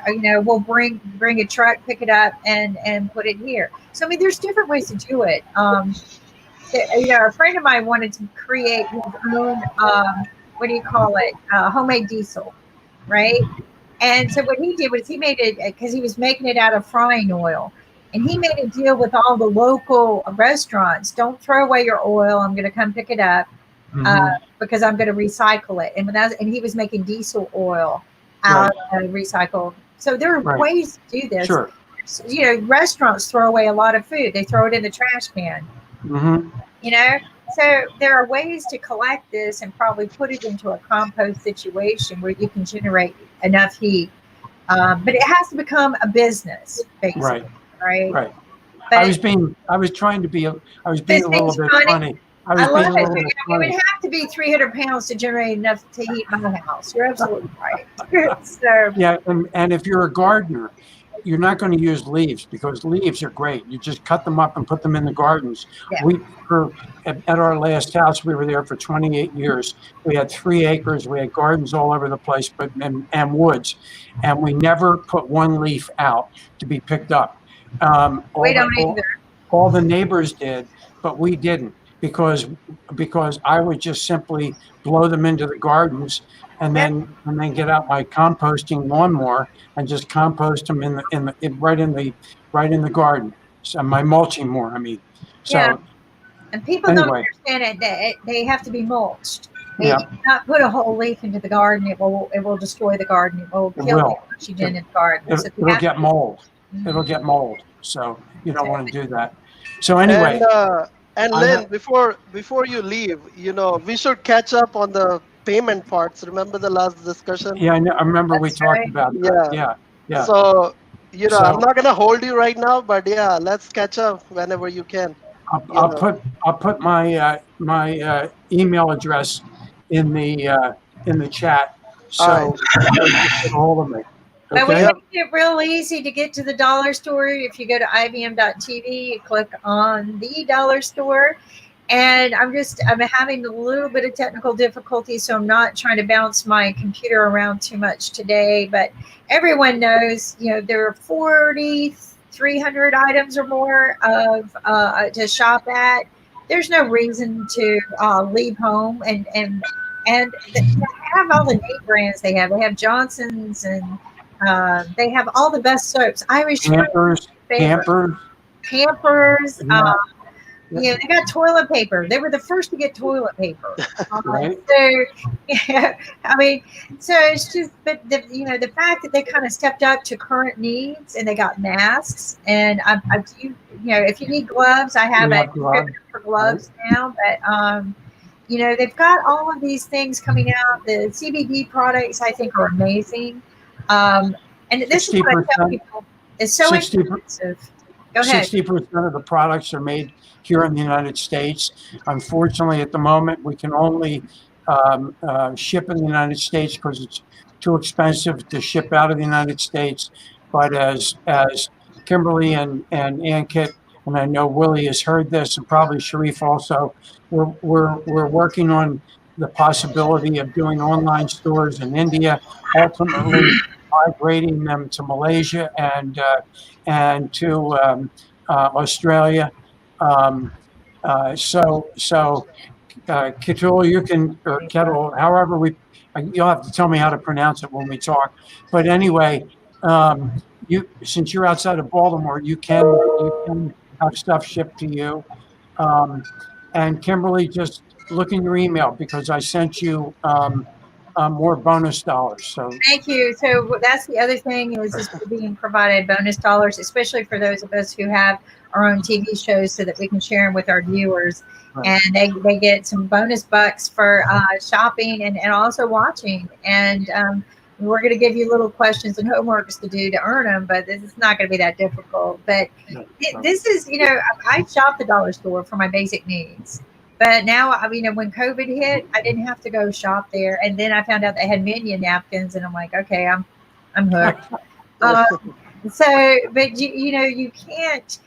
we'll bring a truck, pick it up, and put it here. So I mean, there's different ways to do it. A friend of mine wanted to create his own, homemade diesel, right? And so what he did was he made it, because he was making it out of frying oil, and he made a deal with all the local restaurants. Don't throw away your oil. I'm going to come pick it up because I'm going to recycle it. And he was making diesel oil out of recycled. So there are ways to do this. Sure. So, restaurants throw away a lot of food. They throw it in the trash can. So there are ways to collect this and probably put it into a compost situation where you can generate enough heat. But it has to become a business, basically. Right. But I was being a little bit funny. I love it. It would have to be 300 pounds to generate enough to heat my house. You're absolutely right. Yeah, and if you're a gardener, you're not going to use leaves because leaves are great. You just cut them up and put them in the gardens. Yeah. At our last house, we were there for 28 years. We had 3 acres. We had gardens all over the place, and woods, and we never put one leaf out to be picked up. We don't either. All the neighbors did, but we didn't because I would just simply blow them into the gardens and then get out my composting lawnmower and just compost them right in the garden. So my mulching more, I mean. So Yeah. And people don't anyway. understand it that they have to be mulched. Yeah. You cannot put a whole leaf into the garden. It will destroy the garden. It will kill the oxygen in the garden. So It'll get mold. It'll get mold. So you don't want to do that. So anyway. And Lynn, before you leave, we should catch up on the payment parts. Remember the last discussion? Yeah, I remember we talked about that. Yeah. So, I'm not gonna hold you right now, but yeah, let's catch up whenever you can. I'll put my my email address in the chat. So get a hold of me. But we make it real easy to get to the dollar store. If you go to IBM.TV, you click on the dollar store. And I'm having a little bit of technical difficulty, so I'm not trying to bounce my computer around too much today. But everyone knows, there are 4,300 items or more to shop at. There's no reason to leave home, and they have all the name brands they have. They have Johnson's and they have all the best soaps. Irish Pampers. Yeah, they got toilet paper. They were the first to get toilet paper. Right. So, yeah, I mean, so it's just, but the fact that they kind of stepped up to current needs and they got masks. And I do, if you need gloves, I have a distributor for gloves now. But they've got all of these things coming out. The CBD products, I think, are amazing. And this is what I tell people: it's so expensive. Go ahead. 60% of the products are made here in the United States. Unfortunately, at the moment, we can only ship in the United States because it's too expensive to ship out of the United States. But as Kimberly and Ankit, and I know Willie has heard this, and probably Sharif also, we're working on the possibility of doing online stores in India, ultimately migrating them to Malaysia and to Australia. Ketul, you can, or Kettle, however you'll have to tell me how to pronounce it when we talk. But anyway, since you're outside of Baltimore, you can have stuff shipped to you. And Kimberly, just look in your email because I sent you more bonus dollars. So thank you. So that's the other thing is being provided bonus dollars, especially for those of us who have our own TV shows, so that we can share them with our viewers. Right. And they get some bonus bucks for shopping and also watching. And we're going to give you little questions and homeworks to do to earn them, but this is not going to be that difficult. But this is, I shop the dollar store for my basic needs. But now, when COVID hit, I didn't have to go shop there. And then I found out they had minion napkins, and I'm like, okay, I'm hooked. But you can't.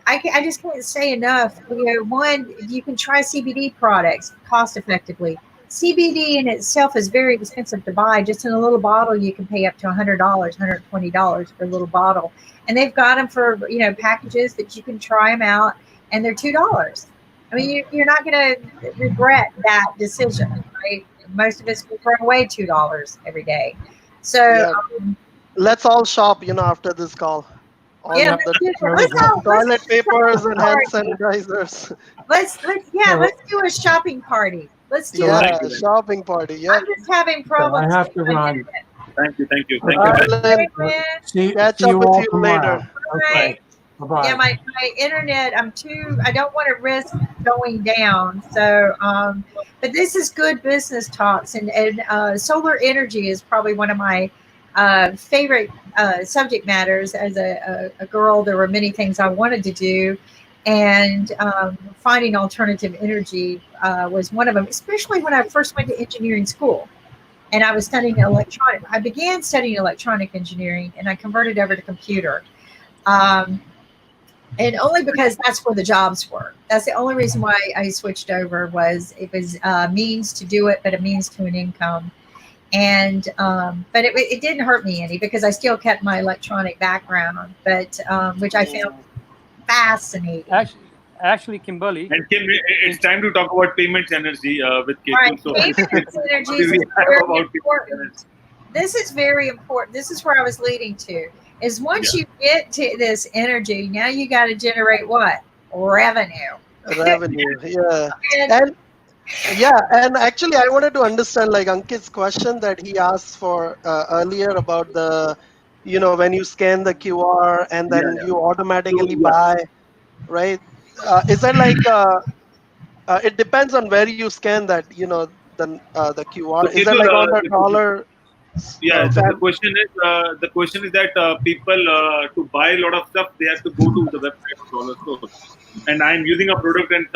I just can't say enough. One, you can try CBD products cost effectively. CBD in itself is very expensive to buy. Just in a little bottle, you can pay up to $100, $120 for a little bottle. And they've got them for packages that you can try them out, and they're $2. I mean, you're not going to regret that decision, right? Most of us will throw away $2 every day. So let's all shop, after this call. Let's toilet papers and hand sanitizers. Let's do a shopping party. Let's do a shopping party. Yeah. I'm just having problems. I have to run. Thank you. Catch up with you later. Okay. Bye-bye. Yeah, my internet, I don't want to risk going down. So, but this is good business talks, and solar energy is probably one of my favorite subject matters. As a girl, there were many things I wanted to do, and finding alternative energy was one of them, especially when I first went to engineering school. and I was studying electronic. I began studying electronic engineering, and I converted over to computer. Um, and only because that's where the jobs were. That's the only reason why I switched over. Was it was a means to do it, but a means to an income. And but it didn't hurt me any because I still kept my electronic background, but which I found fascinating. Actually, Kimberly. And Kim, it's time to talk about payments energy with All right, Ketu. So, payments what energies do we is have very about important. This is very important. This is where I was leading to. Is once Yeah. you get to this energy, now you got to generate what? Revenue. Revenue, yeah. And And yeah, and actually, I wanted to understand like Ankit's question that he asked for earlier about the, when you scan the QR and Yeah, then yeah. you So, automatically yeah. buy, right? Is that like it depends on where you scan that, the QR. So, Is that Ketu, like on the dollar yeah, the fab? question is that people to buy a lot of stuff they have to go to the website of dollar store, and I'm using a product and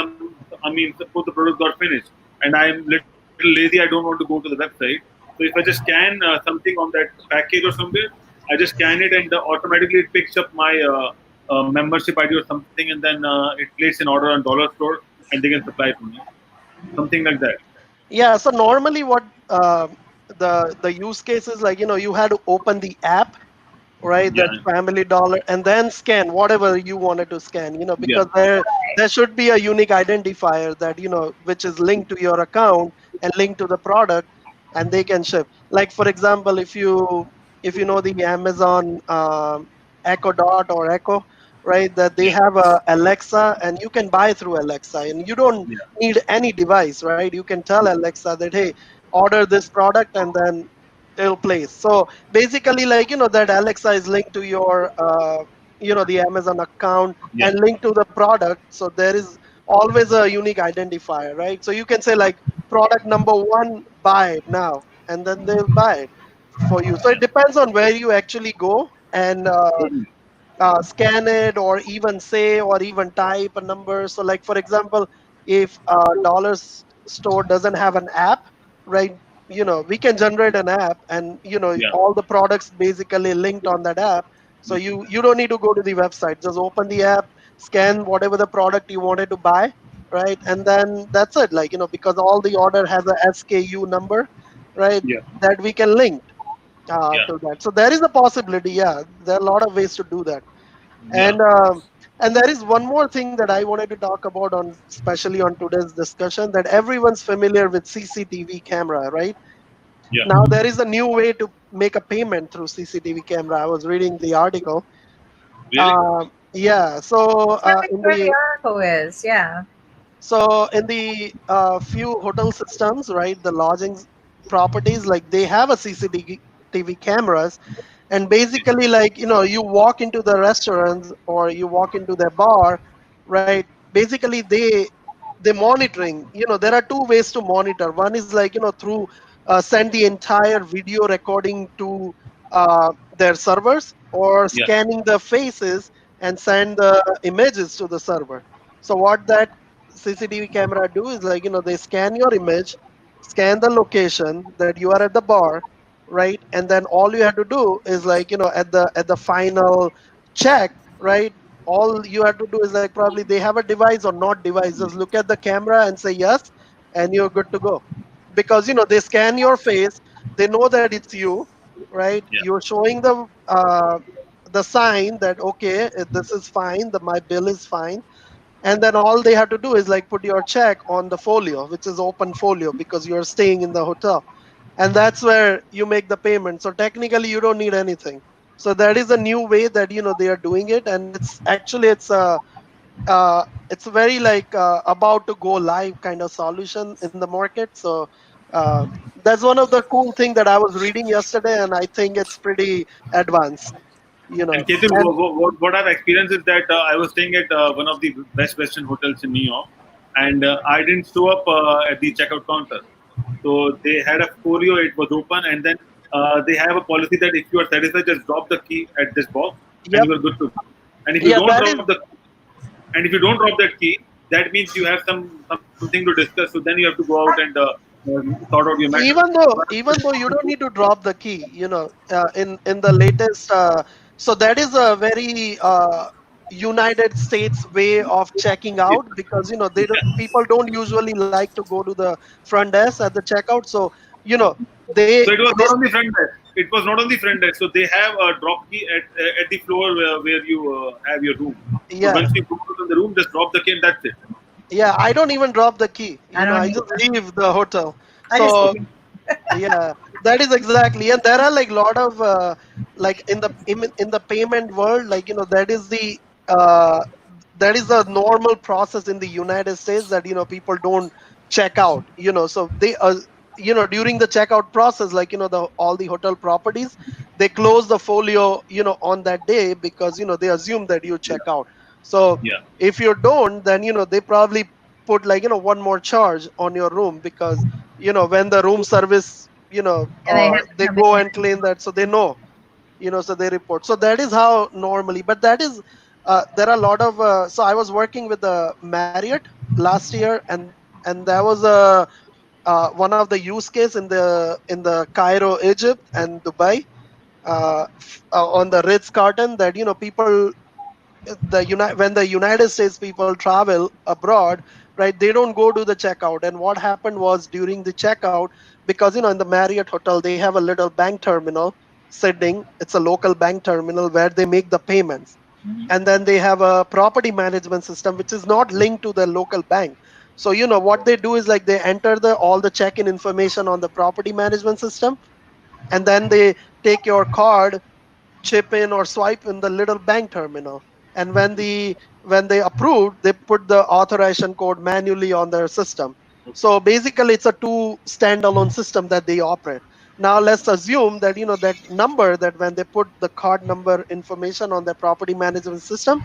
suppose the product got finished, and I'm little lazy. I don't want to go to the website. So if I just scan something on that package or somewhere, I just scan it and automatically it picks up my membership ID or something, and then it places an order on dollar store, and they can supply it to me, something like that. Yeah, so normally what the use case is like, you had to open the app, right, Yeah, that family dollar, and then scan whatever you wanted to scan, yeah, because there should be a unique identifier that, which is linked to your account and linked to the product, and they can ship. Like for example, if you know the Amazon Echo Dot or Echo, right, that they yeah, have a Alexa and you can buy through Alexa and you don't yeah, need any device, right? You can tell Alexa that, hey, order this product, and then it'll place. So basically, like, that Alexa is linked to your the Amazon account yeah, and linked to the product, so there is always a unique identifier, right? So you can say like product number 1, buy it now, and then they'll buy it for you. So it depends on where you actually go and totally. scan it, or even say, or even type a number. So like for example, if store doesn't have an app, right, we can generate an app, and Yeah, all the products basically linked on that app. So yeah, you don't need to go to the website, just open the app, scan whatever the product you wanted to buy, right, and then that's it, like, because all the order has a SKU number, right, yeah, that we can link yeah, to that. So there is a possibility, yeah, there are a lot of ways to do that. yeah. And there is one more thing that I wanted to talk about, on especially on today's discussion, that everyone's familiar with CCTV camera, right? Yeah. Now there is a new way to make a payment through CCTV camera. I was reading the article. Really? Yeah, so tell me where the article is. Yeah. in the few hotel systems, right, the lodging properties, like they have a CCTV cameras, and basically, like, you walk into the restaurants or you walk into the bar, right, basically they monitoring, there are two ways to monitor. One is like, through send the entire video recording to their servers, or Yeah. scanning the faces and send the images to the server. So what that CCTV camera do is like, they scan your image, scan the location that you are at the bar, right, and then all you have to do is like, at the final check, right, all you have to do is like, probably they have a device or not device, just look at the camera and say yes, and you're good to go. Because they scan your face, they know that it's you, right, Yeah. you're showing the sign that, okay, this is fine, my bill is fine, and then all they have to do is like put your check on the folio, which is open folio, because you're staying in the hotel, and that's where you make the payment. So technically you don't need anything. So that is a new way that they are doing it, and it's actually it's very like about to go live kind of solution in the market. So uh, that's one of the cool thing that I was reading yesterday, and I think it's pretty advanced, And Ketul, and what I've experienced is that I was staying at one of the best Western hotels in New York, and I didn't show up at the checkout counter. So they had a folio, it was open, and then they have a policy that if you are satisfied, just drop the key at this box, and yep, you are good to go. And if you yeah, don't that drop is, and if you don't drop that key, that means you have something to discuss. So then you have to go out and sort out your matter. Even though you don't need to drop the key, in the latest, so that is a very United States way of checking out, because they don't people don't usually like to go to the front desk at the checkout. So you know they So it was they not on the front desk. It was not on the front desk. So they have a drop key at the floor where you have your room. So yeah, once you go to the room, just drop the key and that's it. yeah, I don't even drop the key. I don't I just either. leave the hotel. I just So yeah, that is exactly, and there are like lot of like in the payment world, like uh, that is the normal process in the United States, that people don't check out. So they during the checkout process, like the all the hotel properties, they close the folio on that day, because they assume that you check Yeah. out. So Yeah. if you don't, then they probably put like one more charge on your room, because when the room service and they have to they come go in. and clean that, so they know, so they report. So that is how normally, but that is there are a lot of so I was working with the Marriott last year, and that was a one of the use case in the Cairo, Egypt, and Dubai, on the Ritz Carlton, that people, when the United States people travel abroad, right? They don't go to the checkout. And what happened was, during the checkout, because in the Marriott hotel they have a little bank terminal sitting. It's a local bank terminal where they make the payments, Mhm. and then they have a property management system which is not linked to the local bank. So what they do is, like, they enter the all the check-in information on the property management system, and then they take your card, chip in or swipe in the little bank terminal, and when they approve, they put the authorization code manually on their system. So basically it's a two standalone system that they operate. Now let's assume that that number, that when they put the card number information on their property management system,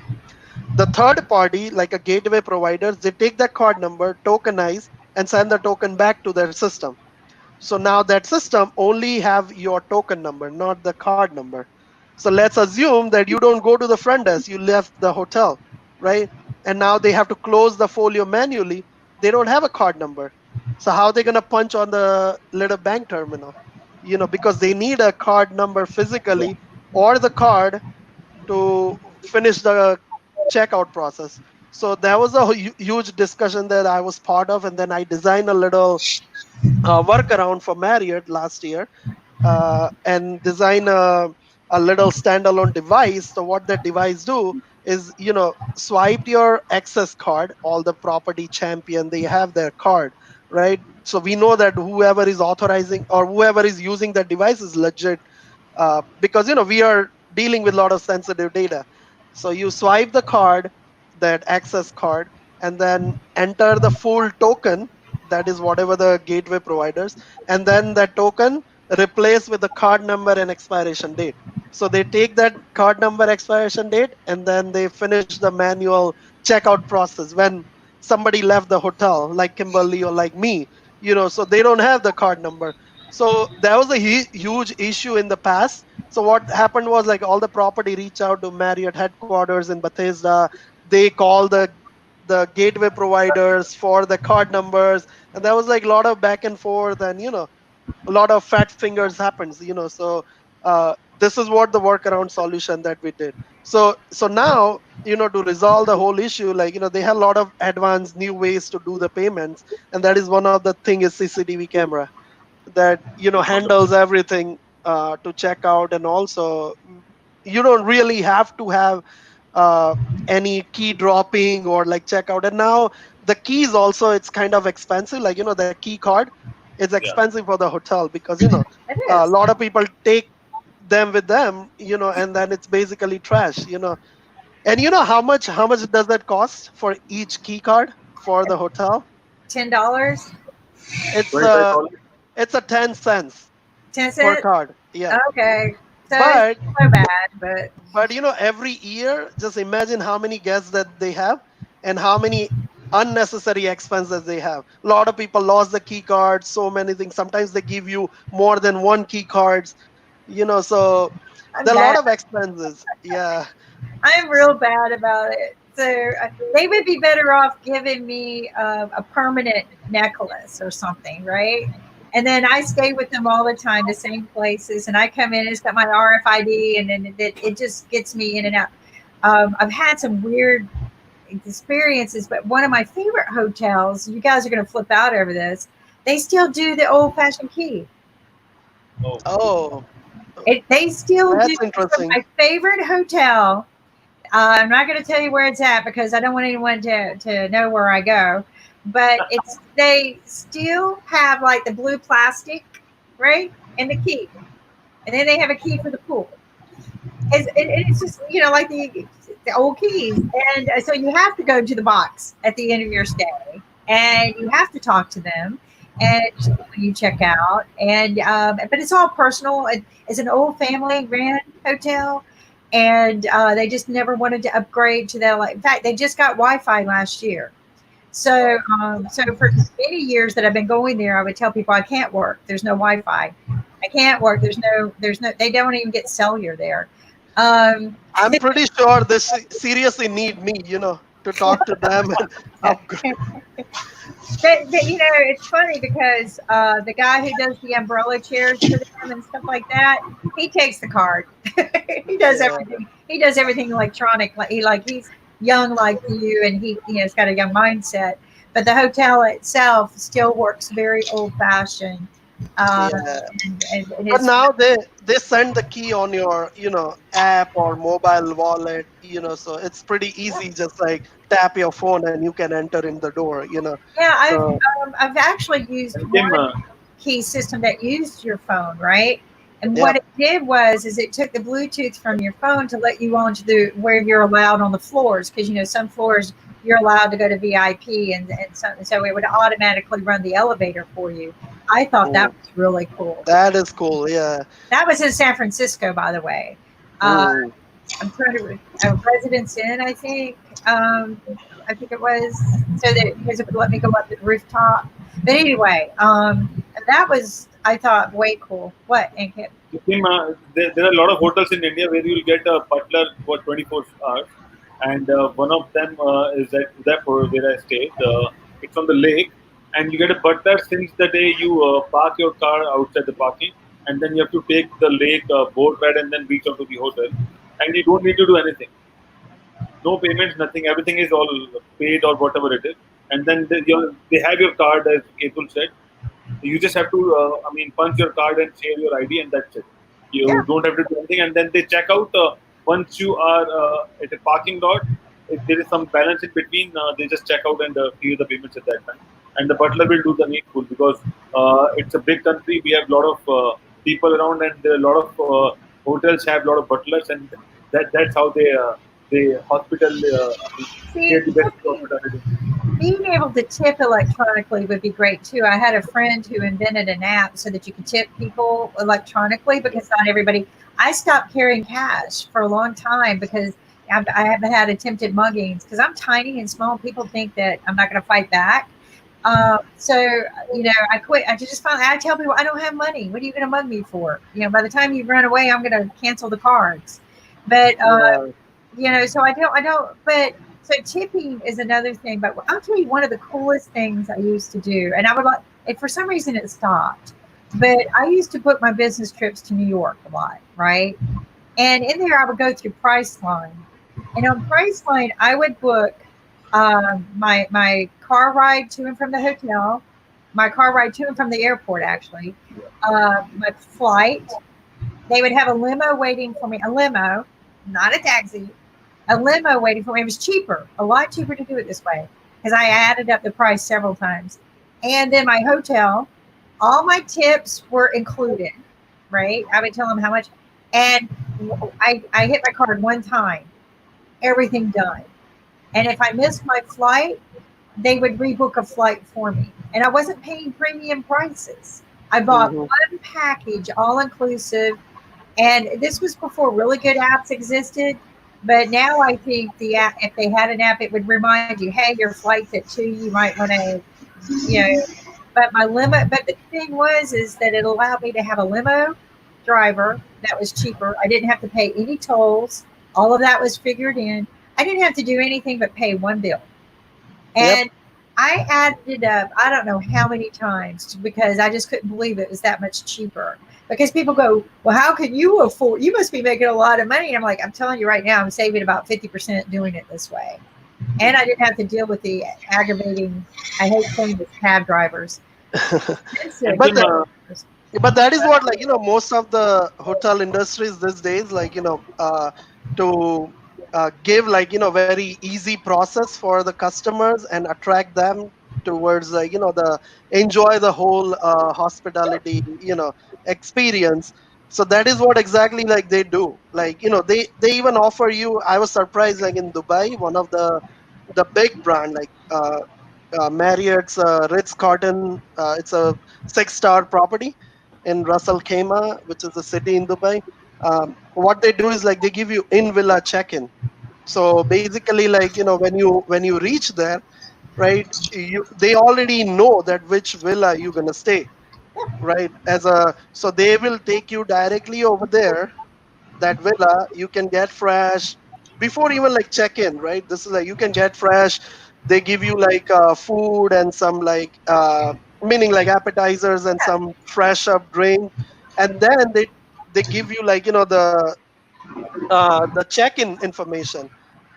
the third party, like a gateway providers, they take that card number, tokenize, and send the token back to their system. So now that system only have your token number, not the card number. So let's assume that you don't go to the front desk, you left the hotel, right? And now they have to close the folio manually. They don't have a card number. So how are they going to punch on the little bank terminal? Because they need a card number physically, or the card, to finish the checkout process. So that was a huge discussion that I was part of, and then I designed a little workaround for Marriott last year, and design a little standalone device. So what that device do is, swipe your access card. All the property champion, they have their card, right? So we know that whoever is authorizing or whoever is using that device is legit, because we are dealing with a lot of sensitive data. So you swipe the card, that access card, and then enter the full token, that is whatever the gateway providers, and then that token replace with the card number and expiration date. So they take that card number, expiration date, and then they finish the manual checkout process when somebody left the hotel, like Kimberly or like me, so they don't have the card number. So that was a huge issue in the past. So what happened was, like, all the property reach out to Marriott headquarters in Bethesda. They call the gateway providers for the card numbers, and there was like a lot of back and forth, and a lot of fat fingers happens. So this is what the workaround solution that we did. So now, to resolve the whole issue, like, they have a lot of advanced new ways to do the payments, and that is one of the thing is CCTV camera that handles everything to check out. And also, you don't really have to have uh, any key dropping or like checkout. And now the keys also, it's kind of expensive, like the key card is Yeah. expensive for the hotel, because It a is. lot of people take them with them, and then it's basically trash. And how much does that cost for each key card for the hotel? $10, it's 25 uh dollars. it's a 10 cents 10 per cents. card, yeah. Okay, so it's but not so bad, but every year, just imagine how many guests that they have, and how many unnecessary expenses they have. A lot of people lost the key cards, so many things. Sometimes they give you more than one key cards, so I'm there are a lot bad. of expenses, yeah. I'm real bad about it. So they would be better off giving me a permanent necklace or something, right? And then I stay with them all the time, the same places. And I come in, it's got my RFID, and then it just gets me in and out. I've had some weird experiences, but one of my favorite hotels, you guys are going to flip out over this, they still do the old-fashioned key. Oh, They still do. that's It's interesting. my favorite hotel. I'm not going to tell you where it's at because I don't want anyone to know where I go. But they still have like the blue plastic, right, and the key, and then they have a key for the pool. It's just like the old keys, and so you have to go to the box at the end of your stay, and you have to talk to them, and when you check out, and but it's all personal. It's an old family ran hotel, and they just never wanted to upgrade to that. Like, in fact, they just got Wi-Fi last year. So, so for many years that I've been going there, I would tell people I can't work. There's no Wi-Fi. I can't work. There's no. They don't even get cellular there. I'm pretty sure they seriously need me, to talk to them and upgrade. But it's funny because the guy who does the umbrella chairs for them and stuff like that, he takes the card. He does everything. He does everything electronic. He's young like you, and he's got a young mindset. But the hotel itself still works very old fashioned. Yeah. And But now they send the key on your app or mobile wallet, so it's pretty easy. Just like tap your phone and you can enter in the door. Yeah, So, I've actually used one key system that used your phone, right? And what it did is it took the Bluetooth from your phone to let you on to where you're allowed on the floors, because some floors you're allowed to go to VIP, and so it would automatically run the elevator for you. I thought that was really cool. That is cool, yeah. That was in San Francisco, by the way. I'm trying to Residence Inn, I think. I think it was, so that because it would let me go up to the rooftop. But anyway, that was, I thought, way cool. What, Ankit? There are a lot of hotels in India where you'll get a butler for 24 hours, and one of them is at Udaipur, where I stayed. It's on the lake, and you get a butler since the day you park your car outside the parking, and then you have to take the lake boat ride and then reach out to the hotel, and you don't need to do anything. No payments, nothing. Everything is all paid or whatever it is, and then they have your card, as Ketul said. You just have to, punch your card and share your ID, and that's it. You don't have to do anything, and then they check out. Once you are at a parking lot, if there is some balance in between, they just check out and clear the payments at that time. And the butler will do the needful, because it's a big country. We have a lot of people around, and there are a lot of hotels have a lot of butlers, and that's how they hospital get the best hospitality. Being able to tip electronically would be great too. I had a friend who invented an app so that you could tip people electronically, because not everybody. I stopped carrying cash for a long time because I haven't had attempted muggings, because I'm tiny and small. People think that I'm not going to fight back. So I quit. I tell people I don't have money. What are you going to mug me for? By the time you run away, I'm going to cancel the cards. But so I don't. But so tipping is another thing. But I'll tell you one of the coolest things I used to do, and I would like. And for some reason, it stopped. But I used to book my business trips to New York a lot, right? And in there, I would go through Priceline, and on Priceline, I would book my car ride to and from the hotel, my car ride to and from the airport, actually, my flight. They would have a limo waiting for me, a limo, not a taxi, a limo waiting for me. It was cheaper, a lot cheaper to do it this way, because I added up the price several times. And then my hotel, all my tips were included, right? I would tell them how much. And I hit my card one time, everything done. And if I missed my flight, they would rebook a flight for me. And I wasn't paying premium prices. I bought one package, all inclusive. And this was before really good apps existed. But now I think the app, if they had an app, it would remind you, hey, your flight's at 2, you might want to, But the thing is that it allowed me to have a limo driver that was cheaper. I didn't have to pay any tolls. All of that was figured in. I didn't have to do anything but pay one bill. Yep. And I added it up, I don't know how many times, because I just couldn't believe it was that much cheaper. Because people go, well, how can you afford? You must be making a lot of money. And I'm like, I'm telling you right now, I'm saving about 50% doing it this way. And I didn't have to deal with the aggravating, I hate saying this, cab drivers. And But Kim, the, but that is what, like, most of the hotel industries these days, like, to give, like, very easy process for the customers and attract them towards, like, the enjoy the whole hospitality, experience. So that is what exactly, like, they do. Like, they even offer you, I was surprised, like, in Dubai, one of the big brand, like, Marriott's Ritz Carlton, it's a 6-star property in Ras Al Khaimah, which is a city in Dubai. What they do is, like, they give you in villa check-in. So basically, like, when you reach there, right, they already know that which villa you're gonna stay, right? So they will take you directly over there, that villa. You can get fresh before even, like, check in, right? This is like, you can get fresh. They give you, like, food and some, like, meaning, like, appetizers and some fresh up drink. And then they give you, like, the check-in information,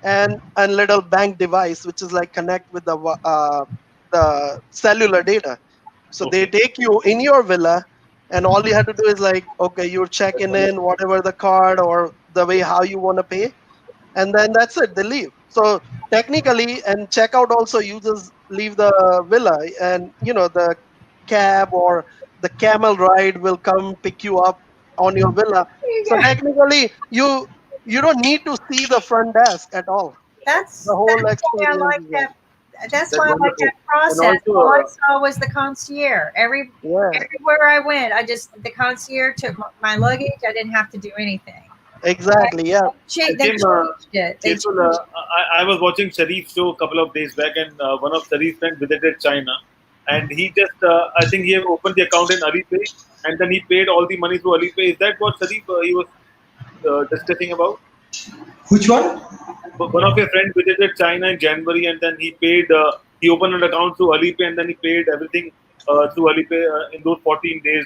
and little bank device, which is, like, connect with the cellular data. So they okay. take you in your villa, and all you have to do is, like, okay, you're checking in, whatever the card or the way how you want to pay, and then that's it. They leave. So technically, and checkout also, you just leave the villa, and the cab or the camel ride will come pick you up on your villa. So You go. technically, you don't need to see the front desk at all. The whole That's why I experience like is there. that. That's That's why I like wonderful. that And process. also, All I saw was the concierge. Yeah, Everywhere I went, the concierge took my luggage. I didn't have to do anything. exactly. Yeah. and They Kim, changed it. They Keval, changed. I was watching Sharif's show a couple of days back, and one of Sharif's friends visited China, and he just, I think he had opened the account in Alipay, and then he paid all the money through Alipay. Is that what Sharif he was discussing about? Which one? One of your friends visited China in January, and then he paid. He opened an account through Alipay, and then he paid everything through Alipay in those 14 days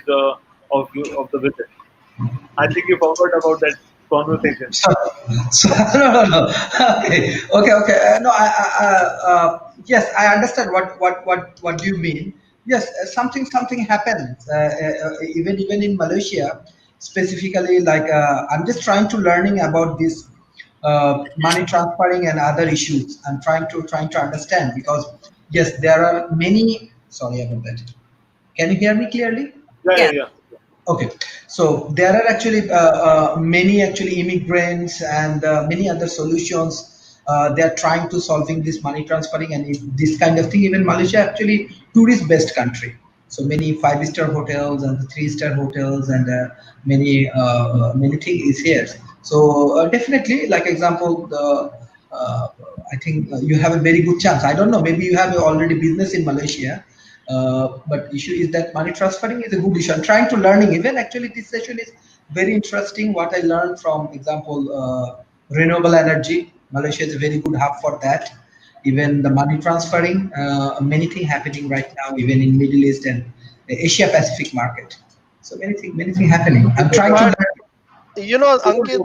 of the visit. I think you forgot about that conversation. So, so no, no, no. Okay, okay, okay. No, yes, I understand what do you mean. Yes, something happens. Even in Malaysia, specifically, like I'm just trying to learning about this money transferring and other issues. I'm trying to understand because yes, there are many. Sorry about that. Can you hear me clearly? Yeah, yeah, Yeah. yeah. Okay, so there are actually many actually immigrants and many other solutions. They are trying to solving this money transferring and this kind of thing. Even Malaysia actually tourist-based country. So many five-star hotels and the three-star hotels and many thing is here. So definitely, like example, uh, I think you have a very good chance. I don't know, maybe you have already business in Malaysia, but issue is that money transferring is a good issue. I'm trying to learning. Even actually, this session is very interesting. What I learned from example, renewable energy. Malaysia is a very good hub for that. Even the money transferring, many things happening right now, even in Middle East and the Asia Pacific market. So many things happening. I'm trying to But learn. Ankit,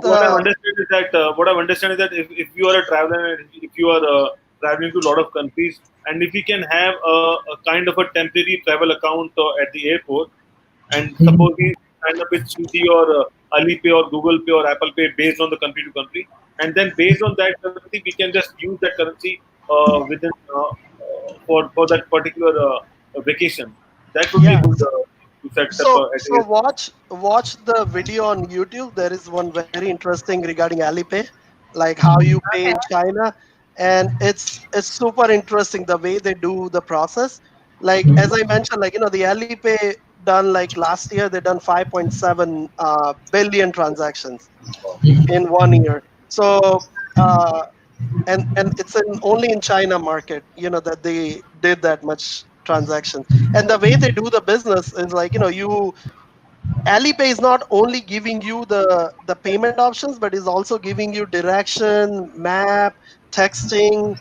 What I've understood is that if you are a traveler and if you are traveling to a lot of countries, and if you can have a kind of a temporary travel account at the airport, and suppose we sign up with Swiggy or Alipay or Google Pay or Apple Pay based on the country to country, and then based on that currency, we can just use that currency within for that particular vacation. That would be yeah. good to set up at So airport. watch the video on YouTube. There is one very interesting regarding Alipay, like how you pay Okay. in China, and it's super interesting the way they do the process. Like as I mentioned, like the Alipay done, like last year they done 5.7 billion transactions in 1 year. So and it's only in China market, that they did that much transactions. And the way they do the business is like, you Alipay is not only giving you the payment options, but is also giving you direction, map, texting,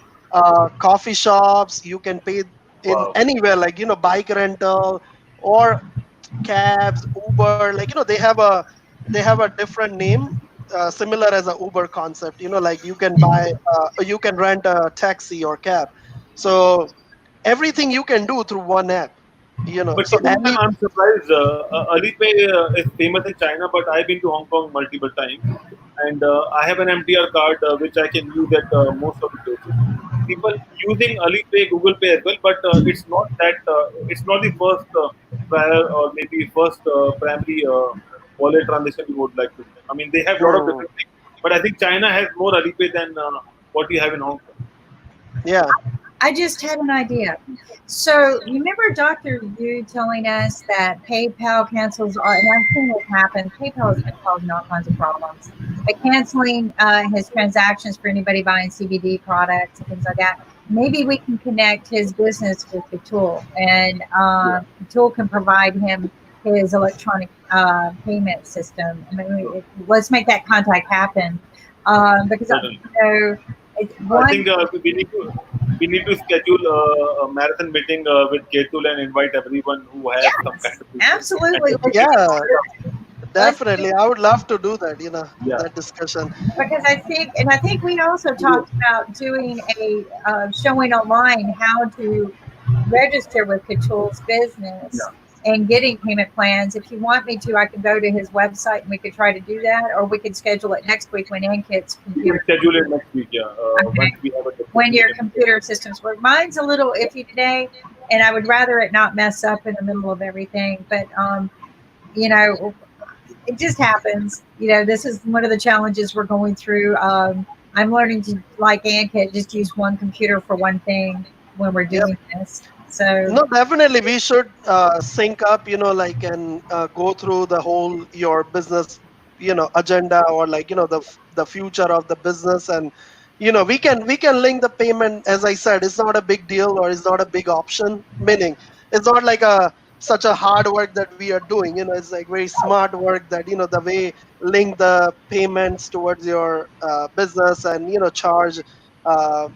coffee shops. You can pay in Wow. anywhere, like bike rental or cabs, Uber. Like they have a different name, similar as a Uber concept. Like you can rent a taxi or cab. So everything you can do through one app. But So even then, any I'm surprised. Alipay is famous in China, but I've been to Hong Kong multiple times, and I have an MTR card which I can use at most of the places. People using Alipay, Google Pay as well, but it's not that. It's not the first prior or maybe first primary wallet transaction you would like to do. I mean, they have a lot of Hmm, different things, but I think China has more Alipay than what we have in Hong Kong. yeah. I just had an idea. So remember Dr. Yu telling us that PayPal cancels all, and I've seen this happen. PayPal has been causing all kinds of problems. But canceling his transactions for anybody buying CBD products and things like that. Maybe we can connect his business with the tool, and Yeah, the tool can provide him his electronic payment system. I mean, let's make that contact happen because certainly. I one. think we need to schedule a marathon meeting with Ketul and invite everyone who has some kind Yes, of business and absolutely. just Let's give do them Yeah, a it. Let's do definitely. I would love to do that. yeah. That discussion. because I think we also talked about doing a showing online how to register with Kachul's business Yeah. and getting payment plans. If you want me to, I could go to his website and we could try to do that, or we could schedule it next week when Ankit's We can computer. schedule it next week. Yeah. Once Okay. we have a When definitive, we your can. computer systems work. Mine's a little iffy today, and I would rather it not mess up in the middle of everything. But you know, it just happens. This is one of the challenges we're going through. I'm learning to, like Ankit, just use one computer for one thing when we're Yep. doing this. So, No, definitely we should sync up, like, and go through the whole your business, agenda, or like, the future of the business. And we can link the payment. As I said, it's not a big deal, or it's not a big option, meaning it's not like a such a hard work that we are doing. It's like very smart work that, the way link the payments towards your business, and charge uh,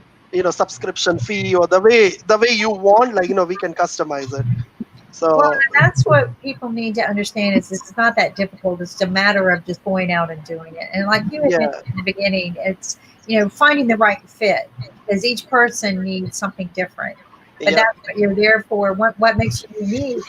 subscription fee, or the way you want, like, we can customize it. well, So and that's what people need to understand is this is not that difficult. It's a matter of just going out and doing it. And like you had yeah, mentioned in the beginning, it's, finding the right fit because each person needs something different. But yep, that's what you're there for. What makes you unique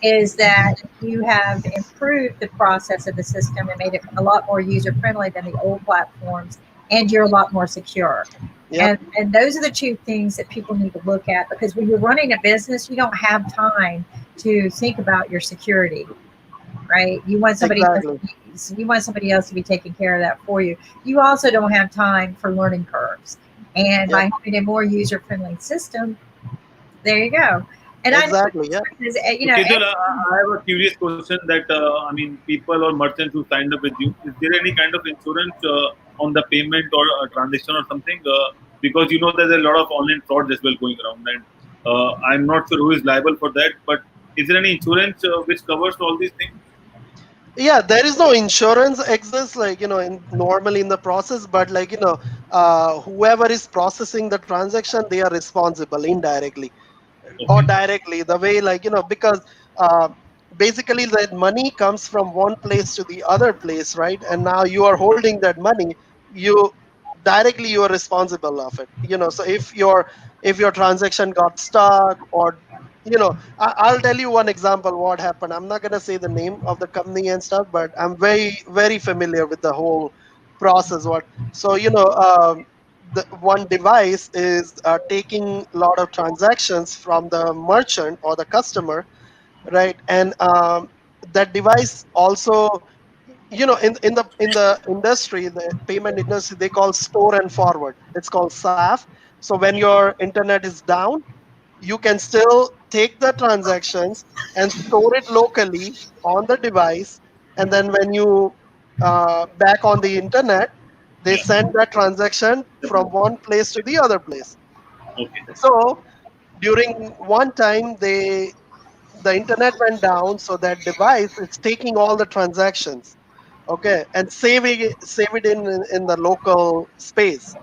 is that you have improved the process of the system and made it a lot more user friendly than the old platforms, and you're a lot more secure. yep, And those are the two things that people need to look at because when you're running a business, you don't have time to think about your security, right? exactly, You want somebody else to be taking care of that for you. You also don't have time for learning curves. And yep, by having a more user friendly system, there you go. And I know exactly, yeah, because, So, Kedul, I have a curious question that I mean, people or merchants who signed up with you, is there any kind of insurance on the payment or transaction or something? Because you know there's a lot of online fraud as well going around, and I'm not sure who is liable for that. But is there any insurance which covers all these things? yeah. There is no insurance exists, like, normally in the process, but like, whoever is processing the transaction, they are responsible indirectly or Okay. directly, the way, like, because uh, basically that money comes from one place to the other place, right? And now you are holding that money. You are responsible of it. So if your transaction got stuck, or I'll tell you one example what happened. I'm not going to say the name of the company and stuff, but I'm very very familiar with the whole process. What so the one device is taking a lot of transactions from the merchant or the customer, right? And that device also, in the industry, the payment industry, they call store and forward. It's called SAF. So when your internet is down, you can still take the transactions and store it locally on the device, and then when you back on the internet, they Yeah. send that transaction from one place to the other place. Okay. So during one time, the internet went down, so that device is taking all the transactions. okay, and save it in the local space.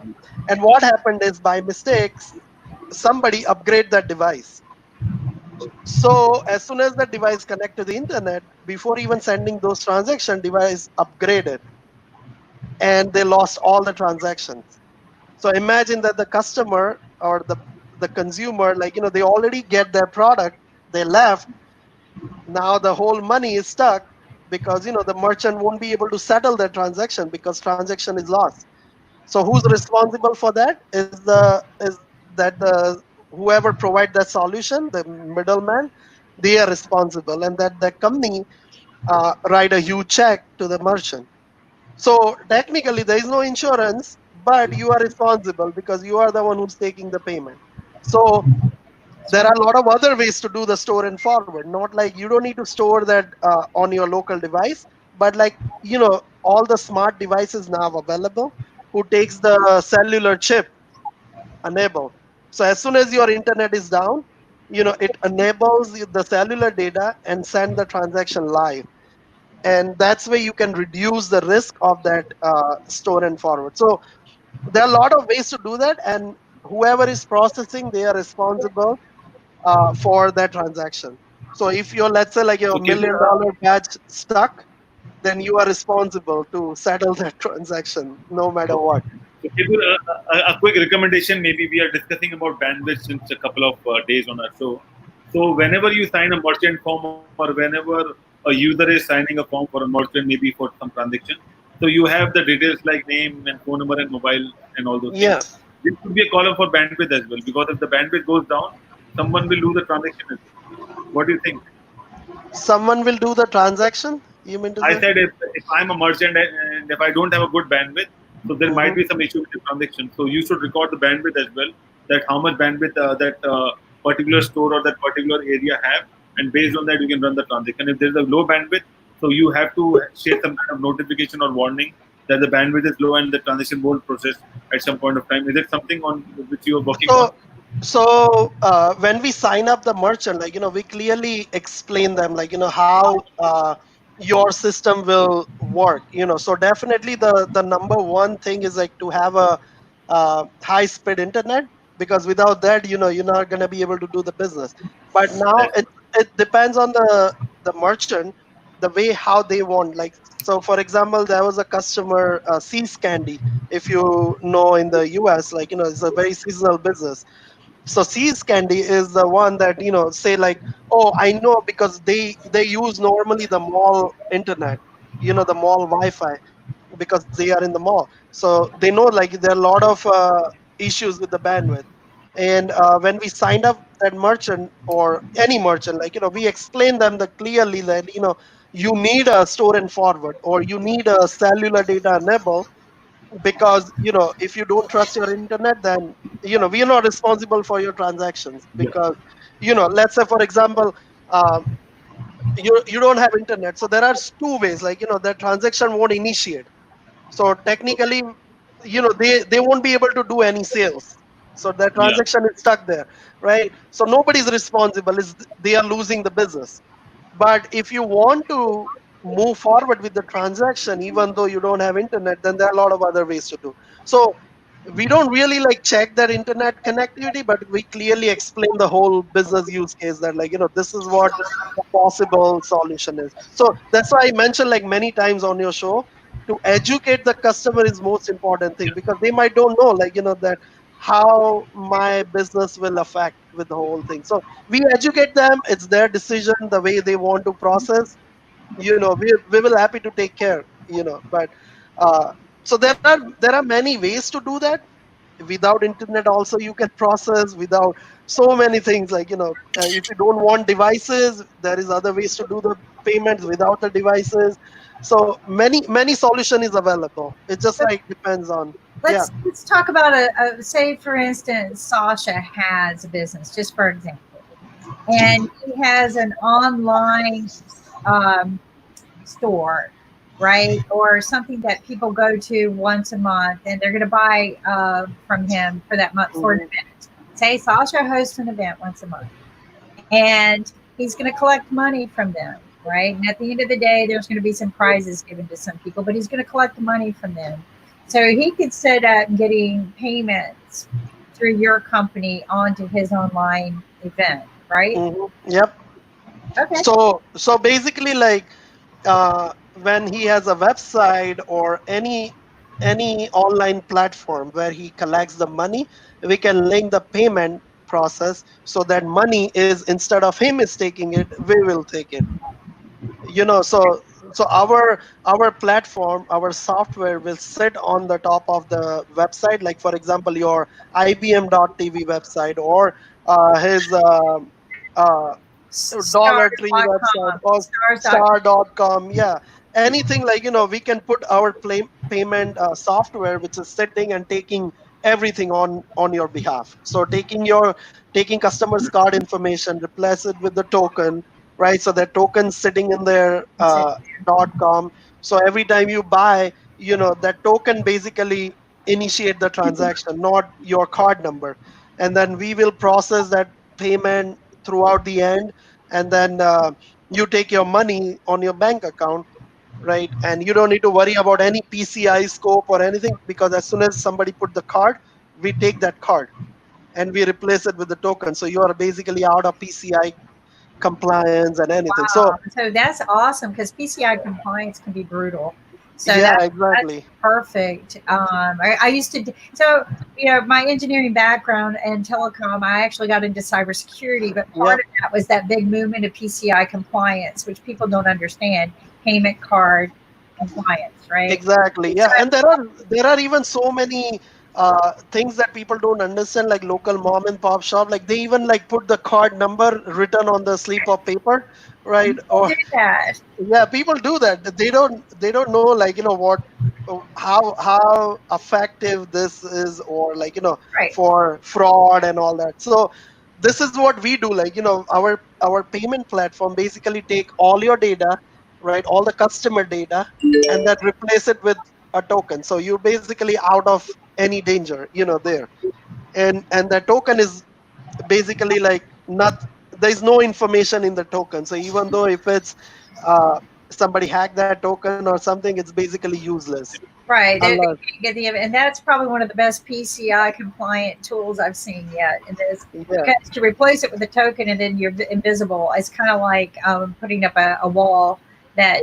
And what happened is, by mistakes, somebody upgrade that device. So as soon as the device connect to the internet, before even sending those transaction, device upgraded, and they lost all the transactions. So imagine that the customer or the consumer, like, they already get their product, they left. Now the whole money is stuck because, the merchant won't be able to settle their transaction because transaction is lost. So who's responsible for that? Is that the whoever provide that solution, the middleman, they are responsible, and that the company write a huge check to the merchant. So technically, there is no insurance, but you are responsible because you are the one who's taking the payment. So there are a lot of other ways to do the store and forward. Not like you don't need to store that on your local device, but like, all the smart devices now available who takes the cellular chip enable. So as soon as your internet is down, it enables the cellular data and send the transaction live. And that's where you can reduce the risk of that store and forward. So there are a lot of ways to do that, and whoever is processing, they are responsible for that transaction. So if you're, let's say, like, your Okay. $1 million batch stuck, then you are responsible to settle that transaction no matter what. So, Kibir, a quick recommendation. Maybe we are discussing about bandwidth since a couple of days on our show. So, whenever you sign a merchant form or whenever a user is signing a form for a merchant, maybe for some transaction, so you have the details like name and phone number and mobile and all those things. Yeah, This could be a column for bandwidth as well, because if the bandwidth goes down, someone will lose the transaction as well. What do you think? someone will do the transaction, you mean to I say? said if I'm a merchant and if I don't have a good bandwidth, so there might Hmm. be some issue with the transaction. So you should record the bandwidth as well, that how much bandwidth that particular store or that particular area have, and based on that you can run the transaction. If there's a low bandwidth, so you have to share some kind of notification or warning that the bandwidth is low and the transaction won't process at some point of time. Is it something on which you are working on? So, when we sign up the merchant, like, we clearly explain them, like, how your system will work. So definitely the number one thing is like to have a high speed internet, because without that, you're not going to be able to do the business. But now That's it depends on the merchant, the way how they want. Like, so for example, there was a customer, Seas Candy, if you know, in the US, like, it's a very seasonal business. So Seas Candy is the one that, say like, oh, I know, because they use normally the mall internet, the mall Wi-Fi, because they are in the mall. So they know, like, there are a lot of issues with the bandwidth. And when we signed up that merchant, or any merchant, like, we explain them that clearly that, you need a store and forward, or you need a cellular data enable, because, if you don't trust your internet, then, we are not responsible for your transactions. yeah, Because, let's say, for example, you don't have internet, so there are two ways, like, that transaction won't initiate. So technically, they won't be able to do any sales. So the yeah, transaction is stuck there, right? So nobody's responsible, is they are losing the business. But if you want to move forward with the transaction, even though you don't have internet, then there are a lot of other ways to do. So we don't really like check that internet connectivity, but we clearly explain the whole business use case, that, like, this is what the possible solution is. So that's why I mentioned, like, many times on your show, to educate the customer is most important thing, because they might don't know, like, that how my business will affect with the whole thing. So we educate them, it's their decision, the way they want to process. We will happy to take care. But so there are many ways to do that. Without internet also you can process, without so many things, like, if you don't want devices, there is other ways to do the payments without the devices. So many solution is available. It just like depends on. Yeah. Let's talk about say, for instance, Sasha has a business, just for example, and he has an online um, store, right? Or something that people go to once a month, and they're going to buy from him for that month for an Mhm. event. Say Sasha hosts an event once a month, and he's going to collect money from them. right? And at the end of the day, there's going to be some prizes given to some people, but he's going to collect the money from them. So he could set up getting payments through your company onto his online event, right? Yep. Okay. So basically, like when he has a website or any online platform where he collects the money, we can link the payment process so that money is, instead of him is taking it, we will take it. So our platform, our software will sit on the top of the website, like for example your IBM.TV website, or his uh, Dollar Tree website, Stars.com. or Stars.com. star.com. Yeah, anything, like we can put our payment software which is sitting and taking everything on your behalf. So taking customers card information, replace it with the token, right? So that token sitting in their .com. So every time you buy, that token basically initiate the transaction, not your card number. And then we will process that payment throughout the end. And then you take your money on your bank account, right? And you don't need to worry about any PCI scope or anything, because as soon as somebody put the card, we take that card and we replace it with the token. So you are basically out of PCI compliance and anything. So So that's awesome because PCI compliance can be brutal. So yeah, that's exactly. perfect. I used to, so, my engineering background and telecom, I actually got into cybersecurity, but part Yep. of that was that big movement of PCI compliance, which people don't understand, payment card compliance, right? Exactly. So, Yeah, and there are even so many things that people don't understand, like local mom and pop shop. Like they even like put the card number written on the slip of paper, right? people Or do that. yeah, people do that. They don't know, like what, how effective this is, or like Right. for fraud and all that. So this is what we do. Like our payment platform basically take all your data, right? All the customer data, and then replace it with a token. So you're basically out of any danger, there. And that token is basically like not, there's no information in the token. So even though if it's uh, somebody hacked that token or something, it's basically useless Right. They unless. can't get the, and that's probably one of the best PCI compliant tools I've seen yet. And this, Yeah, because to replace it with a token and then you're invisible, it's kind of like putting up a wall that,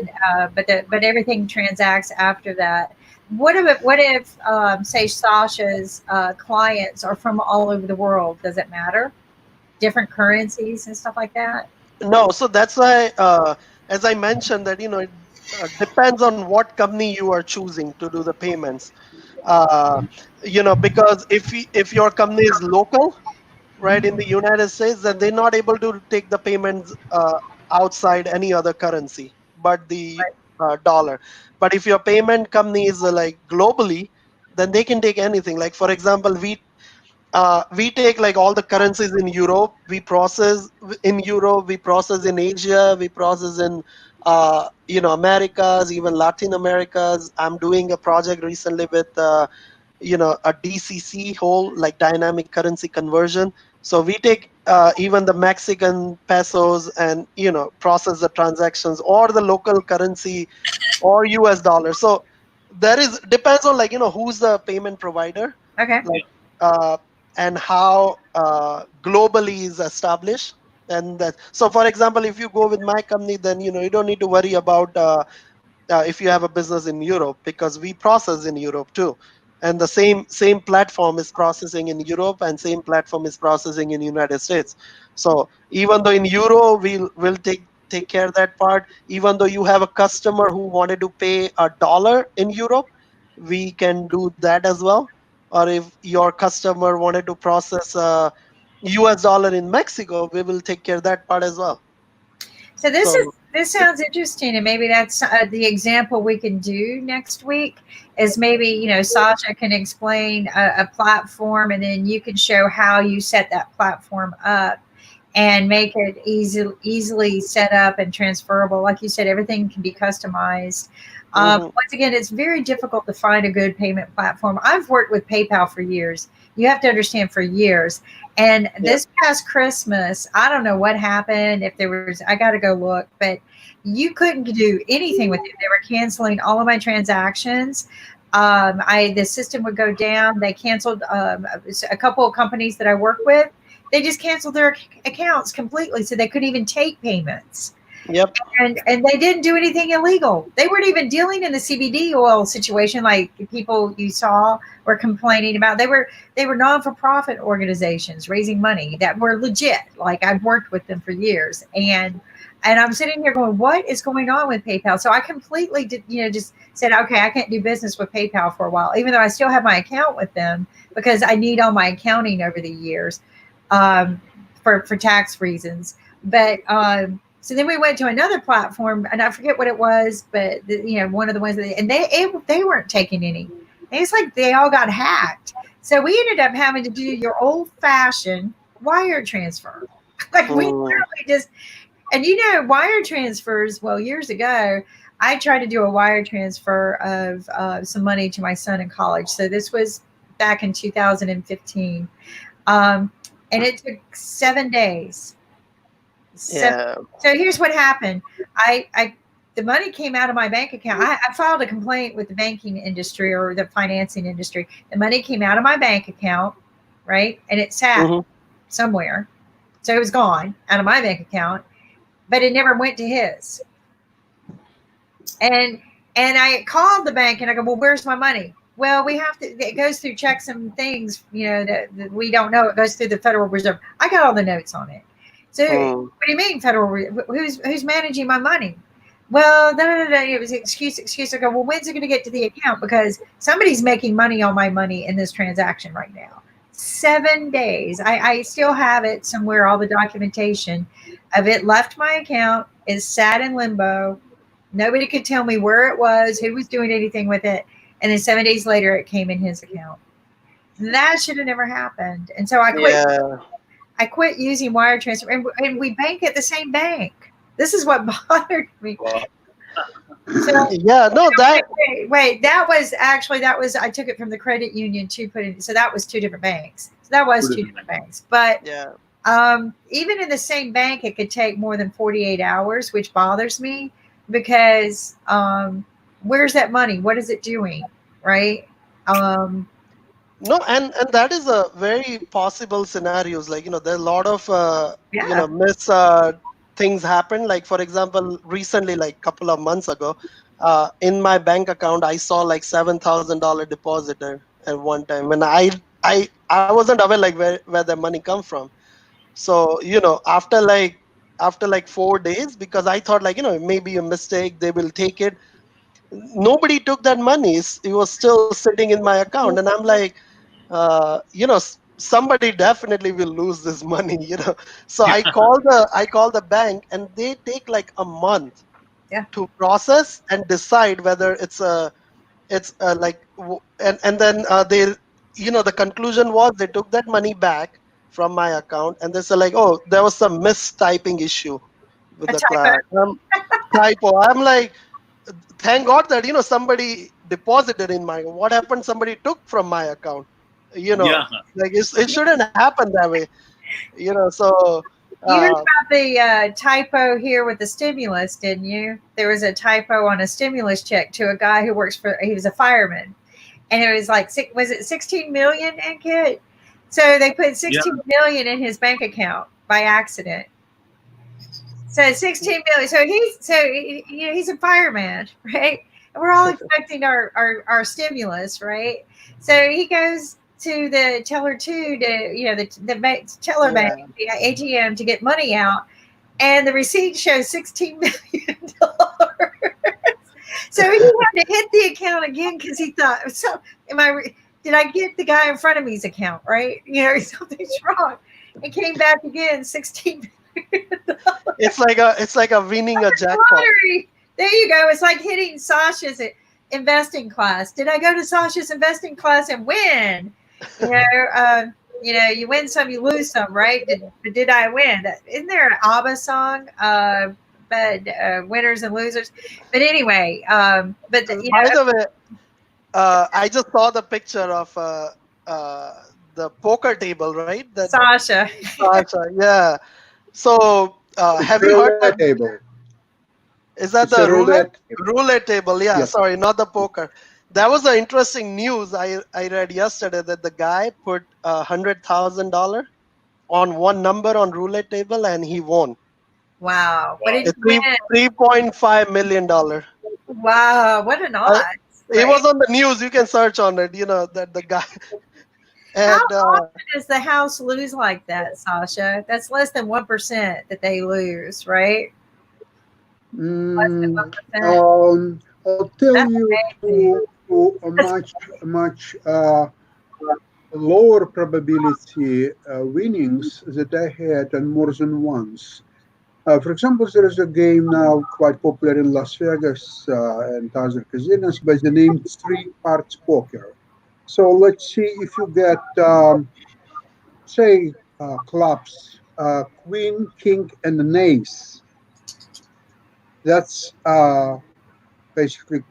but everything transacts after that. What if say Sasha's clients are from all over the world? Does it matter? Different currencies and stuff like that. no, so that's why, as I mentioned, that it depends on what company you are choosing to do the payments. uh, because if your company is local, right, in the United States, then they're not able to take the payments outside any other currency but the dollar. But if your payment company is like globally, then they can take anything. Like for example, we take like all the currencies in Europe, we process in Europe, we process in Asia, we process in Americas, even Latin Americas. I'm doing a project recently with a DCC, whole like dynamic currency conversion. So we take even the Mexican pesos and process the transactions, or the local currency, or US dollar. So there is, depends on like who's the payment provider, Okay. like uh, and how globally is established. And that, so for example, if you go with my company, then you don't need to worry about if you have a business in Europe, because we process in Europe too. And the same platform is processing in Europe, and same platform is processing in United States. So even though in Euro we'll take care of that part, even though you have a customer who wanted to pay a dollar in Europe, we can do that as well. Or if your customer wanted to process a US dollar in Mexico, we will take care of that part as well. So So this sounds interesting, and maybe that's the example we can do next week. Is maybe Sasha can explain a platform, and then you can show how you set that platform up, and make it easily set up and transferable. Like you said, everything can be customized. Once again, it's very difficult to find a good payment platform. I've worked with PayPal for years. You have to understand, for years. And this past Christmas, I don't know what happened. If there was, I got to go look, but you couldn't do anything with it. They were canceling all of my transactions. The system would go down. They canceled a couple of companies that I work with. They just canceled their accounts completely, so they couldn't even take payments. Yep. And they didn't do anything illegal. They weren't even dealing in the CBD oil situation like people you saw were complaining about. They were non-for-profit organizations raising money that were legit. Like, I've worked with them for years, and I'm sitting here going, what is going on with PayPal? So I completely just said, okay, I can't do business with PayPal for a while, even though I still have my account with them because I need all my accounting over the years for tax reasons. But so then we went to another platform, and I forget what it was, but one of the ones they weren't taking any. It's like they all got hacked. So we ended up having to do your old-fashioned wire transfer. Like, we literally just, and wire transfers. Well, years ago, I tried to do a wire transfer of some money to my son in college. So this was back in 2015, and it took 7 days. So here's what happened. The money came out of my bank account. I filed a complaint with the banking industry or the financing industry. The money came out of my bank account, right? And it sat somewhere. So it was gone out of my bank account, but it never went to his. And I called the bank and I go, well, where's my money? Well, we have to, it goes through checks and things, that we don't know. It goes through the Federal Reserve. I got all the notes on it. So what do you mean who's managing my money? Well, it was excuse. I go, well, when's it going to get to the account? Because somebody's making money on my money in this transaction right now. 7 days. I still have it somewhere, all the documentation of it left my account, is sat in limbo. Nobody could tell me where it was, who was doing anything with it. And then 7 days later, it came in his account. That should have never happened. And so I quit. Yeah. I quit using wire transfer, and we bank at the same bank. This is what bothered me. Wow. So, wait, that was I took it from the credit union to put it. So that was two different banks. So that was two different banks. But even in the same bank, it could take more than 48 hours, which bothers me because where's that money? What is it doing? Right? No, and that is a very possible scenarios. Like, there are a lot of things happen. Like, for example, recently, like a couple of months ago, in my bank account, I saw like $7,000 deposit at one time, and I wasn't aware like where the money come from. So after like 4 days, because I thought like maybe a mistake, they will take it. Nobody took that money. It was still sitting in my account, and I'm like, somebody definitely will lose this money, So I call the bank, and they take like a month to process and decide whether it's like, and then they, the conclusion was they took that money back from my account, and they said like, oh, there was some mistyping issue with the client. Typo. I'm like, thank God that somebody deposited in my. What happened? Somebody took from my account. Like it shouldn't happen that way. So. You heard about the typo here with the stimulus, didn't you? There was a typo on a stimulus check to a guy who he was a fireman, and it was like, was it 16 million, Ankit? So they put 16 million in his bank account by accident. So 16 million. So he's a fireman, right? And we're all expecting our stimulus, right? So he goes to the teller to the teller bank, the ATM, to get money out, and the receipt shows $16 million. So he had to hit the account again because he thought, so did I get the guy in front of me's account, right? Something's wrong. It came back again, $16 million. It's like a winning a jackpot. Lottery. There you go. It's like hitting Sasha's investing class. Did I go to Sasha's investing class and win? you win some, you lose some, right? Did I win? Isn't there an ABBA song? But winners and losers. But anyway, but By the way, I just saw the picture of the poker table, right? That Sasha. Sasha, yeah. So have you heard that? Table. Is that It's the a roulette roulette table? Yeah, Yes. sorry, not the poker. That was the interesting news I read yesterday that the guy put $100,000 on one number on roulette table and he won. Wow. What did It's you win? $3.5 million. Wow. What an odds. It Right? was on the news. You can search on it. That the guy. How And often does the house lose like that, Sasha? That's less than 1% that they lose, right? Less than 1%. I'll tell That's you amazing. to a much lower probability winnings that I had on more than once. For example, there is a game now quite popular in Las Vegas and other casinos by the name Three Cards Poker. So let's see if you get, say, clubs, queen, king, and an ace. That's basically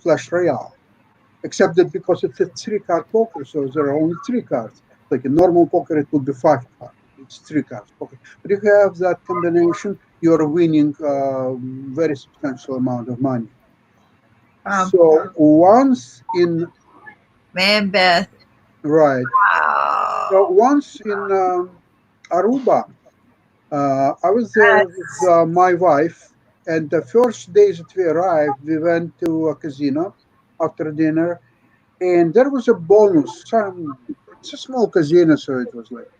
Flash Royale, except that because it's a three-card poker, so there are only three cards. Like in normal poker, it would be five cards. It's three cards poker. But if you have that combination, you're winning a very substantial amount of money. So once in Man, Beth. right, Wow. so once in Aruba, I was there with my wife, and the first day that we arrived, we went to a casino after dinner, and there was a bonus. It's a small casino, so it was like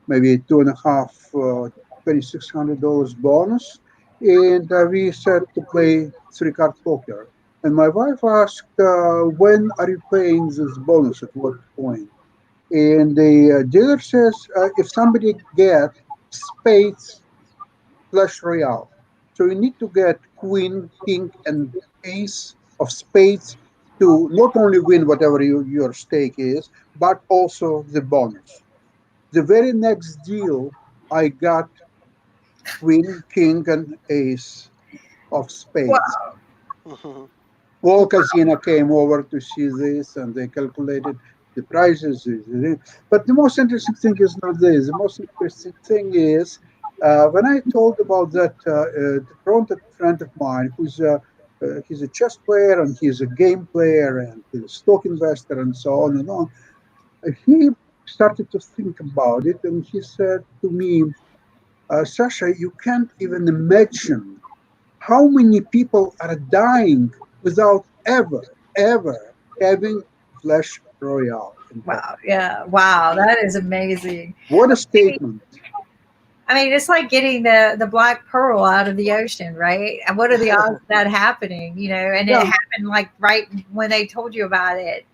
maybe two and a half, $2,600 bonus, and we said to play three-card poker. And my wife asked, "When are you paying this bonus? At what point?" And the dealer says, "If somebody get spades Flash Royale. So you need to get queen, king, and ace of spades to not only win whatever your stake is, but also the bonus." The very next deal, I got queen, king, and ace of spades. Wow. All casino came over to see this, and they calculated the prices. But the most interesting thing is not this. The most interesting thing is when I told about that friend of mine he's a chess player and he's a game player and he's a stock investor and so on and on. He started to think about it and he said to me, "Sasha, you can't even imagine how many people are dying without ever having Flash Royale in poker." Wow. Yeah. Wow. That is amazing. What a statement. I mean, it's like getting the black pearl out of the ocean, right? And what are the odds of that happening? And it Yeah. happened like right when they told you about it.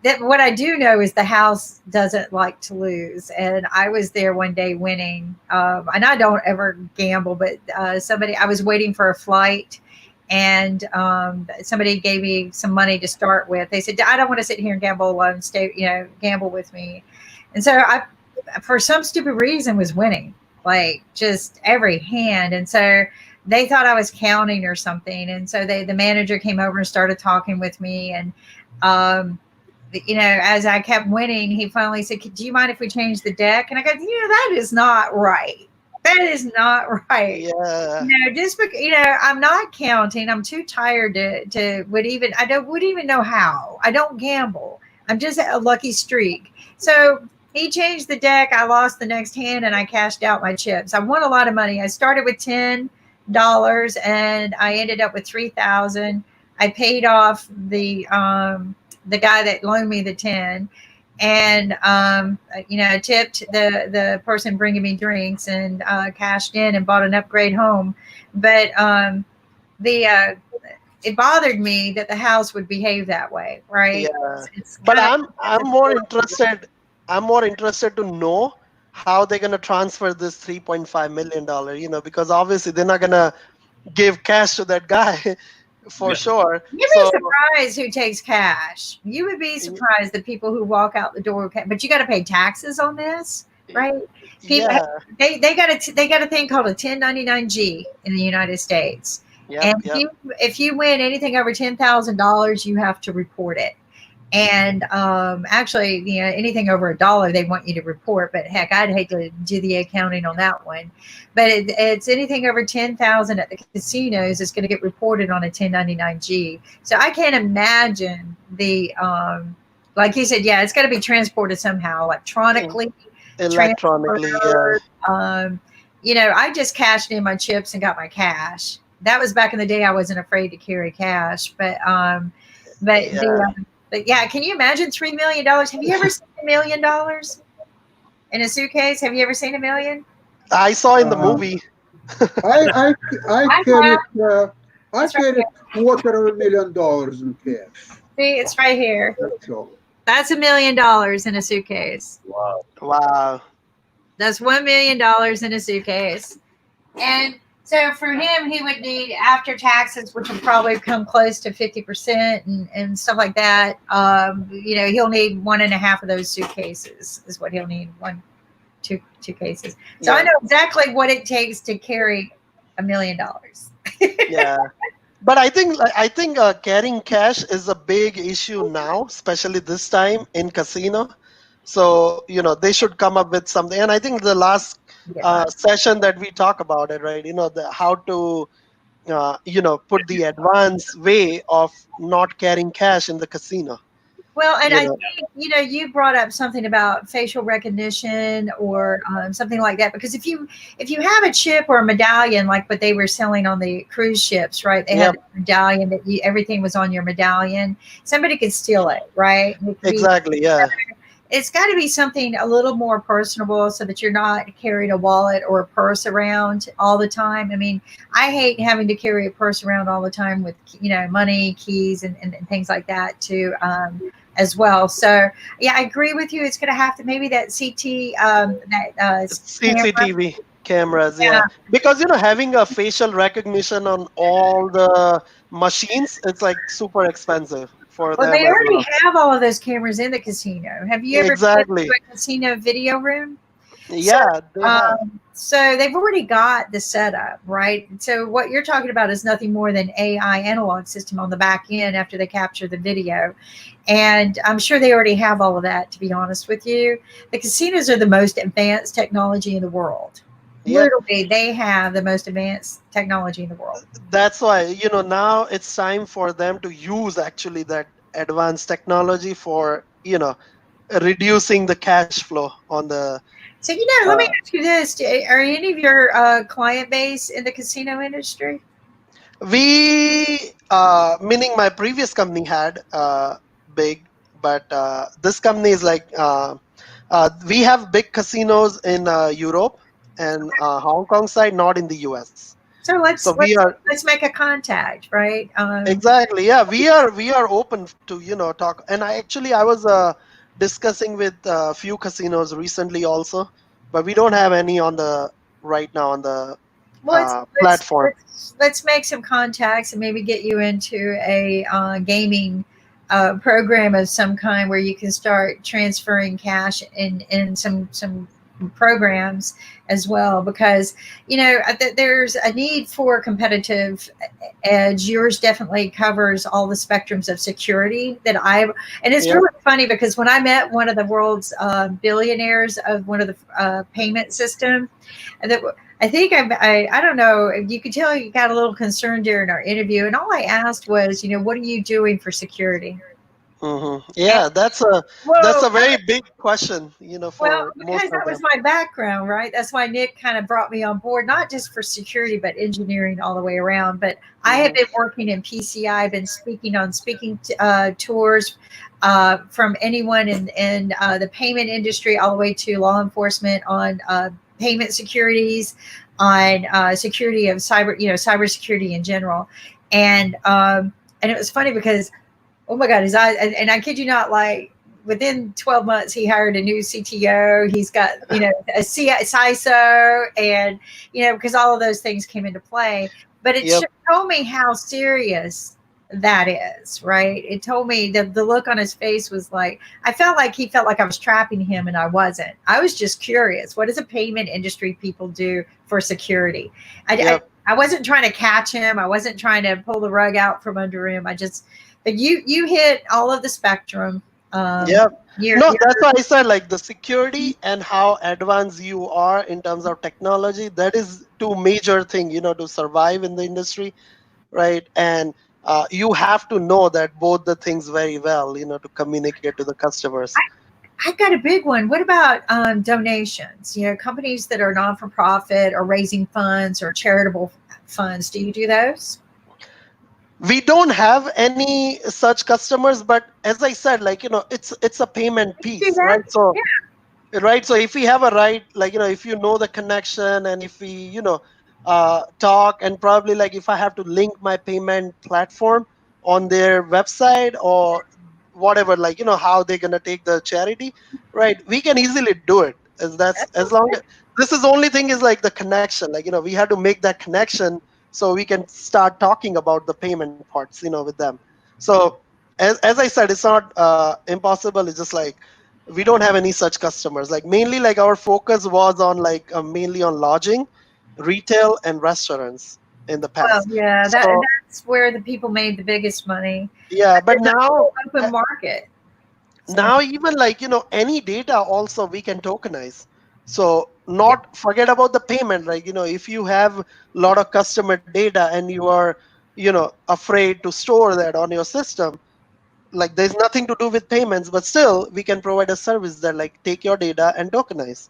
That what I do know is the house doesn't like to lose, and I was there one day winning. And I don't ever gamble, but I was waiting for a flight, and somebody gave me some money to start with. They said, "I don't want to sit here and gamble alone. Stay, gamble with me." And so I, for some stupid reason, was winning like just every hand, and so they thought I was counting or something, and so the manager came over and started talking with me, and as I kept winning, he finally said, "Do you mind if we change the deck?" And I go, that is not right. That is not right. Yeah. Just because, I'm not counting. I'm too tired to wouldn't even know how. I don't gamble. I'm just a lucky streak. So he changed the deck. I lost the next hand and I cashed out my chips. I won a lot of money. I started with $10 and I ended up with 3,000. I paid off the guy that loaned me the 10, and tipped the person bringing me drinks, and cashed in and bought an upgrade home. But it bothered me that the house would behave that way, right? Yeah. It's But kind I'm more interested. I'm more interested to know how they're gonna transfer this $3.5 million. Because obviously they're not gonna give cash to that guy for Yeah. sure. You'd be So surprised who takes cash. You would be surprised the people who walk out the door. But you got to pay taxes on this, right? People, yeah, they got a thing called a 1099-G in the United States, yep, and yep. if you win anything over $10,000, you have to report it. And actually, anything over $1, they want you to report. But heck, I'd hate to do the accounting on that one. But it's anything over 10,000 at the casinos is going to get reported on a 1099-G. So I can't imagine the like you said, yeah, it's got to be transported somehow, electronically. Electronically, yeah. Transferred. I just cashed in my chips and got my cash. That was back in the day. I wasn't afraid to carry cash, but yeah, can you imagine $3 million? Have you ever seen $1 million in a suitcase? Have you ever seen $1 million? I saw in the movie. I I carried It's right here. $250,000 in cash. See, it's right here. That's all. That's $1 million in a suitcase. Wow. Wow. That's $1 million in a suitcase. And so for him, he would need, after taxes, which would probably come close to 50% and stuff like that, he'll need 1.5 of those suitcases is what he'll need. Two cases. So I know exactly what it takes to carry $1 million. Yeah. But I think carrying cash is a big issue now, especially this time in casino. So they should come up with something. And I think the last session that we talk about it, right? How to put the advanced way of not carrying cash in the casino. Well, and I think, you brought up something about facial recognition or something like that, because if you have a chip or a medallion, like what they were selling on the cruise ships, right? They had a medallion that everything was on your medallion. Somebody could steal it, right? Exactly. Yeah. It's got to be something a little more personable so that you're not carrying a wallet or a purse around all the time. I mean, I hate having to carry a purse around all the time with, money, keys, and things like that too, as well. So, yeah, I agree with you. It's going to have to maybe that CCTV cameras, yeah. Because, having a facial recognition on all the machines, it's like super expensive. Well, they already have all of those cameras in the casino. Have you ever been to a casino video room? Yeah, so they've already got the setup, right? So what you're talking about is nothing more than AI analog system on the back end after they capture the video. And I'm sure they already have all of that, to be honest with you. The casinos are the most advanced technology in the world. Literally, they have the most advanced technology in the world. That's why, now it's time for them to use actually that advanced technology for, reducing the cash flow on the. So, let me ask you this. Are any of your client base in the casino industry? We, meaning my previous company had big, but this company is like, we have big casinos in Europe and Hong Kong side, not in the US. So let's make a contact, right? Exactly. Yeah, we are open to talk. And I was discussing with a few casinos recently also, but we don't have any on the right now on the platform. Let's make some contacts and maybe get you into a gaming program of some kind where you can start transferring cash in some programs as well, because there's a need for competitive edge. Yours definitely covers all the spectrums of security and it's really funny because when I met one of the world's billionaires of one of the payment system, that I think I don't know, you could tell you got a little concerned during our interview, and all I asked was, what are you doing for security? Mm-hmm. Yeah, that's a very big question, for most because that was my background, right? That's why Nick kind of brought me on board, not just for security, but engineering all the way around. But I have been working in PCI. I've been speaking tours from anyone in the payment industry all the way to law enforcement on payment securities, on security of cybersecurity in general, and it was funny because. Oh my God, his eyes, and I kid you not, like within 12 months, he hired a new CTO. He's got, a CISO, and, because all of those things came into play. But it told me how serious that is, right? It told me that the look on his face was like, I felt like he felt like I was trapping him and I wasn't. I was just curious. What does a payment industry people do for security? I wasn't trying to catch him. I wasn't trying to pull the rug out from under him. But you hit all of the spectrum. No, that's why I said like the security and how advanced you are in terms of technology. That is two major thing, to survive in the industry, right? And you have to know that both the things very well, to communicate to the customers. I got a big one. What about donations? Companies that are non for profit or raising funds or charitable funds. Do you do those? We don't have any such customers, but as I said, like it's a payment piece, right? So right, so if we have a right, like if you know the connection, and if we talk, and probably like if I have to link my payment platform on their website or whatever, like how they're gonna take the charity, right? We can easily do it. As long as this is the only thing is like the connection, like we have to make that connection so we can start talking about the payment parts, with them. So as I said, it's not impossible. It's just like we don't have any such customers. Like mainly like our focus was on like mainly on lodging, retail, and restaurants in the Well, past. yeah, So that's where the people made the biggest money. yeah, but It's a now whole open market. now even like any data also we can tokenize. So not forget about the payment. Like if you have a lot of customer data and you are afraid to store that on your system, like there's nothing to do with payments, but still we can provide a service that like take your data and tokenize.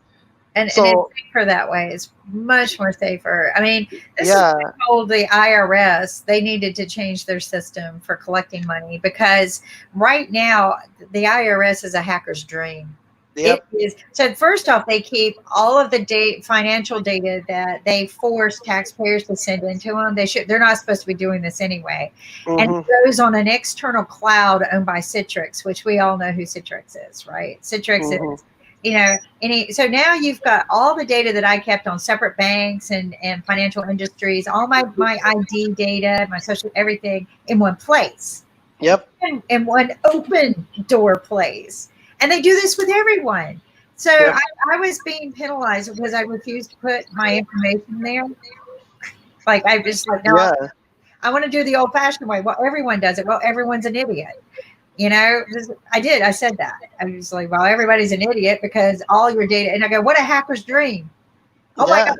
And it's So safer that way. It's much more safer. I mean, this is yeah, what I told the IRS they needed to change their system for collecting money, because right now the IRS is a hacker's dream. It is. So first off, they keep all of the financial data that they force taxpayers to send into them. They're not supposed to be doing this anyway. And it goes on an external cloud owned by Citrix, which we all know who Citrix is, right? Citrix is, so now you've got all the data that I kept on separate banks and financial industries, all my ID data, my social, everything in one place. In one open door place. And they do this with everyone. So I was being penalized because I refused to put my information there. Like I just like, no, I want to do the old fashioned way. Well, everyone does it. Well, everyone's an idiot. I did. I said that. I was like, well, everybody's an idiot because all your data. And I go, what a hacker's dream. Oh my God.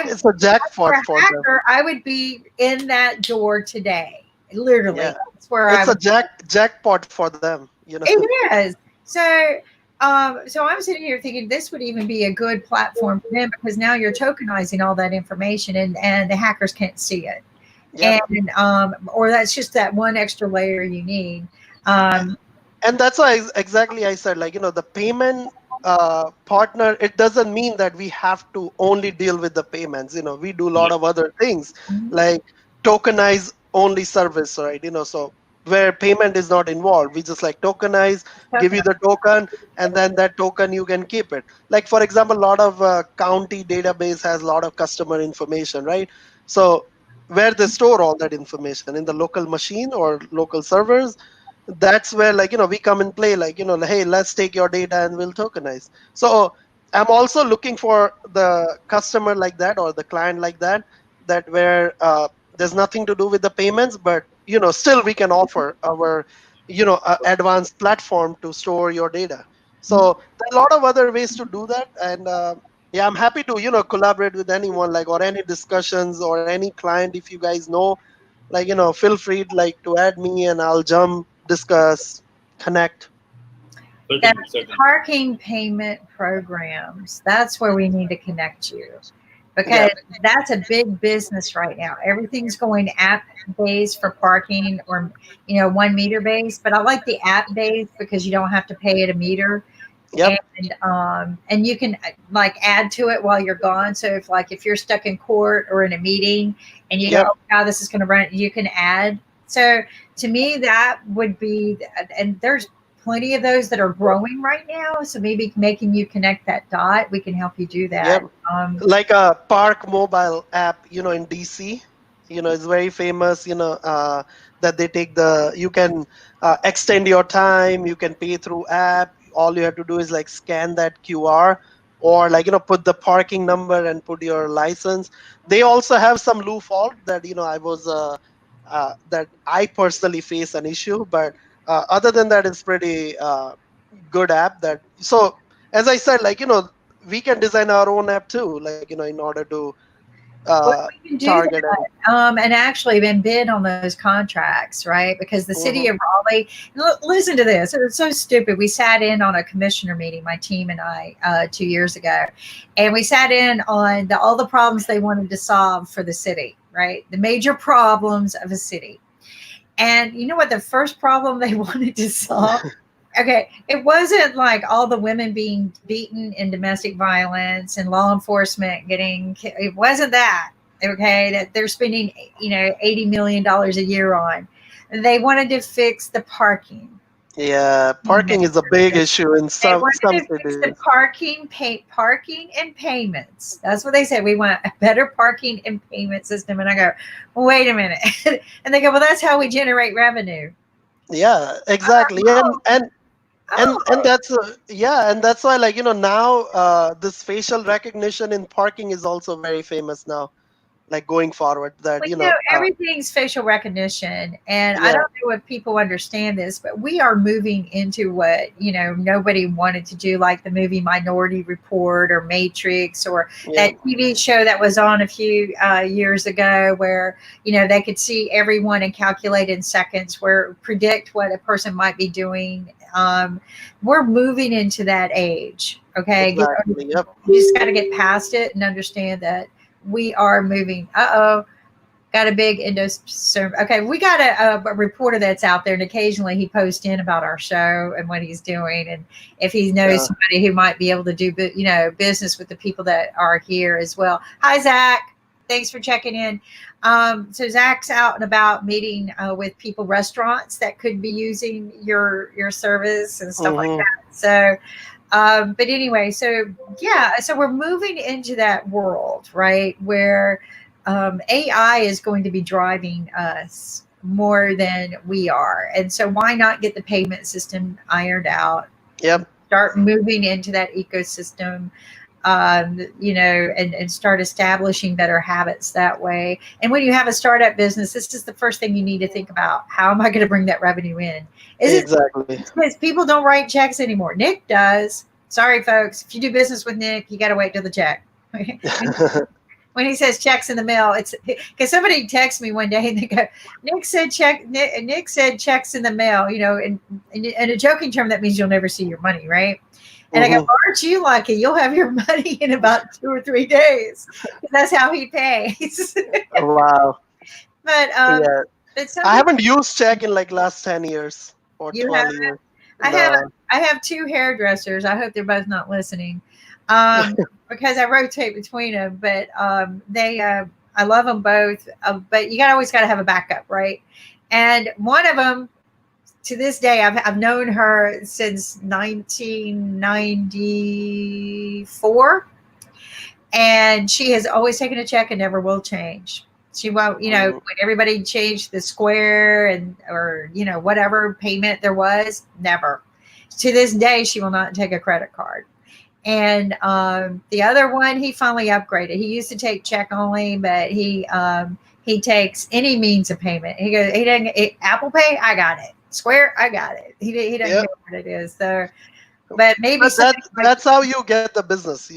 It's a jackpot for them. hacker, I would be in that door today. Literally. That's where it's a jackpot for them. It is. So I'm sitting here thinking this would even be a good platform for them, because now you're tokenizing all that information and the hackers can't see it. And or that's just that one extra layer you need. And that's why exactly I said, like the payment partner, it doesn't mean that we have to only deal with the payments. We do a lot of other things, like tokenize only service, right? So where payment is not involved, we just like tokenize, give you the token, and then that token you can keep it. Like for example, a lot of county database has a lot of customer information, right? So where they store all that information, in the local machine or local servers, that's where like we come and play, like hey, let's take your data and we'll tokenize. So I'm also looking for the customer like that, or the client like that where there's nothing to do with the payments, but still we can offer our advanced platform to store your data. So there are a lot of other ways to do that. And I'm happy to collaborate with anyone, like, or any discussions or any client. If you guys know, like feel free like to add me and I'll jump, discuss, connect. Parking payment programs, that's where we need to connect you, because that's a big business right now. Everything's going app based for parking, or 1 meter based, but I like the app based because you don't have to pay at a meter. And you can like add to it while you're gone. So if you're stuck in court or in a meeting and you go, oh, how this is going to run, you can add. So to me, that would be, and there's plenty of those that are growing right now. So maybe making you connect that dot, we can help you do that. Like a park mobile app, in DC. It's very famous. That they take you can extend your time. You can pay through app. All you have to do is like scan that QR, or like put the parking number and put your license. They also have some loophole that that I personally face an issue, but other than that, it's pretty good app. That so as I said, we can design our own app too, in order to Well, we can do target that, and actually been bid on those contracts, right? Because the city Mhm. of Raleigh. Listen to this. It was so stupid. We sat in on a commissioner meeting, my team and I, 2 years ago, and we sat in on all the problems they wanted to solve for the city, right? The major problems of a city. And you know what? The first problem they wanted to solve. Okay, it wasn't like all the women being beaten in domestic violence and law enforcement getting. It wasn't that. Okay, that they're spending $80 million a year on. They wanted to fix the parking. Yeah, parking is a big issue in They some wanted to fix the cities. parking and payments. That's what they said. We want a better parking and payment system. And I go, wait a minute. And they go, well, that's how we generate revenue. Yeah, exactly. And that's and that's why now this facial recognition in parking is also very famous now, like going forward. That Well, everything's facial recognition, and I yeah, don't know if people understand this, but we are moving into what nobody wanted to do, like the movie Minority Report or Matrix, or yeah, that TV show that was on a few years ago, where they could see everyone and calculate in seconds, where predict what a person might be doing. We're moving into that age. Okay, exactly. Yep. you just got to get past it and understand that we are moving. Got a big Okay, we got a reporter that's out there, and occasionally he posts in about our show and what he's doing, and if he knows Yeah. somebody who might be able to do business with the people that are here as well. Hi, Zach. Thanks for checking in. So Zach's out and about meeting with people, restaurants that could be using your service and stuff like Mhm. that. So. But anyway, so we're moving into that world, right, where AI is going to be driving us more than we are. And so why not get the payment system ironed out? Yep. Start moving into that ecosystem, and start establishing better habits that way. And when you have a startup business, this is the first thing you need to think about. How am I going to bring that revenue in? Is it Exactly. because people don't write checks anymore? Nick does. Sorry, folks. If you do business with Nick, you got to wait till the check. When he says checks in the mail, it's because somebody texted me one day and they go, Nick said checks in the mail, in a joking term, that means you'll never see your money, right? And I go, aren't you lucky? You'll have your money in about 2 or 3 days. That's how he pays. Wow. But Yeah. but I haven't used check in like last 10 years or You 12 haven't? years. I No. have 2 hairdressers. I hope they're both not listening, because I rotate between them. But they, I love them both. But you always got to have a backup, right? And one of them, to this day, I've known her since 1994, and she has always taken a check and never will change. She won't, when everybody changed the square or whatever payment there was, never. To this day, she will not take a credit card. And the other one, he finally upgraded. He used to take check only, but he takes any means of payment. He goes, he doesn't Apple Pay, I got it. Square, I got it. He doesn't Yep. care what it is. So, but maybe But that's how you get the business,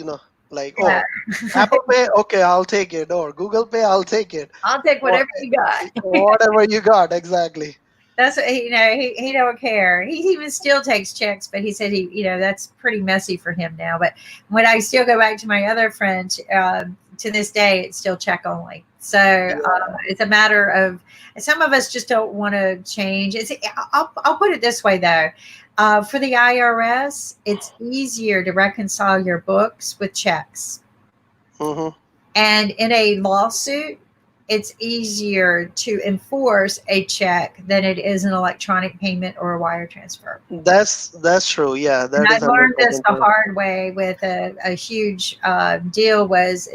like, Yeah. Apple Pay, okay, I'll take it, or Google Pay, I'll take it. I'll take whatever you got. Whatever you got, exactly. That's what he don't care. He even still takes checks, but he said that's pretty messy for him now. But when I still go back to my other friend, to this day, it's still check only. So it's a matter of, some of us just don't want to change. I'll put it this way though. For the IRS, it's easier to reconcile your books with checks. Mm-hmm. And in a lawsuit, it's easier to enforce a check than it is an electronic payment or a wire transfer. That's true. Yeah, And I learned this the hard way with a huge deal. Was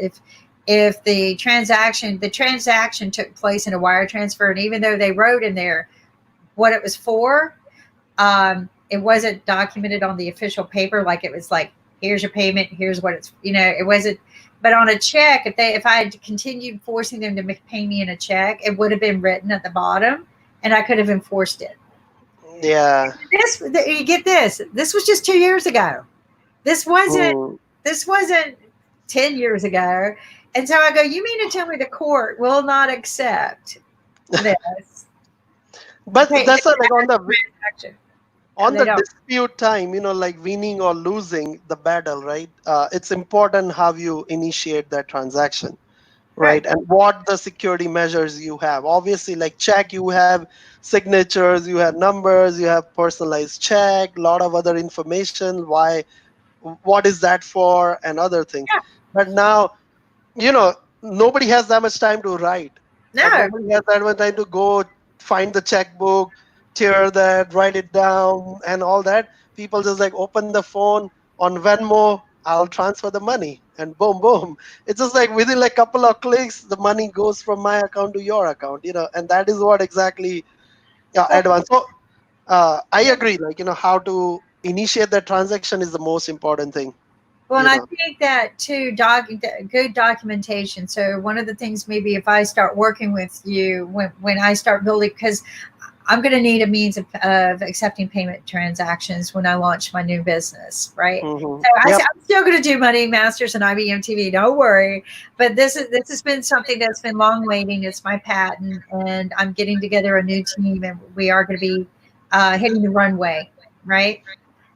if the transaction took place in a wire transfer, and even though they wrote in there what it was for, it wasn't documented on the official paper. Like it was like, here's your payment, here's what it's, it wasn't. But on a check, if I had continued forcing them to pay me in a check, it would have been written at the bottom, and I could have enforced it. Yeah. You get this. This was just 2 years ago. This wasn't. Mm. This wasn't 10 years ago. And so I go, you mean to tell me the court will not accept this? But that's like on the They don't. dispute time, like winning or losing the battle, right? It's important how you initiate that transaction, right? And what the security measures you have. Obviously, like check, you have signatures, you have numbers, you have personalized check, a lot of other information. What is that for, and other things. Yeah. But now, nobody has that much time to write. No. Nobody has that much time to go find the checkbook, tear that, write it down, and all that. People just like open the phone on Venmo, I'll transfer the money, and boom, boom. It's just like within like couple of clicks, the money goes from my account to your account, and that is what exactly advanced. So I agree, like, how to initiate that transaction is the most important thing. Well, and I think that too, good documentation. So one of the things, maybe if I start working with you, when I start building, because I'm going to need a means of accepting payment transactions when I launch my new business, right? Mm-hmm. So I'm still going to do Money Masters and IBMTV, don't worry. But this has been something that's been long waiting. It's my patent, and I'm getting together a new team, and we are going to be hitting the runway, right?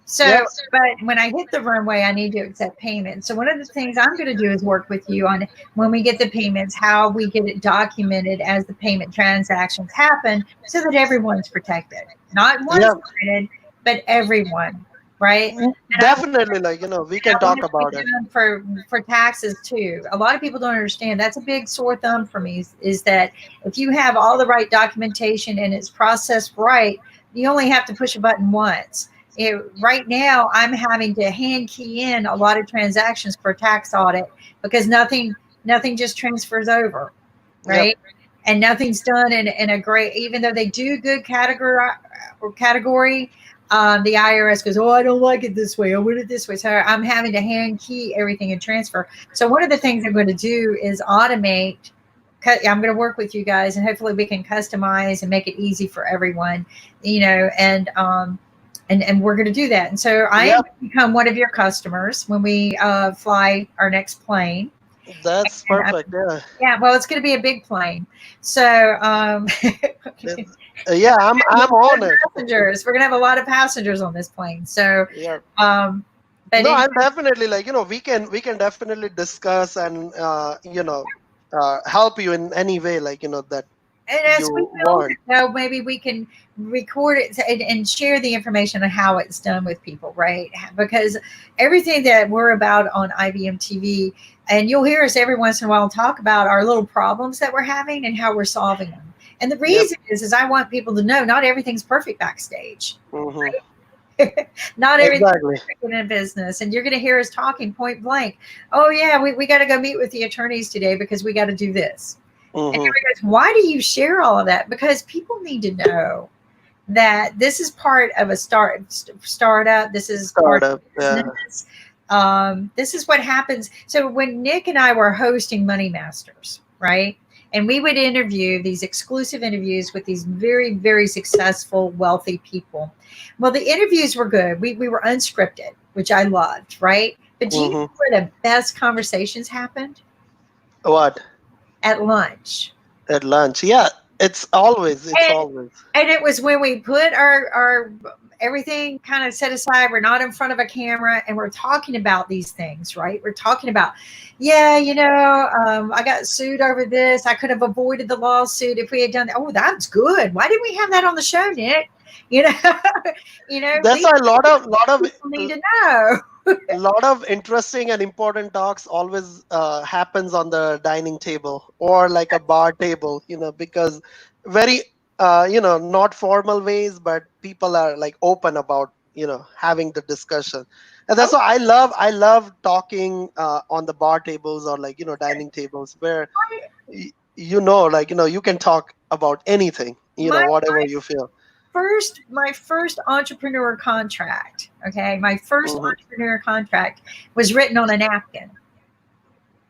So, but when I hit the runway, I need to accept payment. So one of the things I'm going to do is work with you on when we get the payments, how we get it documented as the payment transactions happen, so that everyone's protected, not one sided, but everyone, right? Definitely, we can talk about it. For taxes too. A lot of people don't understand. That's a big sore thumb for me. Is that if you have all the right documentation and it's processed right, you only have to push a button once. Right now, I'm having to hand key in a lot of transactions for tax audit because nothing just transfers over, right? And nothing's done in a great, even though they do good category, the IRS goes, oh, I don't like it this way. I want it this way. So I'm having to hand key everything and transfer. So one of the things I'm going to do is automate. I'm going to work with you guys, and hopefully we can customize and make it easy for everyone, and we're going to do that. And so I am going to become one of your customers when we fly our next plane. That's perfect. Yeah. Well, it's going to be a big plane. So, I'm on it. Passengers. We're going to have a lot of passengers on this plane. So, I'm definitely we can definitely discuss and help you in any way that. And as we build, maybe we can record it and share the information on how it's done with people, right? Because everything that we're about on IBM TV, and you'll hear us every once in a while talk about our little problems that we're having and how we're solving them. And the reason is I want people to know not everything's perfect backstage. Mm-hmm. Right? Not everything's perfect in a business. And you're going to hear us talking point blank. Oh, yeah, we got to go meet with the attorneys today because we got to do this. Mm-hmm. And everybody goes, why do you share all of that? Because people need to know that this is part of a startup. This is part of business. This is what happens. So when Nick and I were hosting Money Masters, right? And we would interview these exclusive interviews with these very, very successful, wealthy people. Well, the interviews were good. We were unscripted, which I loved, right? But do you know where the best conversations happened? What? At lunch. At lunch, yeah. It's always. And it was when we put our everything kind of set aside. We're not in front of a camera, and we're talking about these things, right? We're talking about, I got sued over this. I could have avoided the lawsuit if we had done that. Oh, that's good. Why didn't we have that on the show, Nick? That's a lot of people need to know. A lot of interesting and important talks always happens on the dining table or like a bar table, because very not formal ways, but people are like open about having the discussion. And that's why I love talking on the bar tables or like dining tables where you can talk about anything, My whatever you feel. my first entrepreneur contract, okay, my first Mhm. entrepreneur contract was written on a napkin.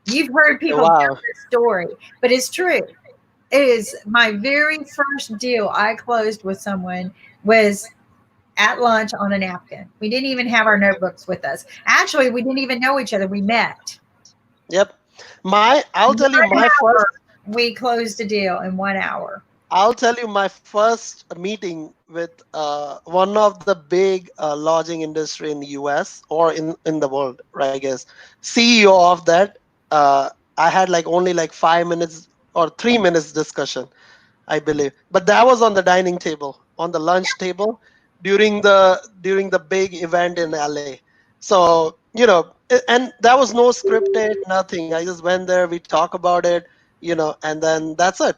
You've heard people tell Wow. this story, but it's true. It is my very first deal I closed with someone was at lunch on a napkin. We didn't even have our notebooks with us. Actually, we didn't even know each other. We met. Yep. I'll tell you 1 hour, we closed a deal in 1 hour. I'll tell you my first meeting with one of the big lodging industry in the US or in the world, right? I guess CEO of that. I had like only like 5 minutes or 3 minutes discussion, I believe. But that was on the dining table, on the lunch table during the big event in LA. So, and that was no scripted, nothing. I just went there, we talk about it, and then that's it.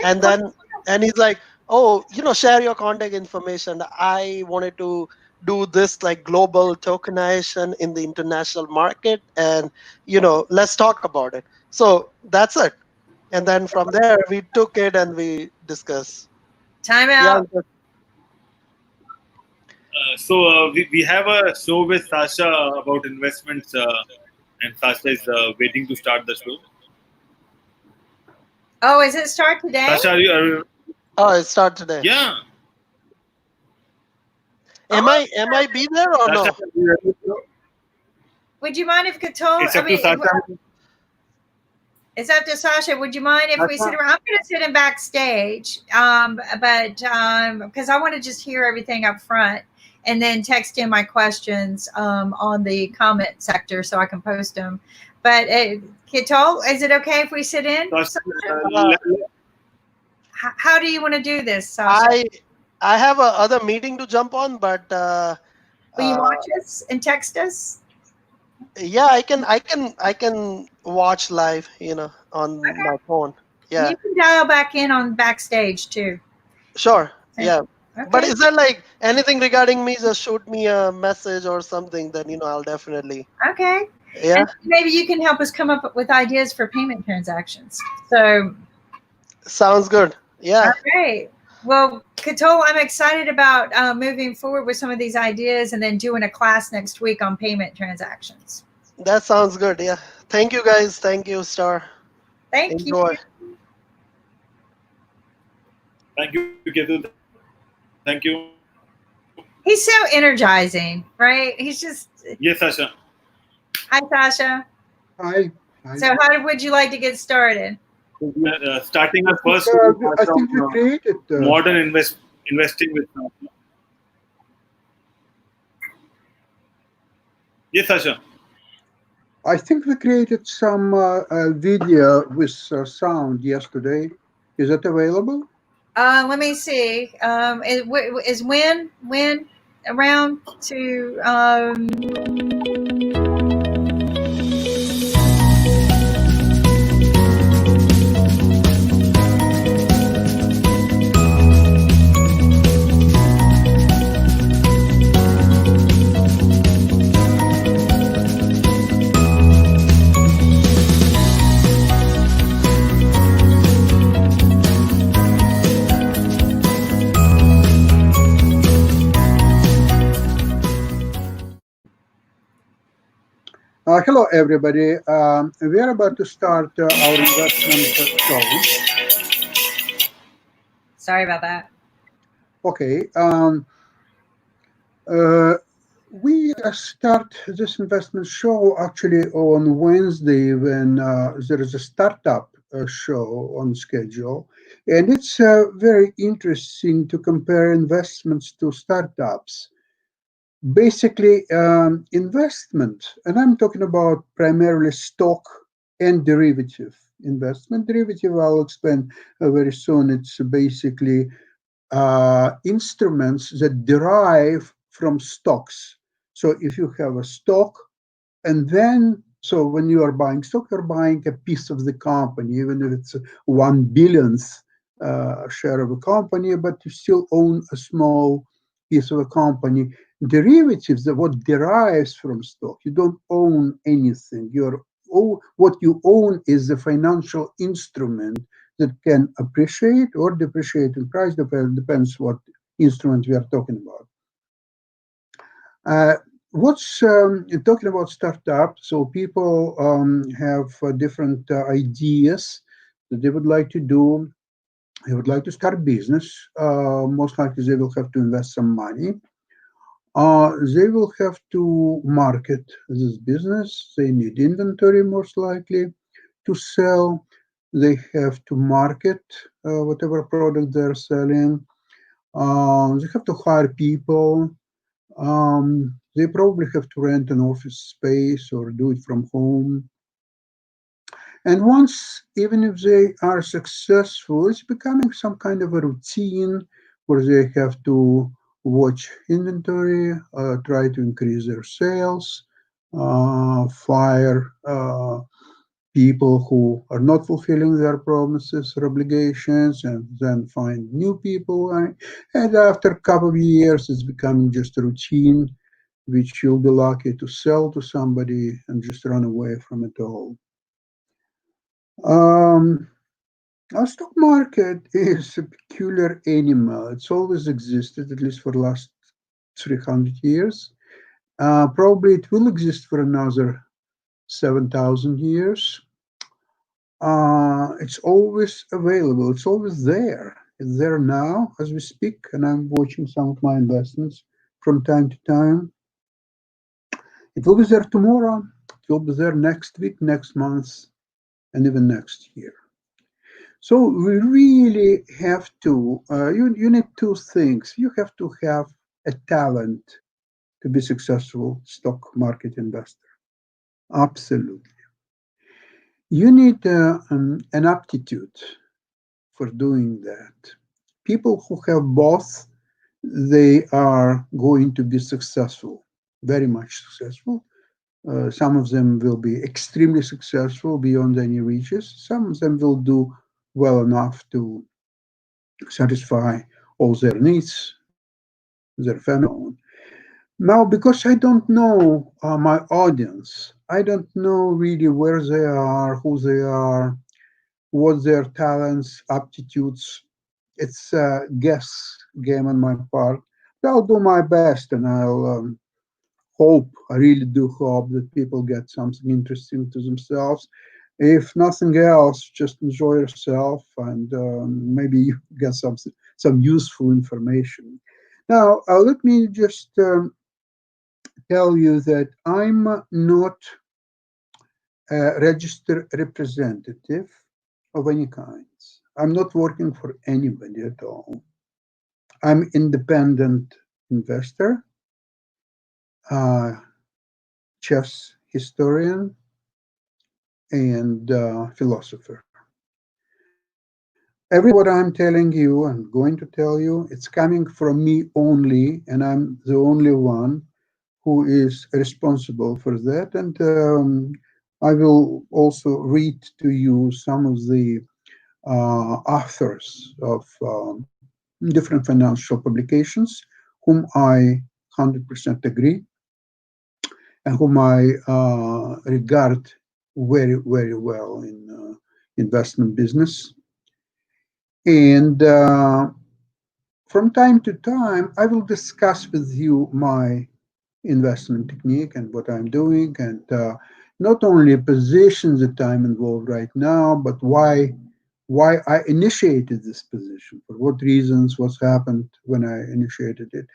And then and he's like, oh, share your contact information. I wanted to do this like global tokenization in the international market, and let's talk about it. So that's it. And then from there we took it and we discussed. Time Yeah. out. We have a show with Sasha about investments, and Sasha is waiting to start the show. Oh, is it start today? Sasha, are you Oh, it started today. yeah. Am I be there or Sasha, no? are you ready to go? Would you mind if Kato? It's up to Sasha. It's up to Sasha. Would you mind if we sit around? I'm going to sit in backstage, but because I want to just hear everything up front and then text in my questions on the comment sector so I can post them. But Kito, is it okay if we sit in? Sasha, How do you want to do this, Sasha? I have a other meeting to jump on, but Will you watch us and text us? yeah, I can watch live, on my phone. Yeah, You can dial back in on backstage too. sure. Yeah. But Okay. is there like anything regarding me? Just shoot me a message or something. Then I'll definitely. Okay. Yeah. And maybe you can help us come up with ideas for payment transactions. So Sounds good. Yeah. all right. Well, Katol, I'm excited about moving forward with some of these ideas and then doing a class next week on payment transactions. That sounds good. Yeah. Thank you, guys. Thank you, Star. Thank Enjoy. you. Thank you, Ketu. Thank you. He's so energizing, right? He's just. Yes, Sasha. Hi, Sasha. Hi. So, how would you like to get started? Starting our first. I think we created modern investing with Sasha. Yes, Sasha. I think we created some video with sound yesterday. Is that available? Let me see. Is Win around to? Hello, everybody. We are about to start our investment show. Sorry about that. Okay. We start this investment show actually on Wednesday when there is a startup show on schedule. And it's very interesting to compare investments to startups. Basically, investment, and I'm talking about primarily stock and derivative investment. Derivative, I'll explain very soon. It's basically instruments that derive from stocks. So if you have a stock, and then, so when you are buying stock, you're buying a piece of the company, even if it's 1 billionth share of a company, but you still own a small piece of a company. Derivatives are what derives from stock. You don't own anything. What you own is the financial instrument that can appreciate or depreciate in price, depends what instrument we are talking about. What's talking about startup? So people have different ideas that they would like to do. They would like to start business. Most likely, they will have to invest some money. They will have to market this business. They need inventory, most likely, to sell. They have to market whatever product they're selling. They have to hire people. They probably have to rent an office space or do it from home. And once, even if they are successful, it's becoming some kind of a routine where they have to watch inventory, try to increase their sales, fire people who are not fulfilling their promises or obligations, and then find new people. And after a couple of years, it's becoming just a routine, which you'll be lucky to sell to somebody and just run away from it all. Our stock market is a peculiar animal. It's always existed, at least for the last 300 years. Probably it will exist for another 7,000 years. It's always available. It's always there. It's there now as we speak, and I'm watching some of my investments from time to time. It will be there tomorrow. It will be there next week, next month, and even next year. So we really have to, you need two things. You have to have a talent to be successful stock market investor. Absolutely. You need an aptitude for doing that. People who have both, they are going to be successful, very much successful. Some of them will be extremely successful beyond any reaches. Some of them will do well enough to satisfy all their needs, their family. Now, because I don't know my audience, I don't know really where they are, who they are, what their talents, aptitudes. It's a guess game on my part. But I'll do my best, and I'll hope, I really do hope that people get something interesting to themselves. If nothing else, just enjoy yourself, and maybe you get some useful information. Now, let me just tell you that I'm not a registered representative of any kind. I'm not working for anybody at all. I'm independent investor, chess historian, and philosopher. Everything what I'm telling you and going to tell you, it's coming from me only, and I'm the only one who is responsible for that. And I will also read to you some of the authors of different financial publications whom I 100% agree and whom I regard very, very well in investment business. And from time to time, I will discuss with you my investment technique and what I'm doing, and not only positions that I'm involved right now, but why I initiated this position, for what reasons, what's happened when I initiated it.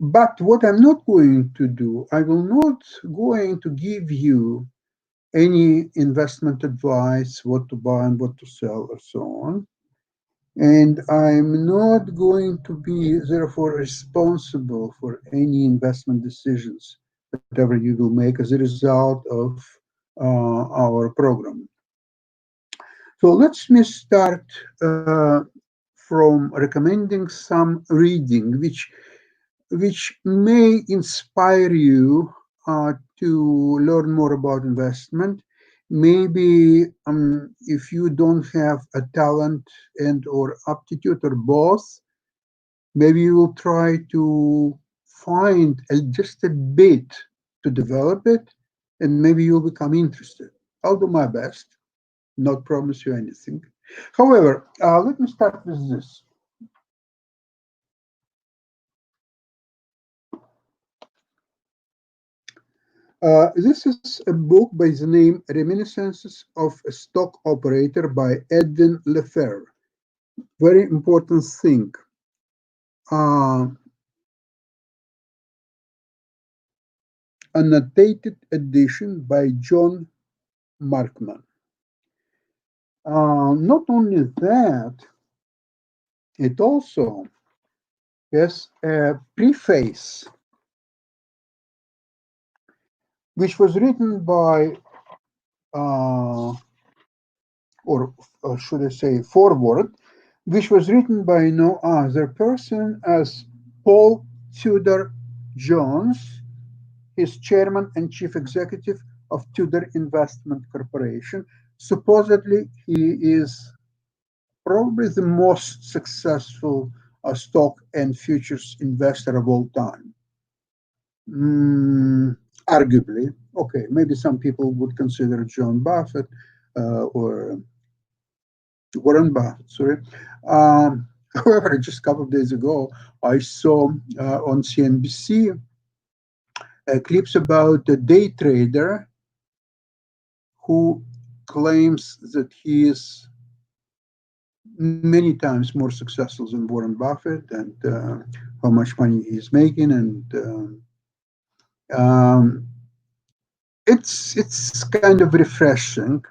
But what I'm not going to do, I will not going to give you any investment advice, what to buy and what to sell, or so on. And I'm not going to be, therefore, responsible for any investment decisions, whatever you will make as a result of our program. So let me start from recommending some reading, which may inspire you to learn more about investment. Maybe if you don't have a talent and or aptitude or both, Maybe you will try to find just a bit to develop it, and maybe you'll become interested. I'll do my best, not promise you anything. However, let me start with this. This is a book by the name Reminiscences of a Stock Operator by Edwin Lefebvre. Very important thing. Uh, Annotated edition by John Markman. Not only that, it also has a preface, which was written by, or should I say, forward, which was written by no other person as Paul Tudor Jones, his chairman and chief executive of Tudor Investment Corporation. Supposedly, he is probably the most successful stock and futures investor of all time. Arguably, okay, maybe some people would consider John Buffett or Warren Buffett, sorry. However, just a couple of days ago, I saw on CNBC clips about a day trader who claims that he is many times more successful than Warren Buffett, and how much money he's making, and it's kind of refreshing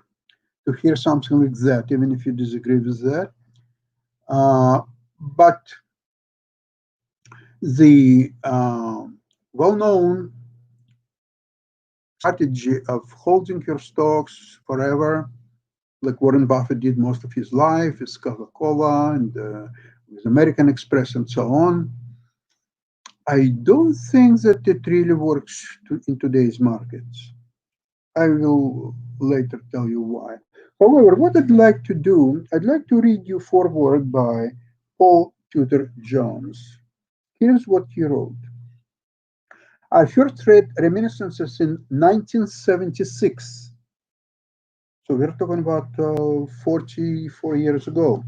to hear something like that, even if you disagree with that. But the well-known strategy of holding your stocks forever, like Warren Buffett did most of his life, with Coca-Cola and with American Express and so on, I don't think that it really works in today's markets. I will later tell you why. However, what I'd like to do, I'd like to read you foreword by Paul Tudor Jones. Here's what he wrote. I first read Reminiscences in 1976. So we're talking about 44 years ago.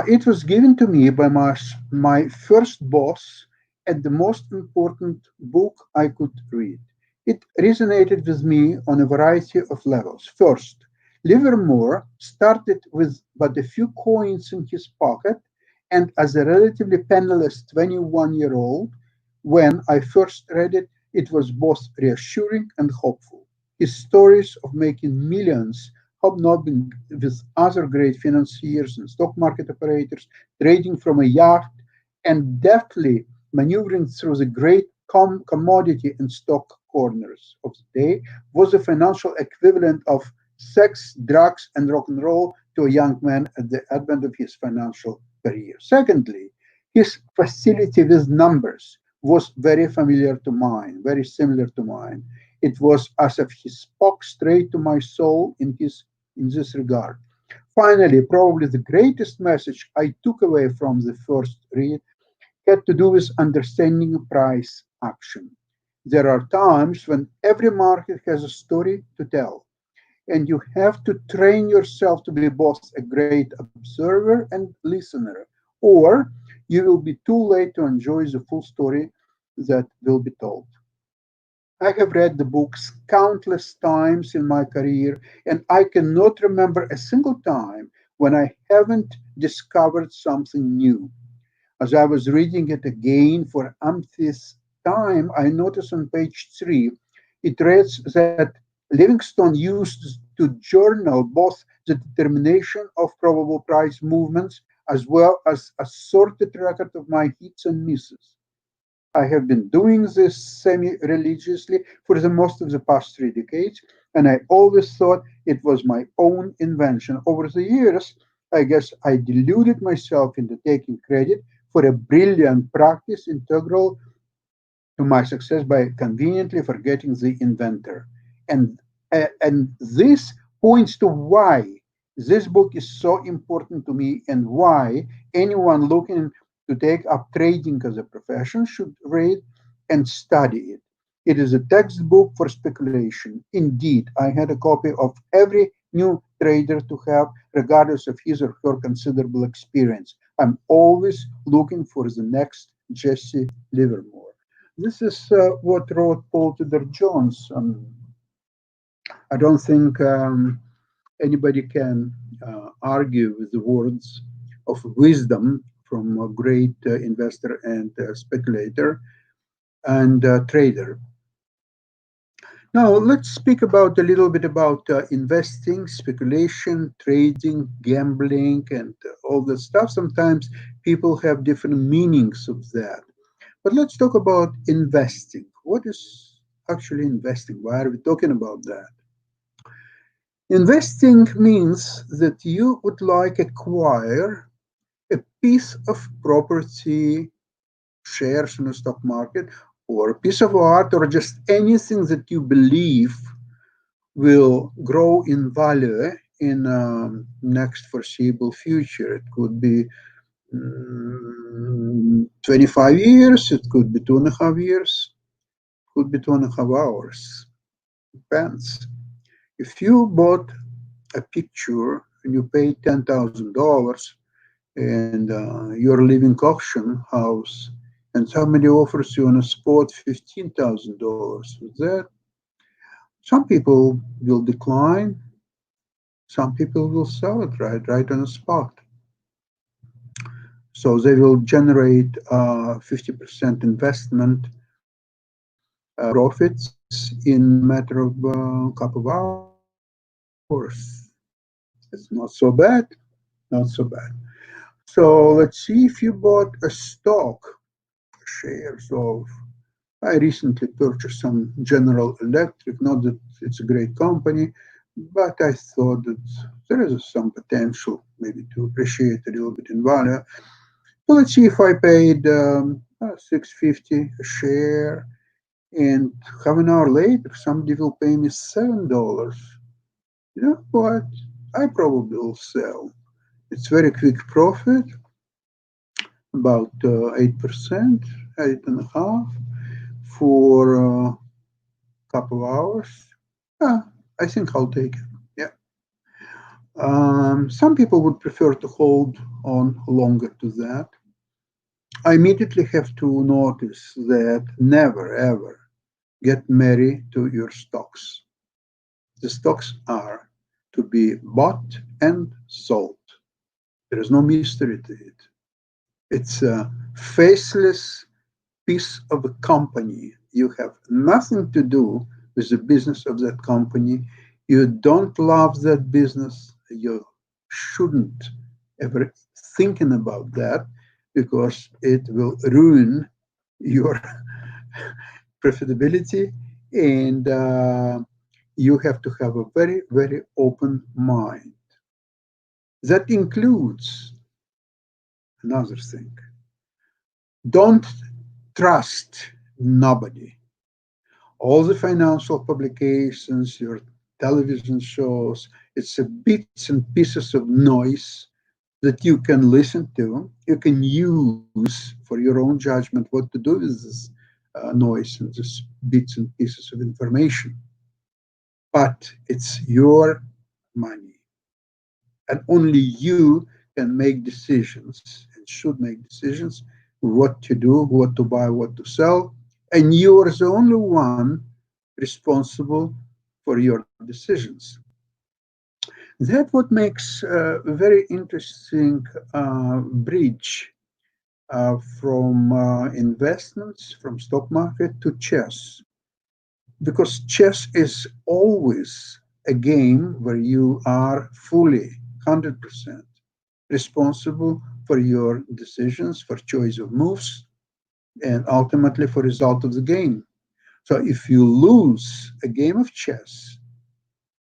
It was given to me by my first boss at the most important book I could read. It resonated with me on a variety of levels. First, Livermore started with but a few coins in his pocket, and as a relatively penniless 21-year-old, when I first read it, it was both reassuring and hopeful. His stories of making millions hobnobbing with other great financiers and stock market operators, trading from a yacht, and deftly maneuvering through the great commodity and stock corners of the day was the financial equivalent of sex, drugs, and rock and roll to a young man at the advent of his financial career. Secondly, his facility with numbers was very familiar to mine, very similar to mine. It was as if he spoke straight to my soul in this regard. Finally, probably the greatest message I took away from the first read had to do with understanding price action. There are times when every market has a story to tell, and you have to train yourself to be both a great observer and listener, or you will be too late to enjoy the full story that will be told. I have read the books countless times in my career, and I cannot remember a single time when I haven't discovered something new. As I was reading it again for umpteenth time, I noticed on page 3, it reads that Livingstone used to journal both the determination of probable price movements as well as a sorted record of my hits and misses. I have been doing this semi-religiously for the most of the past 3 decades, and I always thought it was my own invention. Over the years, I guess I deluded myself into taking credit for a brilliant practice integral to my success by conveniently forgetting the inventor. And this points to why this book is so important to me and why anyone looking to take up trading as a profession should read and study it. It is a textbook for speculation. Indeed, I had a copy of every new trader to have, regardless of his or her considerable experience. I'm always looking for the next Jesse Livermore. This is what wrote Paul Tudor Jones. I don't think anybody can argue with the words of wisdom from a great investor and speculator and trader. Now, let's speak about a little bit about investing, speculation, trading, gambling, and all that stuff. Sometimes people have different meanings of that. But let's talk about investing. What is actually investing? Why are we talking about that? Investing means that you would like acquire a piece of property, shares in the stock market, or a piece of art, or just anything that you believe will grow in value in next foreseeable future. It could be 25 years, it could be 2.5 years, it could be 2.5 hours. Depends. If you bought a picture and you pay $10,000 and you're living auction house and somebody offers you on a spot $15,000 with that, some people will decline, some people will sell it right on the spot. So they will generate 50% investment profits in a matter of a couple of hours. It's not so bad, not so bad. So let's see, if you bought a stock, shares of, I recently purchased some General Electric, not that it's a great company, but I thought that there is some potential maybe to appreciate a little bit in value. So let's see, if I paid $6.50 a share, and half an hour later somebody will pay me $7. You know what? I probably will sell. It's very quick profit, about 8%, 8.5 for a couple of hours. I think I'll take it. Yeah. Some people would prefer to hold on longer to that. I immediately have to notice that never ever get married to your stocks. The stocks are to be bought and sold. There is no mystery to it. It's a faceless piece of a company. You have nothing to do with the business of that company. You don't love that business. You shouldn't ever thinking about that, because it will ruin your profitability, and you have to have a very, very open mind. That includes another thing. Don't trust nobody. All the financial publications, your television shows, it's a bits and pieces of noise that you can listen to. You can use for your own judgment what to do with this noise and this bits and pieces of information. But it's your money, and only you can make decisions and should make decisions what to do, what to buy, what to sell, and you are the only one responsible for your decisions. That's what makes a very interesting bridge from investments, from stock market to chess, because chess is always a game where you are fully 100% responsible for your decisions, for choice of moves, and ultimately for result of the game. So if you lose a game of chess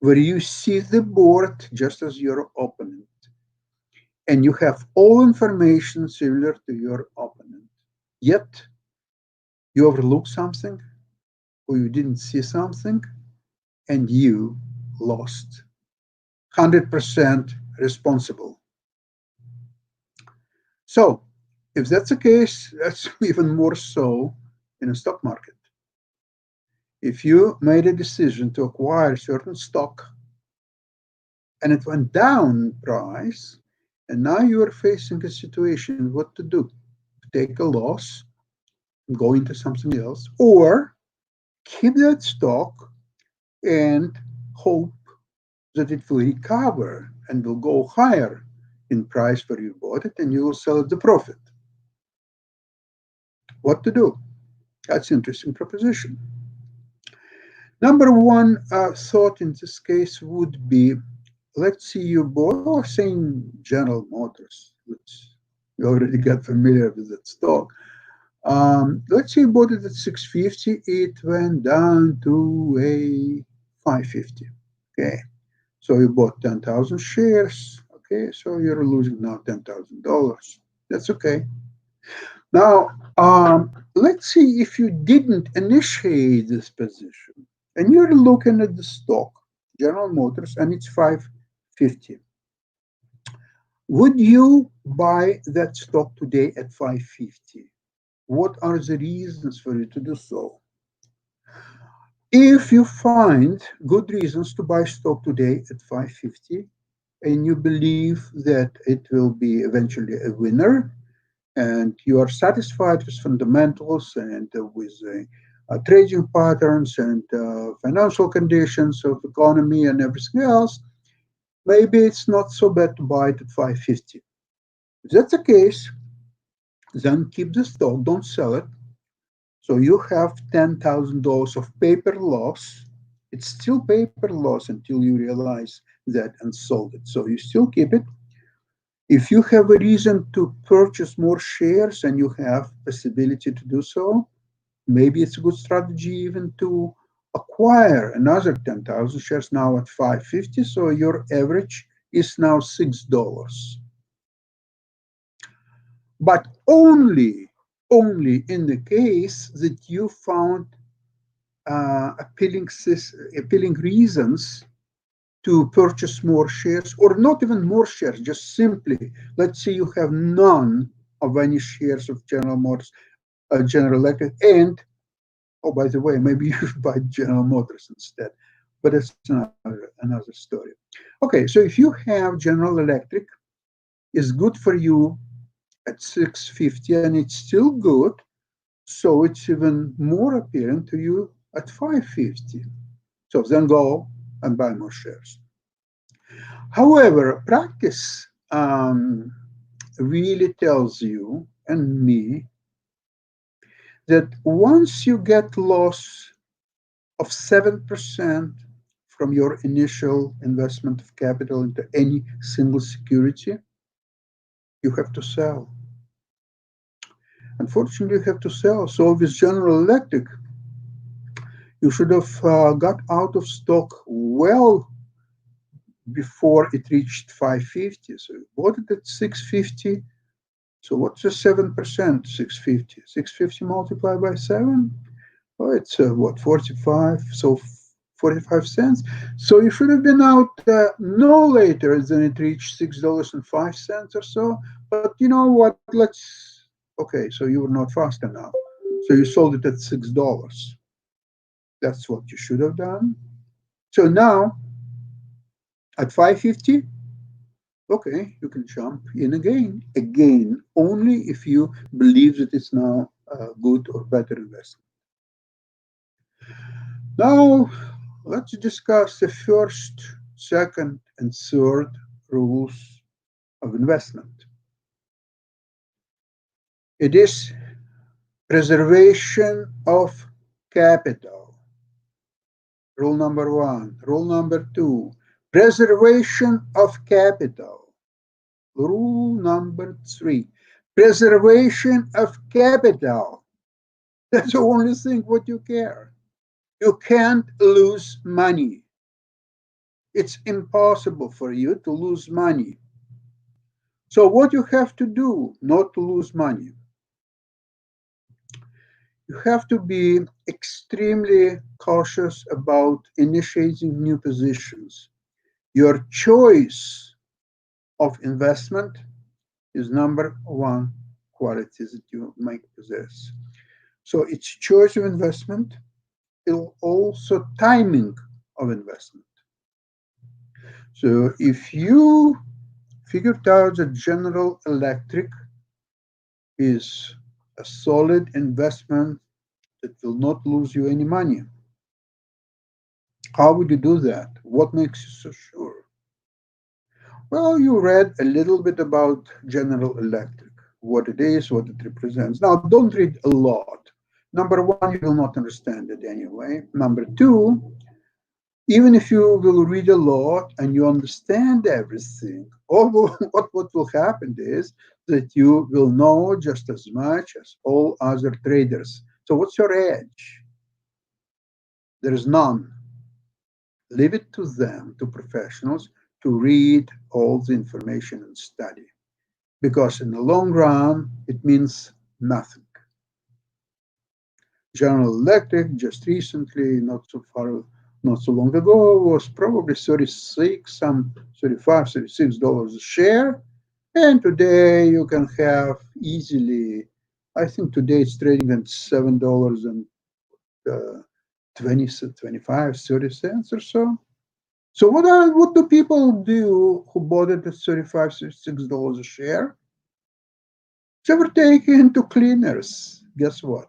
where you see the board just as your opponent, and you have all information similar to your opponent, yet you overlook something or you didn't see something, and you lost. 100% responsible. So If that's the case, that's even more so in a stock market. If you made a decision to acquire certain stock and it went down in price, and now you are facing a situation what to do: take a loss and go into something else, or keep that stock and hope that it will recover and will go higher in price where you bought it, and you will sell at the profit. What to do? That's an interesting proposition. Number one thought in this case would be, let's see, you bought, or saying General Motors, which we already got familiar with that stock. Let's say you bought it at 650, it went down to a 550. Okay, so you bought 10,000 shares. Okay, so you're losing now $10,000. That's okay. Now, let's see if you didn't initiate this position and you're looking at the stock, General Motors, and it's 550. Would you buy that stock today at 550? What are the reasons for you to do so? If you find good reasons to buy stock today at 550 and you believe that it will be eventually a winner, and you are satisfied with fundamentals and with trading patterns and financial conditions of economy and everything else, maybe it's not so bad to buy it at 550. If that's the case, then keep the stock, don't sell it. So you have $10,000 of paper loss. It's still paper loss until you realize that and sold it. So you still keep it. If you have a reason to purchase more shares and you have possibility to do so, maybe it's a good strategy even to acquire another 10,000 shares now at 550. So your average is now $6. But only in the case that you found appealing reasons to purchase more shares, or not even more shares, just simply, let's say you have none of any shares of General Motors, General Electric, and, oh, by the way, maybe you should buy General Motors instead, but it's another story. Okay, so if you have General Electric, is good for you at 650 and it's still good, so it's even more appealing to you at 550. So then go and buy more shares. However, practice really tells you and me that once you get loss of 7% from your initial investment of capital into any single security, you have to sell. Unfortunately, you have to sell. So with General Electric, you should have got out of stock well before it reached 550. So you bought it at 650. So what's the 7%? 650. 650 multiplied by 7? Oh, it's what, 45? So 45 cents. So you should have been out no later than it reached $6.05 or so. But you know what? Okay, so you were not fast enough. So you sold it at $6. That's what you should have done. So now at 550, okay, you can jump in again, only if you believe that it's now a good or better investment. Now, let's discuss the first, second, and third rules of investment. It is preservation of capital. Rule number one. Rule number two, preservation of capital. Rule number three, preservation of capital. That's the only thing what you care. You can't lose money. It's impossible for you to lose money. So what you have to do not to lose money? You have to be extremely cautious about initiating new positions. Your choice of investment is number one qualities that you might possess. So it's choice of investment, it'll also timing of investment. So if you figured out that General Electric is a solid investment that will not lose you any money, how would you do that? What makes you so sure? Well, you read a little bit about General Electric, what it is, what it represents. Now, don't read a lot. Number one, you will not understand it anyway. Number two, even if you will read a lot and you understand everything, what will happen is that you will know just as much as all other traders. So what's your edge? There is none. Leave it to them, to professionals, to read all the information and study. Because in the long run, it means nothing. General Electric just recently, not so long ago, was probably 36, some 35, $36 a share. And today you can have easily, I think today it's trading at $7 and 20, 25, 30 cents or so. So what do people do who bought it at 35, $36 a share? They were taken to cleaners. Guess what?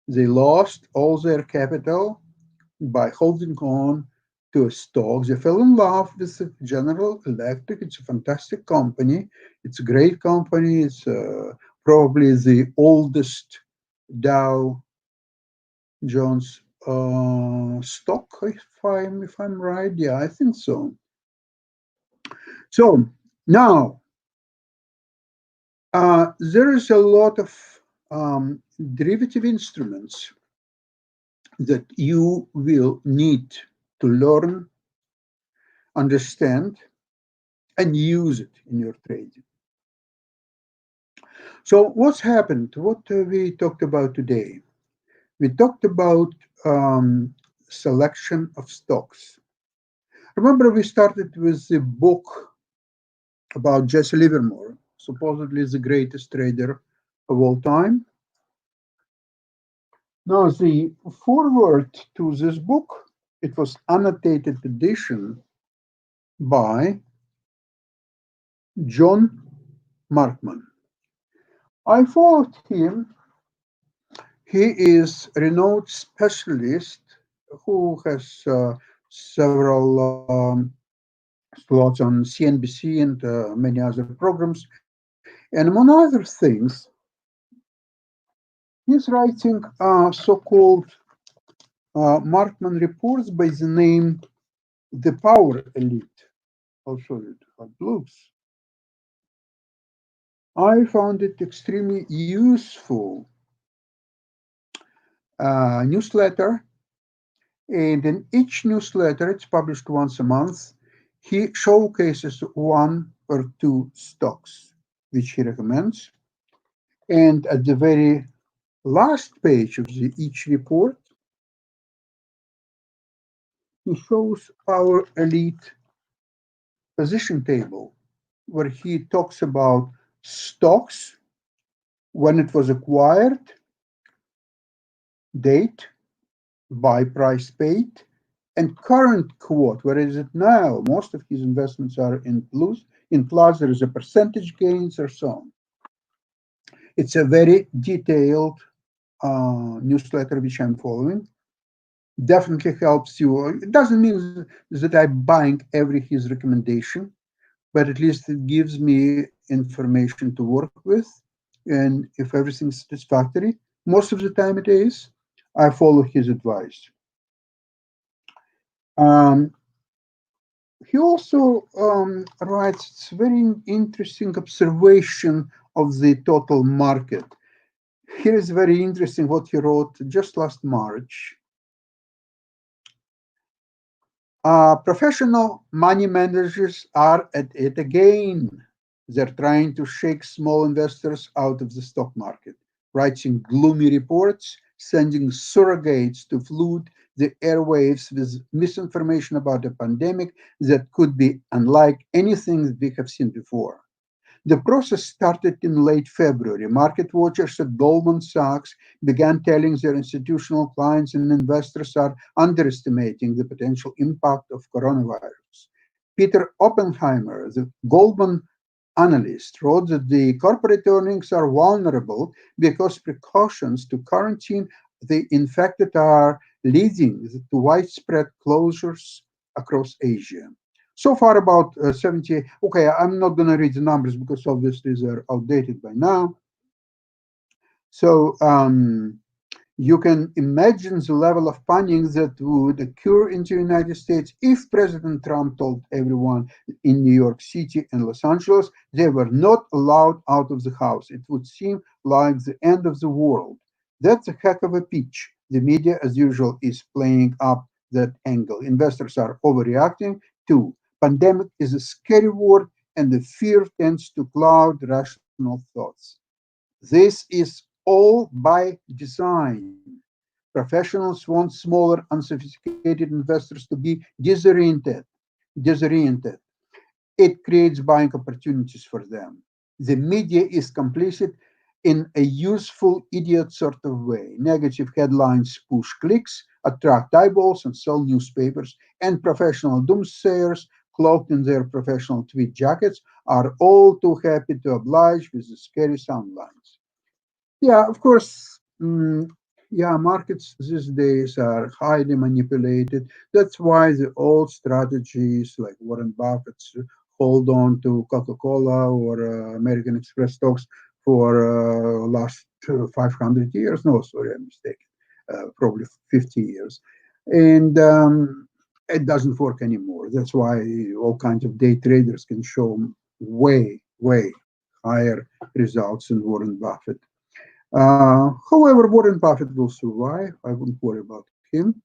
They lost all their capital by holding on to a stock. They fell in love with General Electric. It's a fantastic company. It's a great company. It's probably the oldest Dow Jones stock, if I'm right. Yeah, I think so. So now there is a lot of derivative instruments that you will need to learn, understand, and use it in your trading. So what's happened? What we talked about today? We talked about selection of stocks. Remember, we started with the book about Jesse Livermore, supposedly the greatest trader of all time. Now, the foreword to this book, it was annotated edition by John Markman. I followed him. He is a renowned specialist who has several slots on CNBC and many other programs. And among other things, he's writing so-called Markman reports by the name The Power Elite. I'll show you how it looks. I found it extremely useful newsletter, and in each newsletter, it's published once a month, he showcases one or two stocks which he recommends. And at the very last page of each report, he shows our elite position table, where he talks about stocks, when it was acquired, date, buy price paid, and current quote. Where is it now? Most of his investments are in plus. In plus, there is a percentage gains or so on. It's a very detailed newsletter which I'm following. Definitely helps you. It doesn't mean that I'm buying every his recommendation, but at least it gives me information to work with. And if everything's satisfactory, most of the time it is, I follow his advice. He also writes very interesting observation of the total market. Here is very interesting what he wrote just last March. Professional money managers are at it again. They're trying to shake small investors out of the stock market, writing gloomy reports, sending surrogates to flood the airwaves with misinformation about a pandemic that could be unlike anything that we have seen before. The process started in late February. Market watchers at Goldman Sachs began telling their institutional clients and investors are underestimating the potential impact of coronavirus. Peter Oppenheimer, the Goldman analyst, wrote that the corporate earnings are vulnerable because precautions to quarantine the infected are leading to widespread closures across Asia. So far, about 70. Okay, I'm not going to read the numbers because obviously they're outdated by now. So you can imagine the level of panic that would occur in the United States if President Trump told everyone in New York City and Los Angeles they were not allowed out of the house. It would seem like the end of the world. That's a heck of a pitch. The media, as usual, is playing up that angle. Investors are overreacting too. Pandemic is a scary word, and the fear tends to cloud rational thoughts. This is all by design. Professionals want smaller, unsophisticated investors to be disoriented. It creates buying opportunities for them. The media is complicit in a useful idiot sort of way. Negative headlines push clicks, attract eyeballs, and sell newspapers. And professional doomsayers, cloaked in their professional tweed jackets, are all too happy to oblige with the scary soundlines. Yeah, of course. Yeah, markets these days are highly manipulated. That's why the old strategies like Warren Buffett's hold on to Coca-Cola or American Express stocks for last 500 years. No, sorry, I'm mistaken. Probably 50 years. And it doesn't work anymore. That's why all kinds of day traders can show way higher results than Warren Buffett. However, Warren Buffett will survive. I wouldn't worry about him.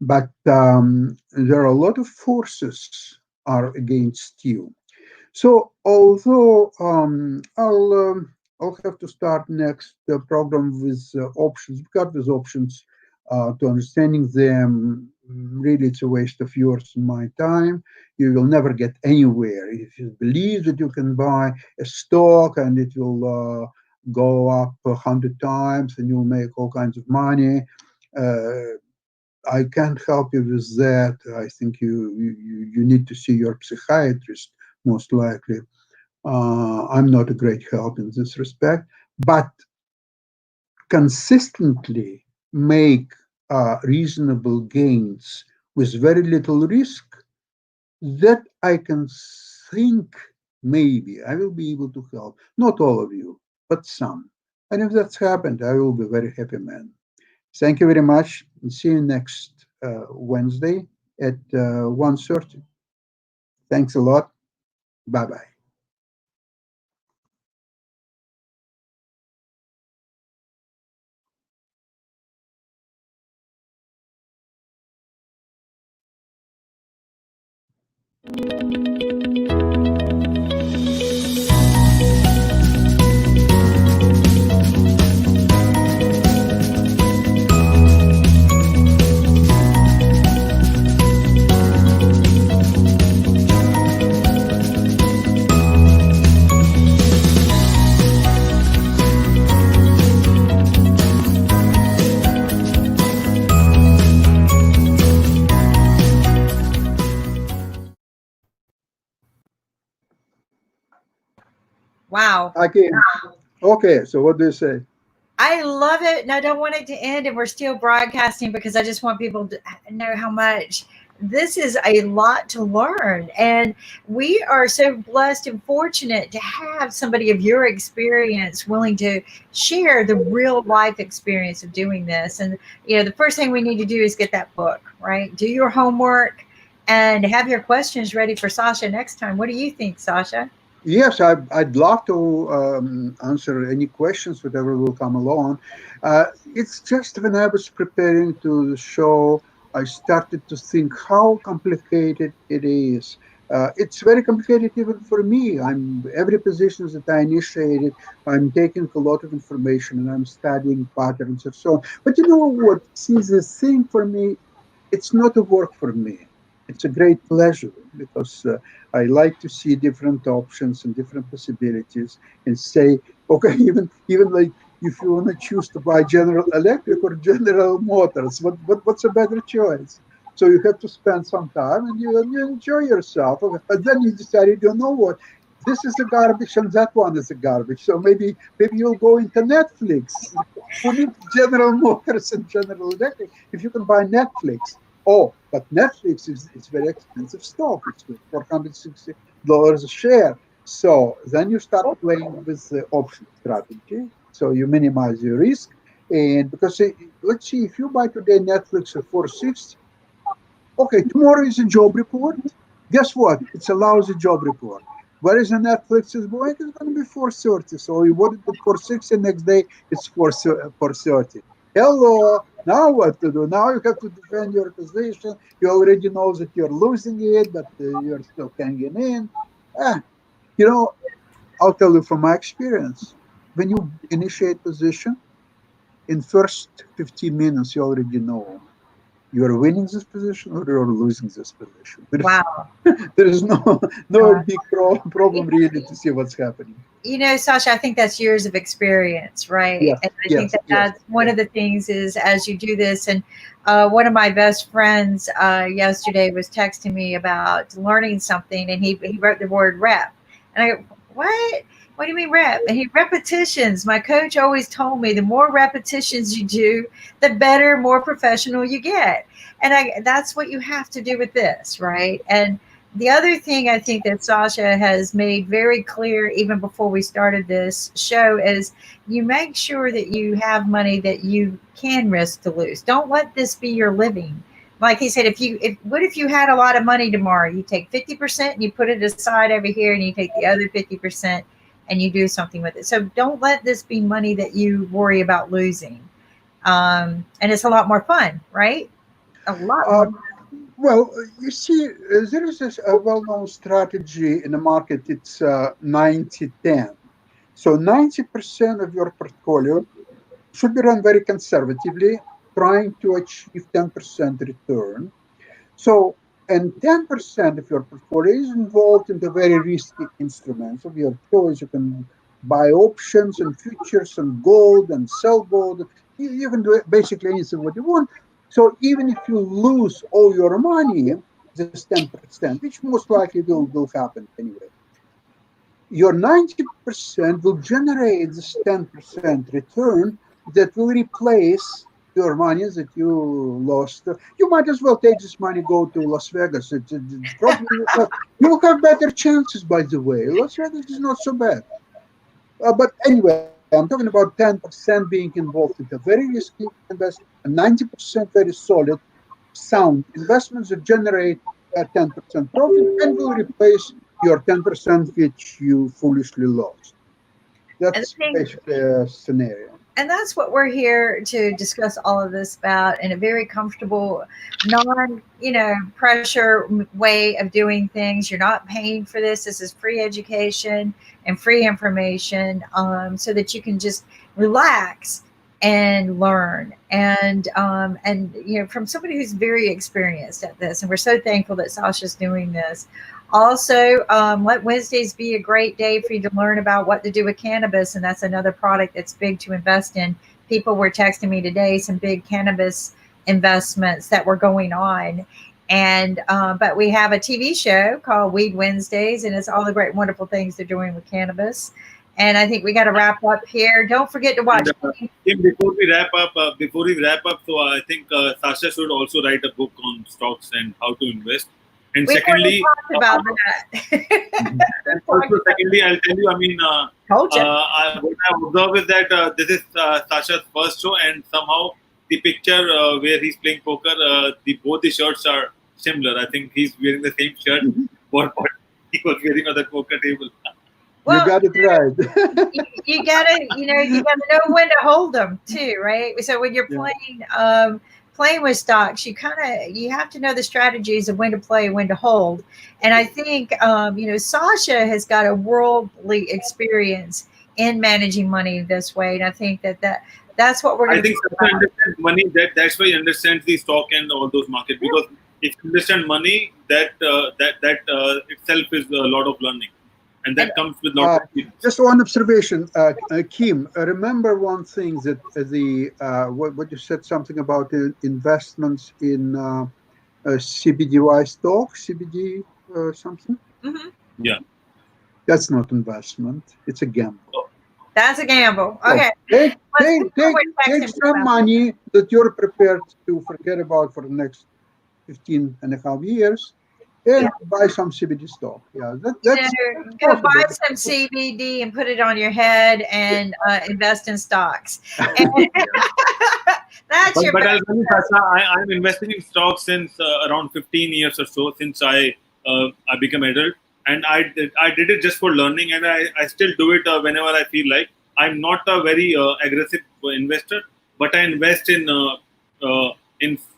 But there are a lot of forces are against you. So although I'll have to start next program with options, because with options to understanding them, really it's a waste of yours and my time. You will never get anywhere if you believe that you can buy a stock and it will go up 100 times and you'll make all kinds of money. I can't help you with that. I think you need to see your psychiatrist, most likely. I'm not a great help in this respect, but consistently make reasonable gains with very little risk, that I can think maybe I will be able to help. Not all of you, but some. And if that's happened, I will be a very happy man. Thank you very much, and see you next Wednesday at 1:30. Thanks a lot. Bye-bye. Wow. Okay, so what do you say? I love it, and I don't want it to end, and we're still broadcasting because I just want people to know how much this is a lot to learn. And we are so blessed and fortunate to have somebody of your experience willing to share the real life experience of doing this. And, the first thing we need to do is get that book, right? Do your homework and have your questions ready for Sasha next time. What do you think, Sasha? Yes, I'd love to answer any questions, whatever will come along. It's just when I was preparing to the show, I started to think how complicated it is. It's very complicated even for me. Every position that I initiated, I'm taking a lot of information and I'm studying patterns and so on. But you know what? See, the thing for me, it's not a work for me. it's a great pleasure because I like to see different options and different possibilities and say, okay, even like if you want to choose to buy General Electric or General Motors, what's a better choice? So you have to spend some time and you enjoy yourself. Okay, but then you decided, you know what? This is a garbage and that one is a garbage. So maybe you'll go into Netflix. Who needs General Motors and General Electric if you can buy Netflix? Oh, but Netflix is very expensive stock. It's like $460 a share. So then you start playing with the option strategy. So you minimize your risk. And because let's see, if you buy today Netflix at 460, okay, tomorrow is a job report. Guess what? It's a lousy job report. Where is the Netflix is going? It's going to be 430. So you bought it at 460, next day it's 430. Hello. Now what to do? Now you have to defend your position. You already know that you're losing it, but you're still hanging in. Ah, you know, I'll tell you from my experience. When you initiate position, in first 15 minutes, you already know you're winning this position or you're losing this position. Wow. There is no big problem really to see what's happening. Sasha, I think that's years of experience, right? Yes, And I think yes, yes. that's one of the things is as you do this. And one of my best friends yesterday was texting me about learning something, and he wrote the word rep. And I go, what? What do you mean rep? And he repetitions. My coach always told me the more repetitions you do, the better, more professional you get. And that's what you have to do with this, right? And the other thing I think that Sasha has made very clear, even before we started this show, is you make sure that you have money that you can risk to lose. Don't let this be your living. Like he said, what if you had a lot of money tomorrow? You take 50% and you put it aside over here, and you take the other 50% and you do something with it. So don't let this be money that you worry about losing. And it's a lot more fun, right? A lot more. Well, you see, there is a well-known strategy in the market. It's 90-10. So 90% of your portfolio should be run very conservatively, trying to achieve 10% return. So, and 10% of your portfolio is involved in the very risky instruments of your choice. You can buy options and futures and gold and sell gold. You can do basically anything what you want. So even if you lose all your money, just 10%, which most likely will happen anyway, your 90% will generate this 10% return that will replace your money that you lost. You might as well take this money, go to Las Vegas. Probably you will have better chances, by the way. Las Vegas is not so bad. But anyway, I'm talking about 10% being involved in the very risky investment, and 90% very solid, sound investments that generate a 10% profit and will replace your 10% which you foolishly lost. And the That's thing, basically a scenario. and that's what we're here to discuss all of this about in a very comfortable, non, pressure way of doing things. You're not paying for this. This is free education and free information, so that you can just relax and learn. And from somebody who's very experienced at this, and we're so thankful that Sasha's doing this. Also, let Wednesdays be a great day for you to learn about what to do with cannabis, and that's another product that's big to invest in. People were texting me today some big cannabis investments that were going on, and but we have a TV show called Weed Wednesdays, and it's all the great, wonderful things they're doing with cannabis. And I think we got to wrap up here. Don't forget to watch. Kim, before we wrap up, so I think Sasha should also write a book on stocks and how to invest. And We've secondly, talked about that. also secondly, I'll tell you. I mean, Told you. what I observe is that this is Sasha's first show, and somehow the picture where he's playing poker, both the shirts are similar. I think he's wearing the same shirt what he was wearing on the poker table. Well, you got it right. you gotta know when to hold them too, right? So when you're playing with stocks, you have to know the strategies of when to play and when to hold. And I think Sasha has got a worldly experience in managing money this way, and I think that's what we're going I think Sasha understands money. That's why he understands the stock and all those markets, because if you understand money, that itself is a lot of learning, and that comes with a lot of experience. Just one observation, Kim. Remember one thing that what you said something about investments in CBDY stock, CBD something. Mm-hmm. Yeah, that's not investment; it's a gamble. That's a gamble. Okay. So take some money that you're prepared to forget about for the next 15 and a half years and buy some CBD stock. Yeah, that's go buy some CBD and put it on your head and invest in stocks. That's but I'll tell you, Sasha, I'm investing in stocks since around 15 years or so, since I became adult. And I did it just for learning, and I still do it whenever I feel like. I'm not a very aggressive investor, but I invest in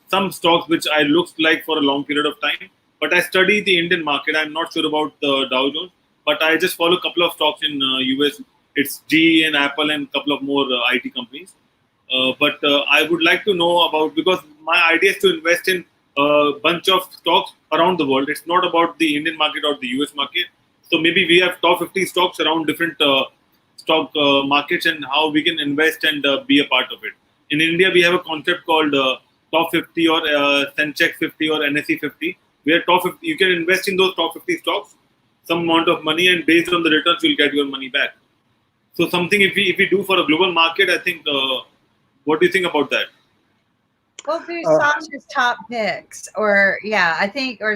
some stocks which I looked like for a long period of time. But I study the Indian market. I'm not sure about the Dow Jones, but I just follow a couple of stocks in US. It's GE and Apple and a couple of more IT companies. But I would like to know about, because my idea is to invest in a bunch of stocks around the world. It's not about the Indian market or the US market. So maybe we have top 50 stocks around different stock markets and how we can invest and be a part of it. In India, we have a concept called top 50 or Sensex 50 or NSE 50. Where top 50, you can invest in those top 50 stocks, some amount of money, and based on the returns, you'll get your money back. So something if we do for a global market, I think. What do you think about that? We'll do Sasha's top picks, or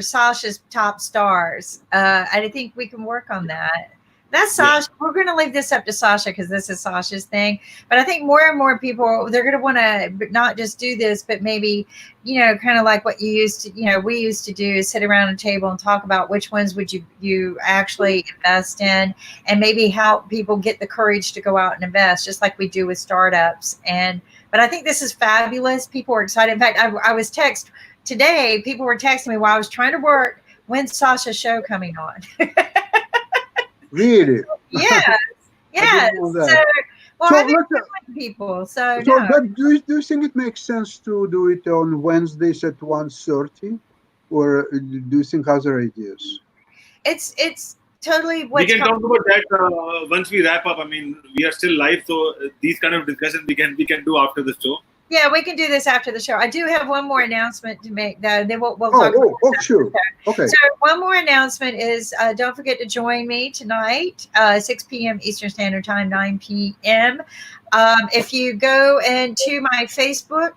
Sasha's top stars. I think we can work on that. That's Sasha. Yeah. We're going to leave this up to Sasha because this is Sasha's thing. But I think more and more people, they're going to want to not just do this, but maybe, kind of like what we used to do is sit around a table and talk about which ones would you actually invest in, and maybe how people get the courage to go out and invest, just like we do with startups. But I think this is fabulous. People are excited. In fact, I was today, people were texting me while I was trying to work, when's Sasha's show coming on? Really? Yes. Yes. I think people. But do you think it makes sense to do it on Wednesdays at 1:30, or do you think other ideas? It's totally. We can talk about that once we wrap up. I mean, we are still live, so these kind of discussions we can do after the show. Yeah, we can do this after the show. I do have one more announcement to make, though. Then we'll talk about that. Sure. Okay. So one more announcement is don't forget to join me tonight, 6 p.m. Eastern Standard Time, 9 p.m. If you go into my Facebook,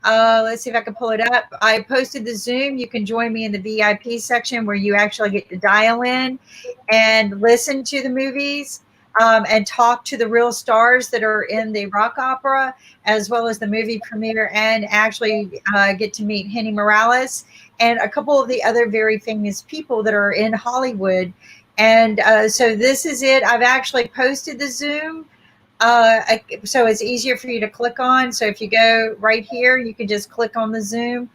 let's see if I can pull it up. I posted the Zoom. You can join me in the VIP section where you actually get to dial in and listen to the movies. And talk to the real stars that are in the rock opera, as well as the movie premiere, and actually get to meet Henny Morales and a couple of the other very famous people that are in Hollywood. And so this is it. I've actually posted the Zoom, so it's easier for you to click on. So if you go right here, you can just click on the Zoom.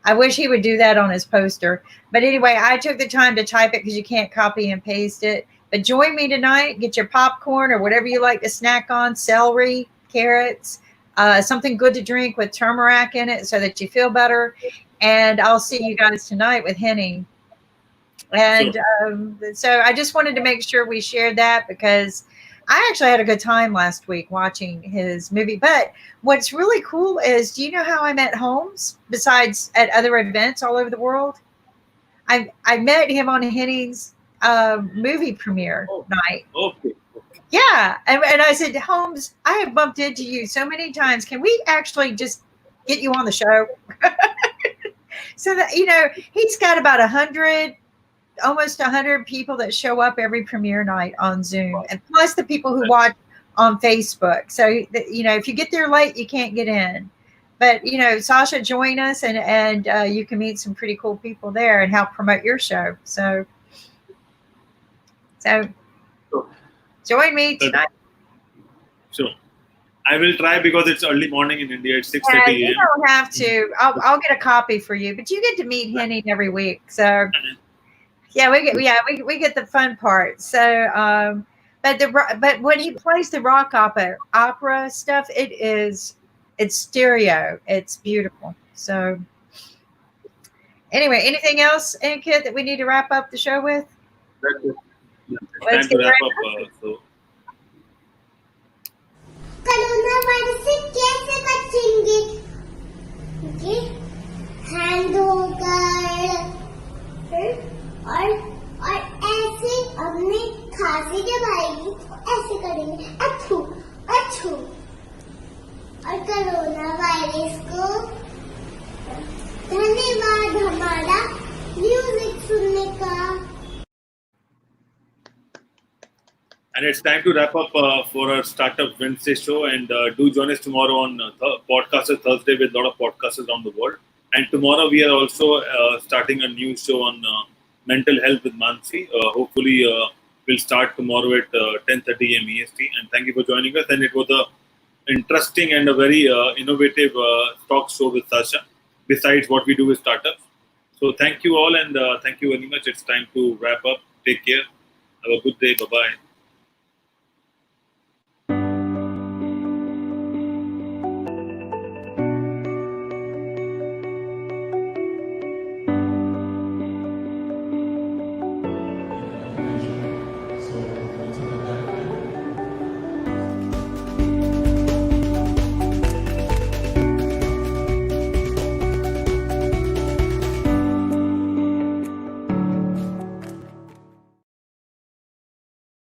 I wish he would do that on his poster. But anyway, I took the time to type it because you can't copy and paste it. But join me tonight. Get your popcorn or whatever you like to snack on, celery, carrots, something good to drink with turmeric in it so that you feel better. And I'll see you guys tonight with Henny. And so I just wanted to make sure we shared that because I actually had a good time last week watching his movie. But what's really cool is, do you know how I met Holmes besides at other events all over the world? I met him on Henny's movie premiere night. Okay. Yeah. And I said, Holmes, I have bumped into you so many times. Can we actually just get you on the show? So that, he's got about 100, almost 100 people that show up every premiere night on Zoom, and plus the people who watch on Facebook. So, if you get there late, you can't get in. But, Sasha, join us and you can meet some pretty cool people there and help promote your show. So join me tonight. Sure. I will try because it's early morning in India. It's 6:30 a.m. You don't have to. I'll get a copy for you, but you get to meet Henny every week. So yeah, we get the fun part. So but when he plays the rock opera stuff, it's stereo. It's beautiful. So Anyway, anything else, Ankit, that we need to wrap up the show with? That's it. Yeah, it's Let's time to get wrap right up. So corona virus से कैसे बचेंगे? Okay, hand होकर और ऐसे अपने खांसी जब आएगी तो ऐसे करेंगे अथू अथू और कोरोना वायरस को धन्यवाद हमारा म्यूजिक सुनने का. and it's time to wrap up for our Startup Wednesday show. And do join us tomorrow on Podcasters Thursday with a lot of podcasters around the world. And tomorrow we are also starting a new show on mental health with Mansi. Hopefully we'll start tomorrow at 10:30 a.m. EST. And thank you for joining us. And it was a interesting and a very innovative talk show with Sasha, besides what we do with startups. So thank you all, and thank you very much. It's time to wrap up. Take care. Have a good day. Bye-bye.